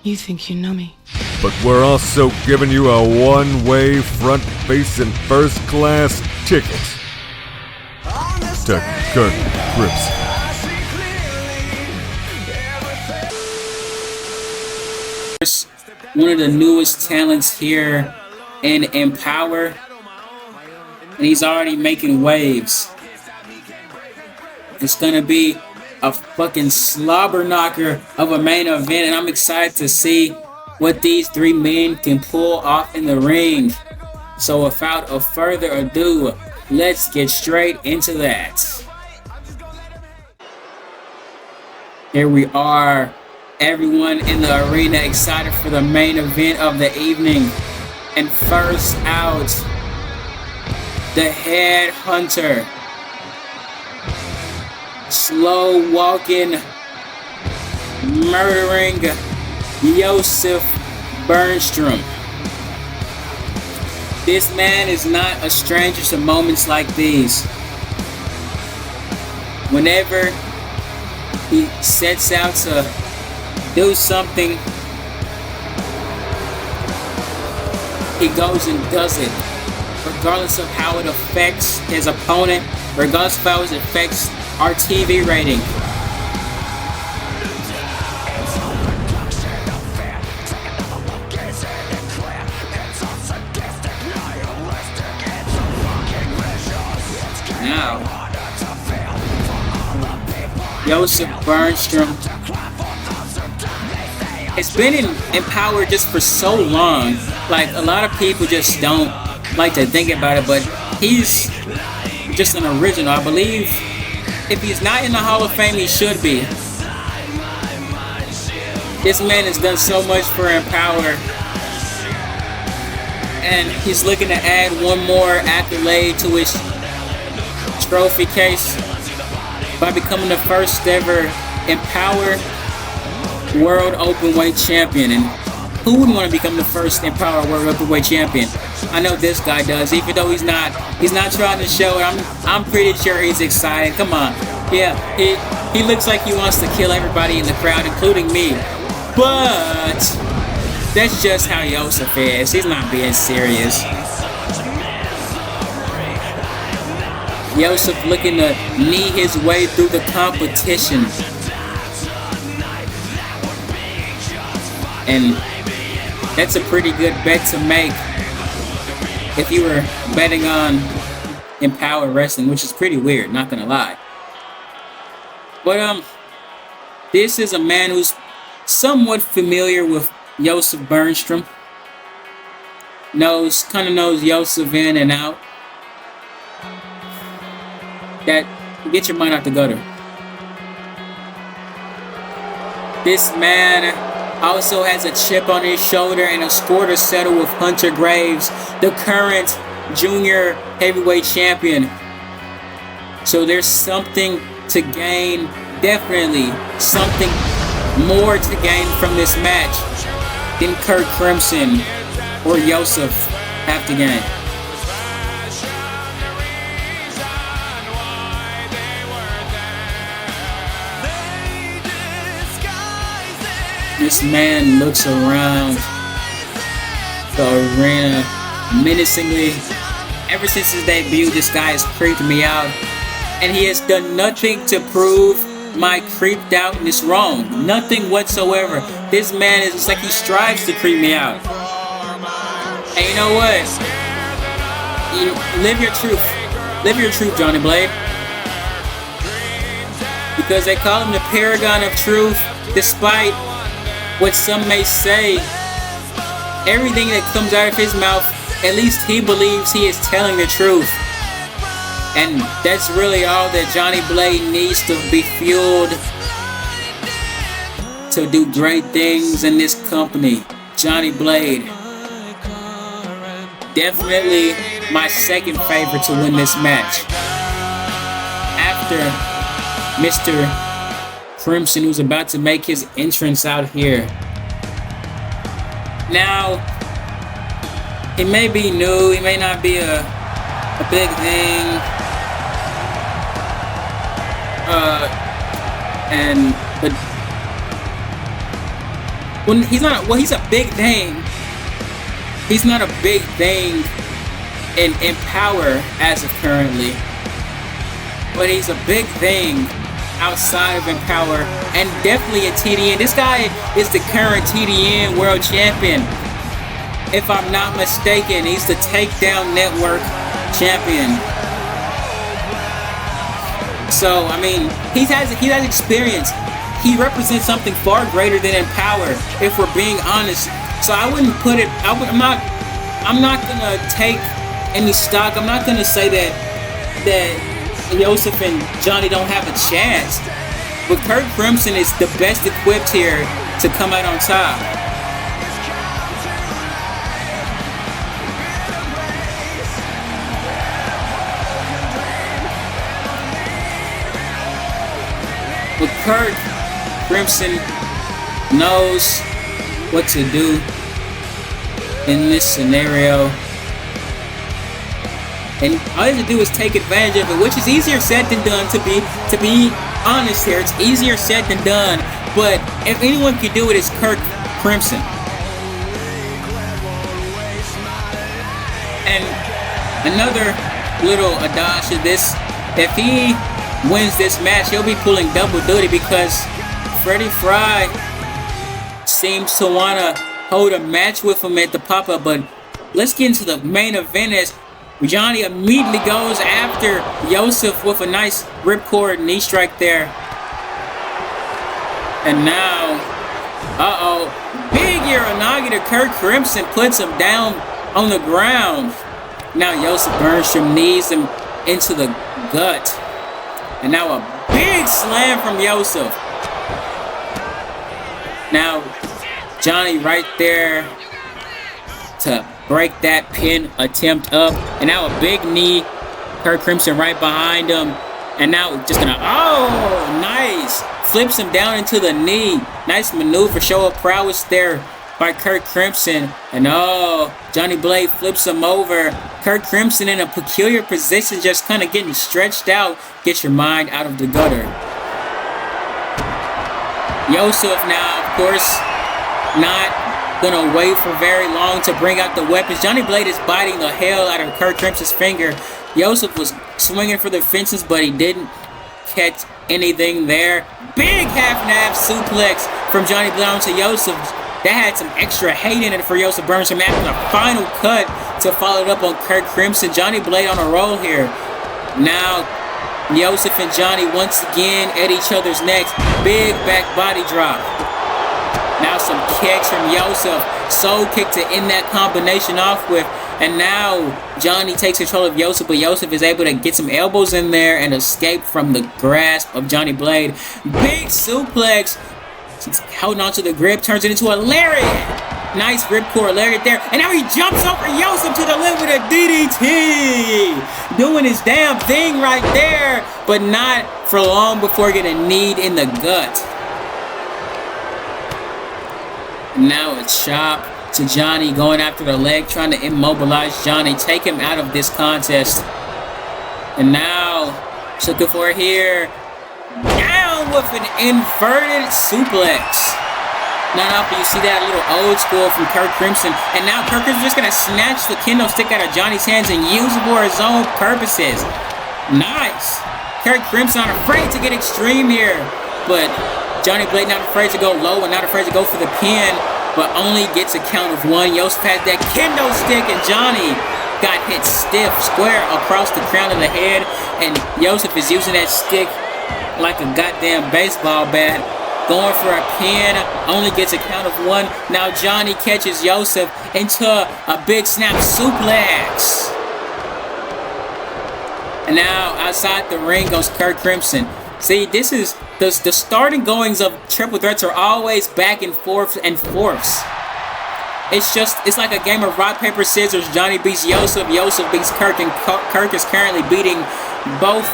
You think you know me? But we're also giving you a one-way, front-facing, first-class ticket to Curk Crimson. One of the newest talents here in Empower, and he's already making waves. It's gonna be a fucking slobber knocker of a main event, and I'm excited to see what these three men can pull off in the ring. So without a further ado, let's get straight into that. Here we are, everyone in the arena excited for the main event of the evening. And first out, the head hunter. Slow walking, murdering Joseph Bernstrom. This man is not a stranger to moments like these. Whenever he sets out to do something, he goes and does it, regardless of how it affects his opponent, regardless of how it affects our TV rating. Now, Joseph Bernstrom has been in power just for so long. Like, a lot of people just don't like to think about it, but he's just an original. I believe if he's not in the Hall of Fame, he should be. This man has done so much for Empower, and he's looking to add one more accolade to his trophy case by becoming the first ever Empower World Openweight Champion. And who wouldn't want to become the first Empower World Openweight Champion? I know this guy does, even though he's not trying to show it. I'm pretty sure he's excited. Come on. Yeah, he looks like he wants to kill everybody in the crowd, including me. But that's just how Joseph is. He's not being serious. Joseph looking to knee his way through the competition. And that's a pretty good bet to make if you were betting on Empower Wrestling, which is pretty weird, not gonna lie. But this is a man who's somewhat familiar with Joseph Bernstrom. Kind of knows Joseph in and out. That get your mind out the gutter. This man also has a chip on his shoulder and a score to settle with Hunter Graves, the current junior heavyweight champion. So there's something to gain, definitely something more to gain from this match than Curk Crimson or Joseph have to gain. This man looks around the arena menacingly. Ever since his debut, this guy has creeped me out, and he has done nothing to prove my creeped outness wrong. Nothing whatsoever. This man is just like he strives to creep me out. And you know what? Live your truth. Live your truth, Johnny Blade. Because they call him the paragon of truth, despite what some may say. Everything that comes out of his mouth, at least he believes he is telling the truth. And that's really all that Johnny Blade needs to be fueled to do great things in this company. Johnny Blade. Definitely my second favorite to win this match. After Mr. Crimson, who's about to make his entrance out here. Now, he may be new, he may not be a big thing, but when he's not, well, he's a big thing. He's not a big thing in power as of currently, but he's a big thing outside of Empower, and definitely in TDN. This guy is the current TDN World Champion. If I'm not mistaken, he's the Takedown Network Champion. So, I mean, he has experience. He represents something far greater than Empower, if we're being honest. So I wouldn't put it, I'm not gonna take any stock. I'm not gonna say that Joseph and Johnny don't have a chance. but Curk Crimson is the best equipped here to come out on top. But Curk Crimson knows what to do in this scenario. And all you have to do is take advantage of it, which is easier said than done, to be honest here. It's easier said than done. But if anyone can do it, it's Curk Crimson. And another little adage to this, if he wins this match, he'll be pulling double duty because Freddie Fry seems to want to hold a match with him at the pop-up. But let's get into the main event as Johnny immediately goes after Yosef with a nice ripcord knee strike there. And now, big Uranagi to Curk Crimson puts him down on the ground. Now Yosef Bernstrom knees him into the gut. And now a big slam from Yosef. Now Johnny right there to break that pin attempt up. And now a big knee. Curk Crimson right behind him. And now just gonna, nice. Flips him down into the knee. Nice maneuver, show of prowess there by Curk Crimson. And Johnny Blade flips him over. Curk Crimson in a peculiar position, just kind of getting stretched out. Get your mind out of the gutter. Yosef now, of course, not gonna wait for very long to bring out the weapons. Johnny Blade is biting the hell out of Curk Crimson's finger. Yosef was swinging for the fences, but he didn't catch anything there. Big half-and-half suplex from Johnny Blade onto Yosef. That had some extra hate in it for Yosef Bernstrom after the final cut to follow it up on Curk Crimson. Johnny Blade on a roll here. Now Yosef and Johnny once again at each other's necks. Big back body drop. Now some kicks from Yosef. Soul kick to end that combination off with. And now Johnny takes control of Yosef, but Yosef is able to get some elbows in there and escape from the grasp of Johnny Blade. Big suplex. He's holding on to the grip, turns it into a lariat. Nice ripcord lariat there. And now he jumps over Yosef to the lip with a DDT. Doing his damn thing right there, but not for long before getting kneed in the gut. And now a chop to Johnny, going after the leg, trying to immobilize Johnny, take him out of this contest. And now, looking for here, down with an inverted suplex. Not often you see that, a little old school from Curk Crimson. And now Curk Crimson just gonna snatch the kendo stick out of Johnny's hands and use it for his own purposes. Nice. Curk Crimson not afraid to get extreme here, but Johnny Blade not afraid to go low and not afraid to go for the pin, but only gets a count of one. Yosef has that kendo stick, and Johnny got hit stiff, square across the crown of the head, and Yosef is using that stick like a goddamn baseball bat. Going for a pin, only gets a count of one. Now Johnny catches Yosef into a big snap suplex. And now outside the ring goes Curk Crimson. See, this is the starting goings of triple threats are always back and forth and forths. It's like a game of rock, paper, scissors. Johnny beats Yosef, Yosef beats Curk, and Curk is currently beating both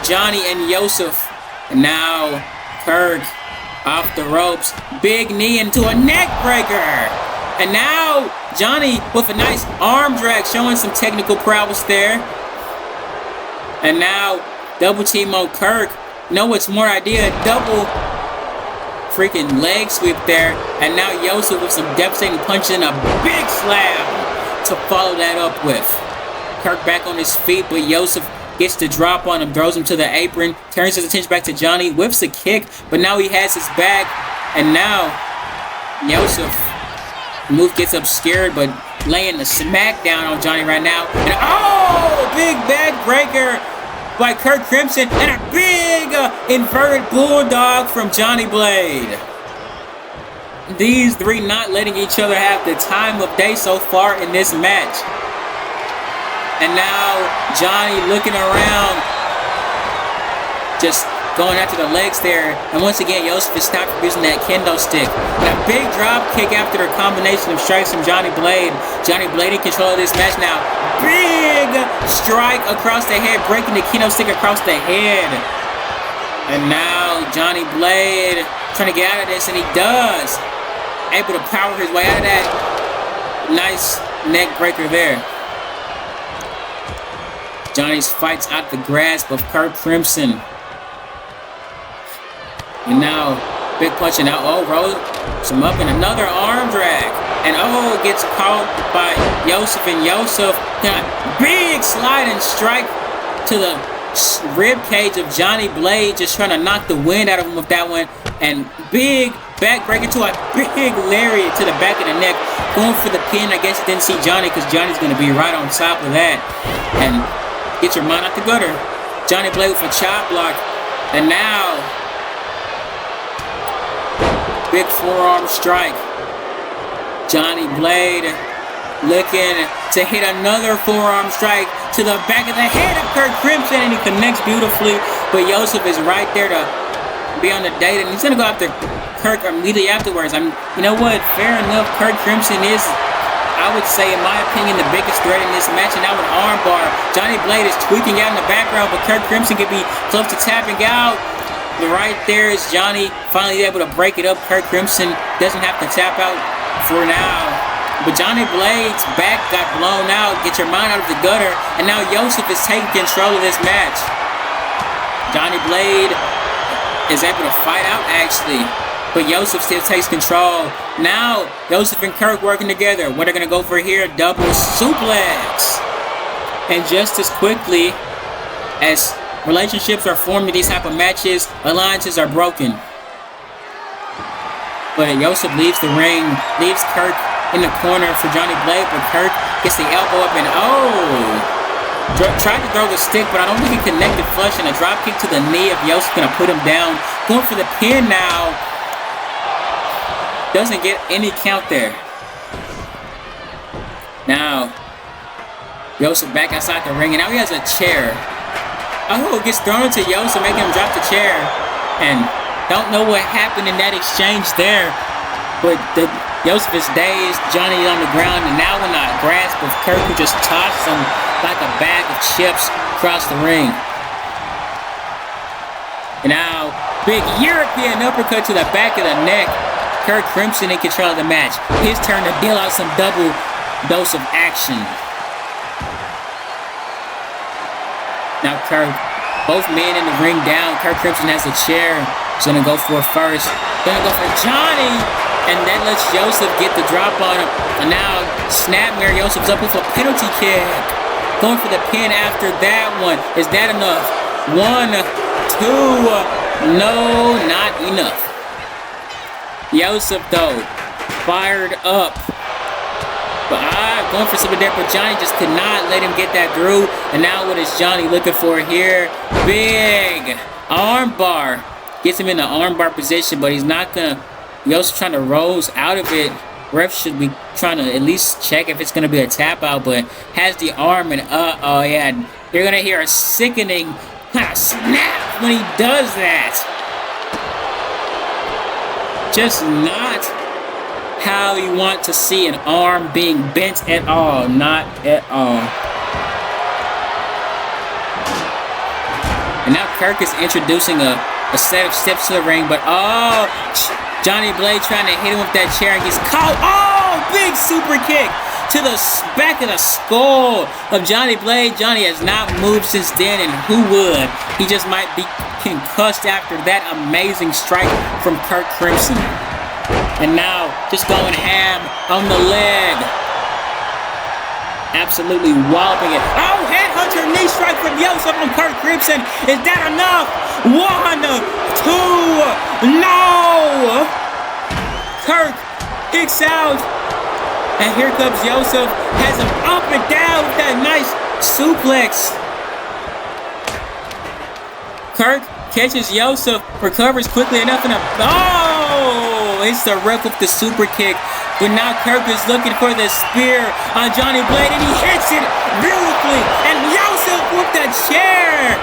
Johnny and Yosef. And now Curk off the ropes, big knee into a neck breaker. And now Johnny with a nice arm drag, showing some technical prowess there. And now double team on Curk. No, what's more idea, double freaking leg sweep there. And now Yosef with some devastating punches and a big slam to follow that up with. Curk back on his feet, but Yosef gets the drop on him, throws him to the apron, turns his attention back to Johnny, whips a kick, but now he has his back. And now Yosef, the move gets obscured, but laying the smackdown on Johnny right now. And big back breaker by Curk Crimson, and a big inverted bulldog from Johnny Blade. These three not letting each other have the time of day so far in this match. And now Johnny looking around, just going after the legs there. And once again, Yosef is stopped from using that kendo stick. And a big drop kick after the combination of strikes from Johnny Blade. Johnny Blade in control of this match now. Big strike across the head, breaking the kendo stick across the head. And now Johnny Blade trying to get out of this, and he does. Able to power his way out of that. Nice neck breaker there. Johnny's fights out the grasp of Curk Crimson. And now, big punch, and now, rolls him up in another arm drag. And gets caught by Yosef, and Yosef got big slide and strike to the rib cage of Johnny Blade, just trying to knock the wind out of him with that one. And big back breaker to a big lariat to the back of the neck. Going for the pin. I guess you didn't see Johnny because Johnny's going to be right on top of that. And get your mind out the gutter. Johnny Blade with a chop block. And now, big forearm strike. Johnny Blade looking to hit another forearm strike to the back of the head of Curk Crimson, and he connects beautifully. But Yosef is right there to be on the date, and he's going to go after Curk immediately afterwards. You know what? Fair enough. Curk Crimson is, I would say, in my opinion, the biggest threat in this match, and now with armbar. Johnny Blade is tweaking out in the background, but Curk Crimson could be close to tapping out. But right there is Johnny finally able to break it up. Curk Crimson doesn't have to tap out for now. But Johnny Blade's back got blown out. Get your mind out of the gutter. And now Yosef is taking control of this match. Johnny Blade is able to fight out, actually. But Yosef still takes control. Now, Yosef and Curk working together. What are going to go for here? Double suplex. And just as quickly as relationships are formed in these type of matches, alliances are broken. But Yosef leaves the ring, leaves Curk in the corner for Johnny Blade, but Curk gets the elbow up and tried to throw the stick, but I don't think he connected flush, and a drop kick to the knee of Yosef gonna put him down. Going for the pin now. Doesn't get any count there. Now, Yosef back outside the ring, and now he has a chair. Gets thrown to Yosef, making him drop the chair. And don't know what happened in that exchange there, but Yosef is dazed, Johnny on the ground, and now in the grasp of Curk, who just tossed him like a bag of chips across the ring. And now, big European uppercut to the back of the neck. Curk Crimson in control of the match. His turn to deal out some double dose of action. Now Curk, both men in the ring down. Curk Crimson has a chair. He's gonna go for it first. Gonna go for Johnny, and that lets Yosef get the drop on him. And now Snapmare, Yosef's up with a penalty kick. Going for the pin after that one. Is that enough? 1, 2, no, not enough. Yosef though, fired up. But going for something there, but Johnny just could not let him get that through. And now what is Johnny looking for here? Big arm bar. Gets him in the arm bar position, but he's not gonna. Yosef trying to rose out of it. Ref should be trying to at least check if it's gonna be a tap out, but has the arm, and yeah, you're gonna hear a sickening snap when he does that. Just not how you want to see an arm being bent at all. Not at all. And now Curk is introducing a set of steps to the ring, but Johnny Blade trying to hit him with that chair, and he's caught. Big super kick to the back of the skull of Johnny Blade. Johnny has not moved since then, and who would? He just might be concussed after that amazing strike from Curk Crimson. And now, just going ham on the leg. Absolutely walloping it. Headhunter knee strike from Yosef on Curk Crimson. Is that enough? 1, 2, no! Curk kicks out. And here comes Yosef. Has him up and down with that nice suplex. Curk catches Yosef, recovers quickly enough, and it's the ref with the super kick. But now Curk is looking for the spear on Johnny Blade, and he hits it beautifully. And Yosef with the chair.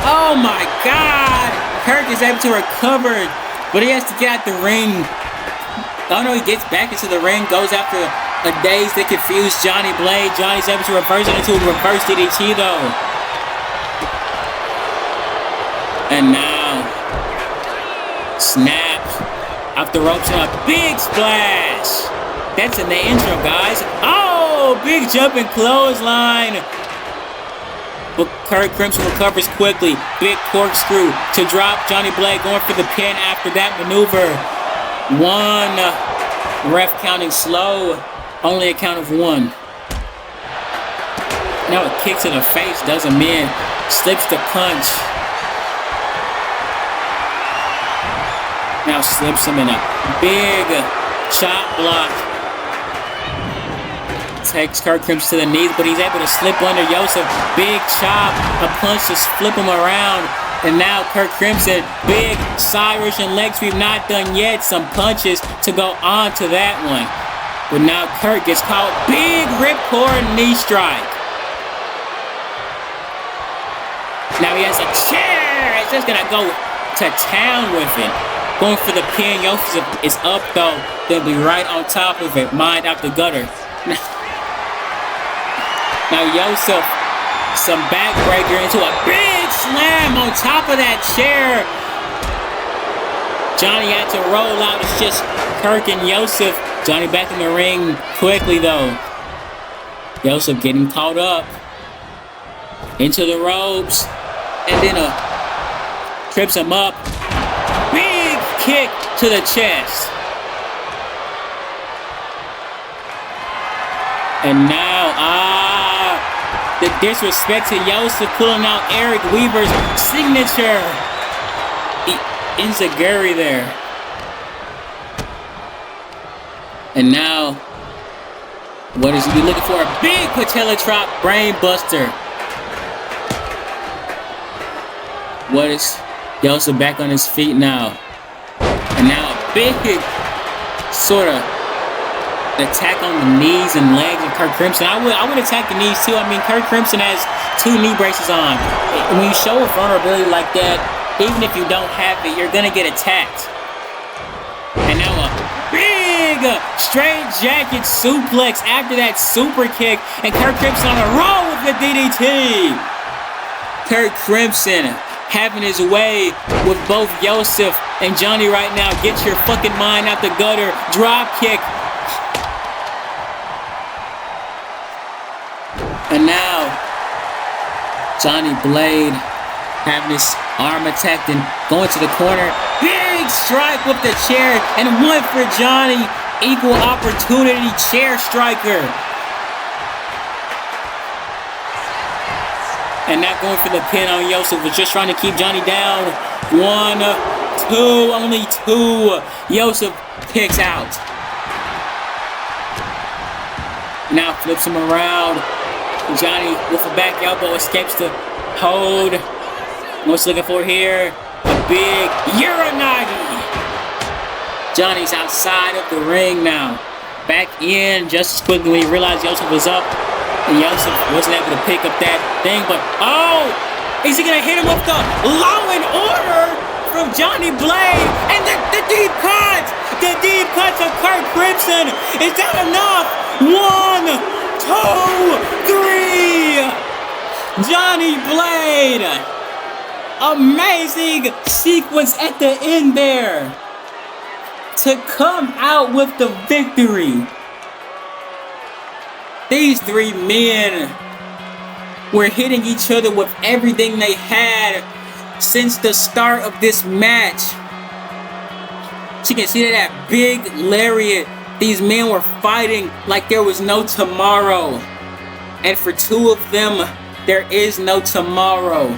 Oh my God. Curk is able to recover, but he has to get out the ring. Oh no, he gets back into the ring, goes after a dazed and confused Johnny Blade. Johnny's able to reverse it into a reverse DDT though. And now, snap off the ropes and a big splash. That's in the intro, guys. Oh, big jumping clothesline. But Curk Crimson recovers quickly. Big corkscrew to drop Johnny Blade, going for the pin after that maneuver. One. Ref counting slow. Only a count of one. Now a kick to the face does him in. Slips the punch. Now slips him in a big chop block. Takes Curk Crimson to the knees, but he's able to slip under Yosef. Big chop, a punch to flip him around. And now Curk Crimson, big side Russian leg sweep, not done yet. Some punches to go on to that one. But now Curk gets caught. Big ripcord knee strike. Now he has a chair. It's just gonna go to town with it. Going for the pin. Yosef is up though. They'll be right on top of it. Mind out the gutter. Now Yosef, some backbreaker into a big slam on top of that chair. Johnny had to roll out. It's just Curk and Yosef. Johnny back in the ring quickly though. Yosef getting caught up into the ropes. And then trips him up. Big kick to the chest. And now, the disrespect to Yosef, pulling out Eric Weaver's signature enziguri there. And now, what is he looking for? A big patella drop brain buster. What is Yosef back on his feet now? And now a big sort of attack on the knees and legs of Curk Crimson. I would attack the knees too. I mean, Curk Crimson has 2 knee braces on. When you show a vulnerability like that, even if you don't have it, you're gonna get attacked. And now a big straight jacket suplex after that super kick, and Curk Crimson on a roll with the DDT. Curk Crimson having his way with both Yosef and Johnny right now. Get your fucking mind out the gutter. Drop kick. And now, Johnny Blade having his arm attacked and going to the corner. Big strike with the chair, and one for Johnny. Equal opportunity chair striker. And not going for the pin on Yosef, was just trying to keep Johnny down. 1, 2, only 2. Yosef kicks out. Now flips him around. Johnny with a back elbow escapes the hold. What's looking for here? A big Uranagi. Johnny's outside of the ring now. Back in just as quickly when he realized Yosef was up. And Yosef wasn't able to pick up that thing, but oh! Is he gonna hit him with the Law and Order from Johnny Blade? And the deep cut! The deep cut to Curk Crimson! Is that enough? 1, 2, 3! Johnny Blade! Amazing sequence at the end there! To come out with the victory! These 3 men were hitting each other with everything they had since the start of this match. So you can see that big lariat. These men were fighting like there was no tomorrow. And for 2 of them, there is no tomorrow.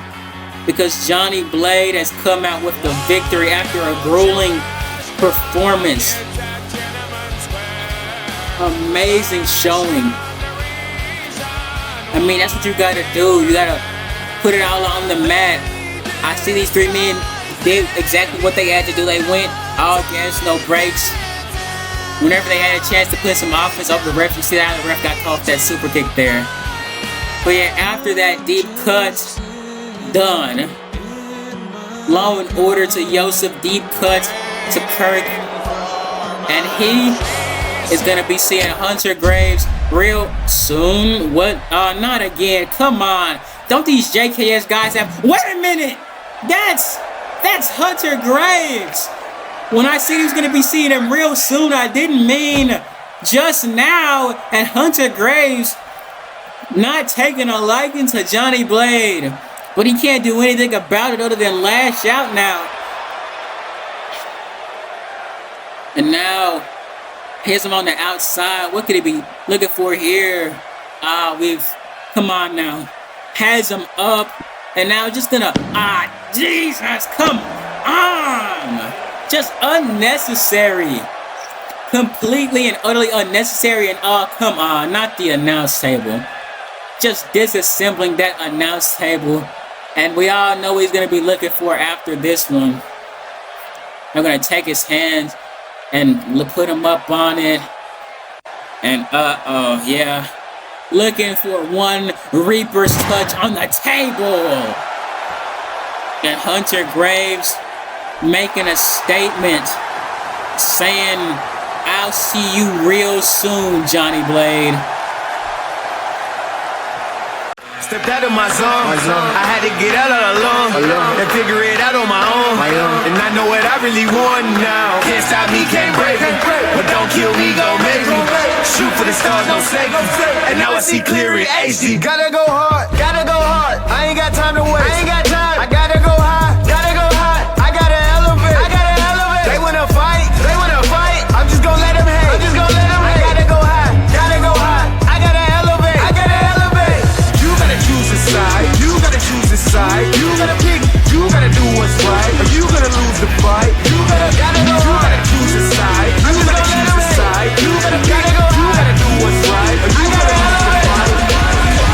Because Johnny Blade has come out with the victory after a grueling performance. Amazing showing. I mean, that's what you gotta do. You gotta put it all on the mat. I see these 3 men did exactly what they had to do. They went all gas, no breaks. Whenever they had a chance to put some offense over the ref, you see how the ref got caught that super kick there. But yeah, after that deep cut done, Law and Order to Yosef, deep cut to Curk. And he is gonna be seeing Hunter Graves real soon. What? Not again. Come on. Don't these JKS guys have... Wait a minute! That's Hunter Graves! When I said he was gonna be seeing him real soon, I didn't mean just now. And Hunter Graves not taking a liking to Johnny Blade. But he can't do anything about it other than lash out now. And now, here's him on the outside. What could he be looking for here? Come on now. Has him up. And now just gonna, Jesus, come on. Just unnecessary. Completely and utterly unnecessary. And come on, not the announce table. Just disassembling that announce table. And we all know what he's going to be looking for after this one. I'm going to take his hands and put him up on it. And yeah. Looking for one Reaper's touch on the table. And Hunter Graves making a statement saying, I'll see you real soon, Johnny Blade. Stepped out of my zone. I had to get out all alone and figure it out on my own. And I know what I really want now. Can't stop me, can't break me. But don't kill me, gon' make me. Shoot for the stars, no safety. And now I see clear in HD. Gotta go hard, gotta go hard. I ain't got time to waste. I ain't got time. I gotta go high, gotta go high. I gotta elevate, I gotta elevate. They wanna fight, they wanna fight. I'm just gonna let them hate. I'm just gonna let them hate. I gotta go high, gotta go high. I gotta elevate, I gotta elevate. You gotta choose a side, you gotta choose a side. You gotta pick, you gotta do what's right. Or you gonna lose the fight. You gotta go hard. You gotta choose a side, you gotta choose a side. You gotta pick, you gotta do what's right. Or you gotta lose the fight.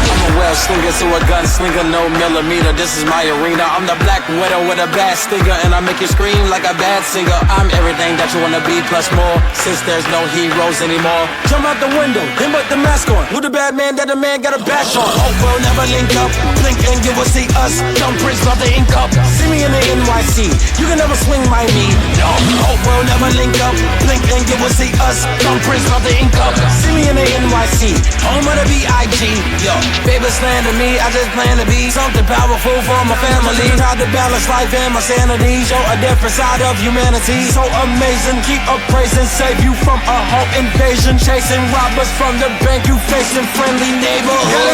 I'm a well slinger, so a gunslinger, no millimeter. This is my arena. I'm the black widow with a bad stinger, and I make you scream like a bad singer. I'm everything that you wanna be plus more. Since there's no heroes anymore, jump out the window, then put the mask on. Who the bad man that the man got a bash on? Hope we'll never link up. Blink and you will see us. Thumbprints about the ink up. See me in the NYC. You can never swing my knee. No, hope we'll never link up. Blink and you will see us. Thumbprints about the ink up. See me in the NYC. Home of the BIG. Yo, baby slander me. I just plan to be something powerful for my family. Try to balance life and my sanity. Show a different side of humanity. So amazing. Keep up praising. Save you from a home invasion. Chasing robbers from the bank. You facing friendly neighborhood.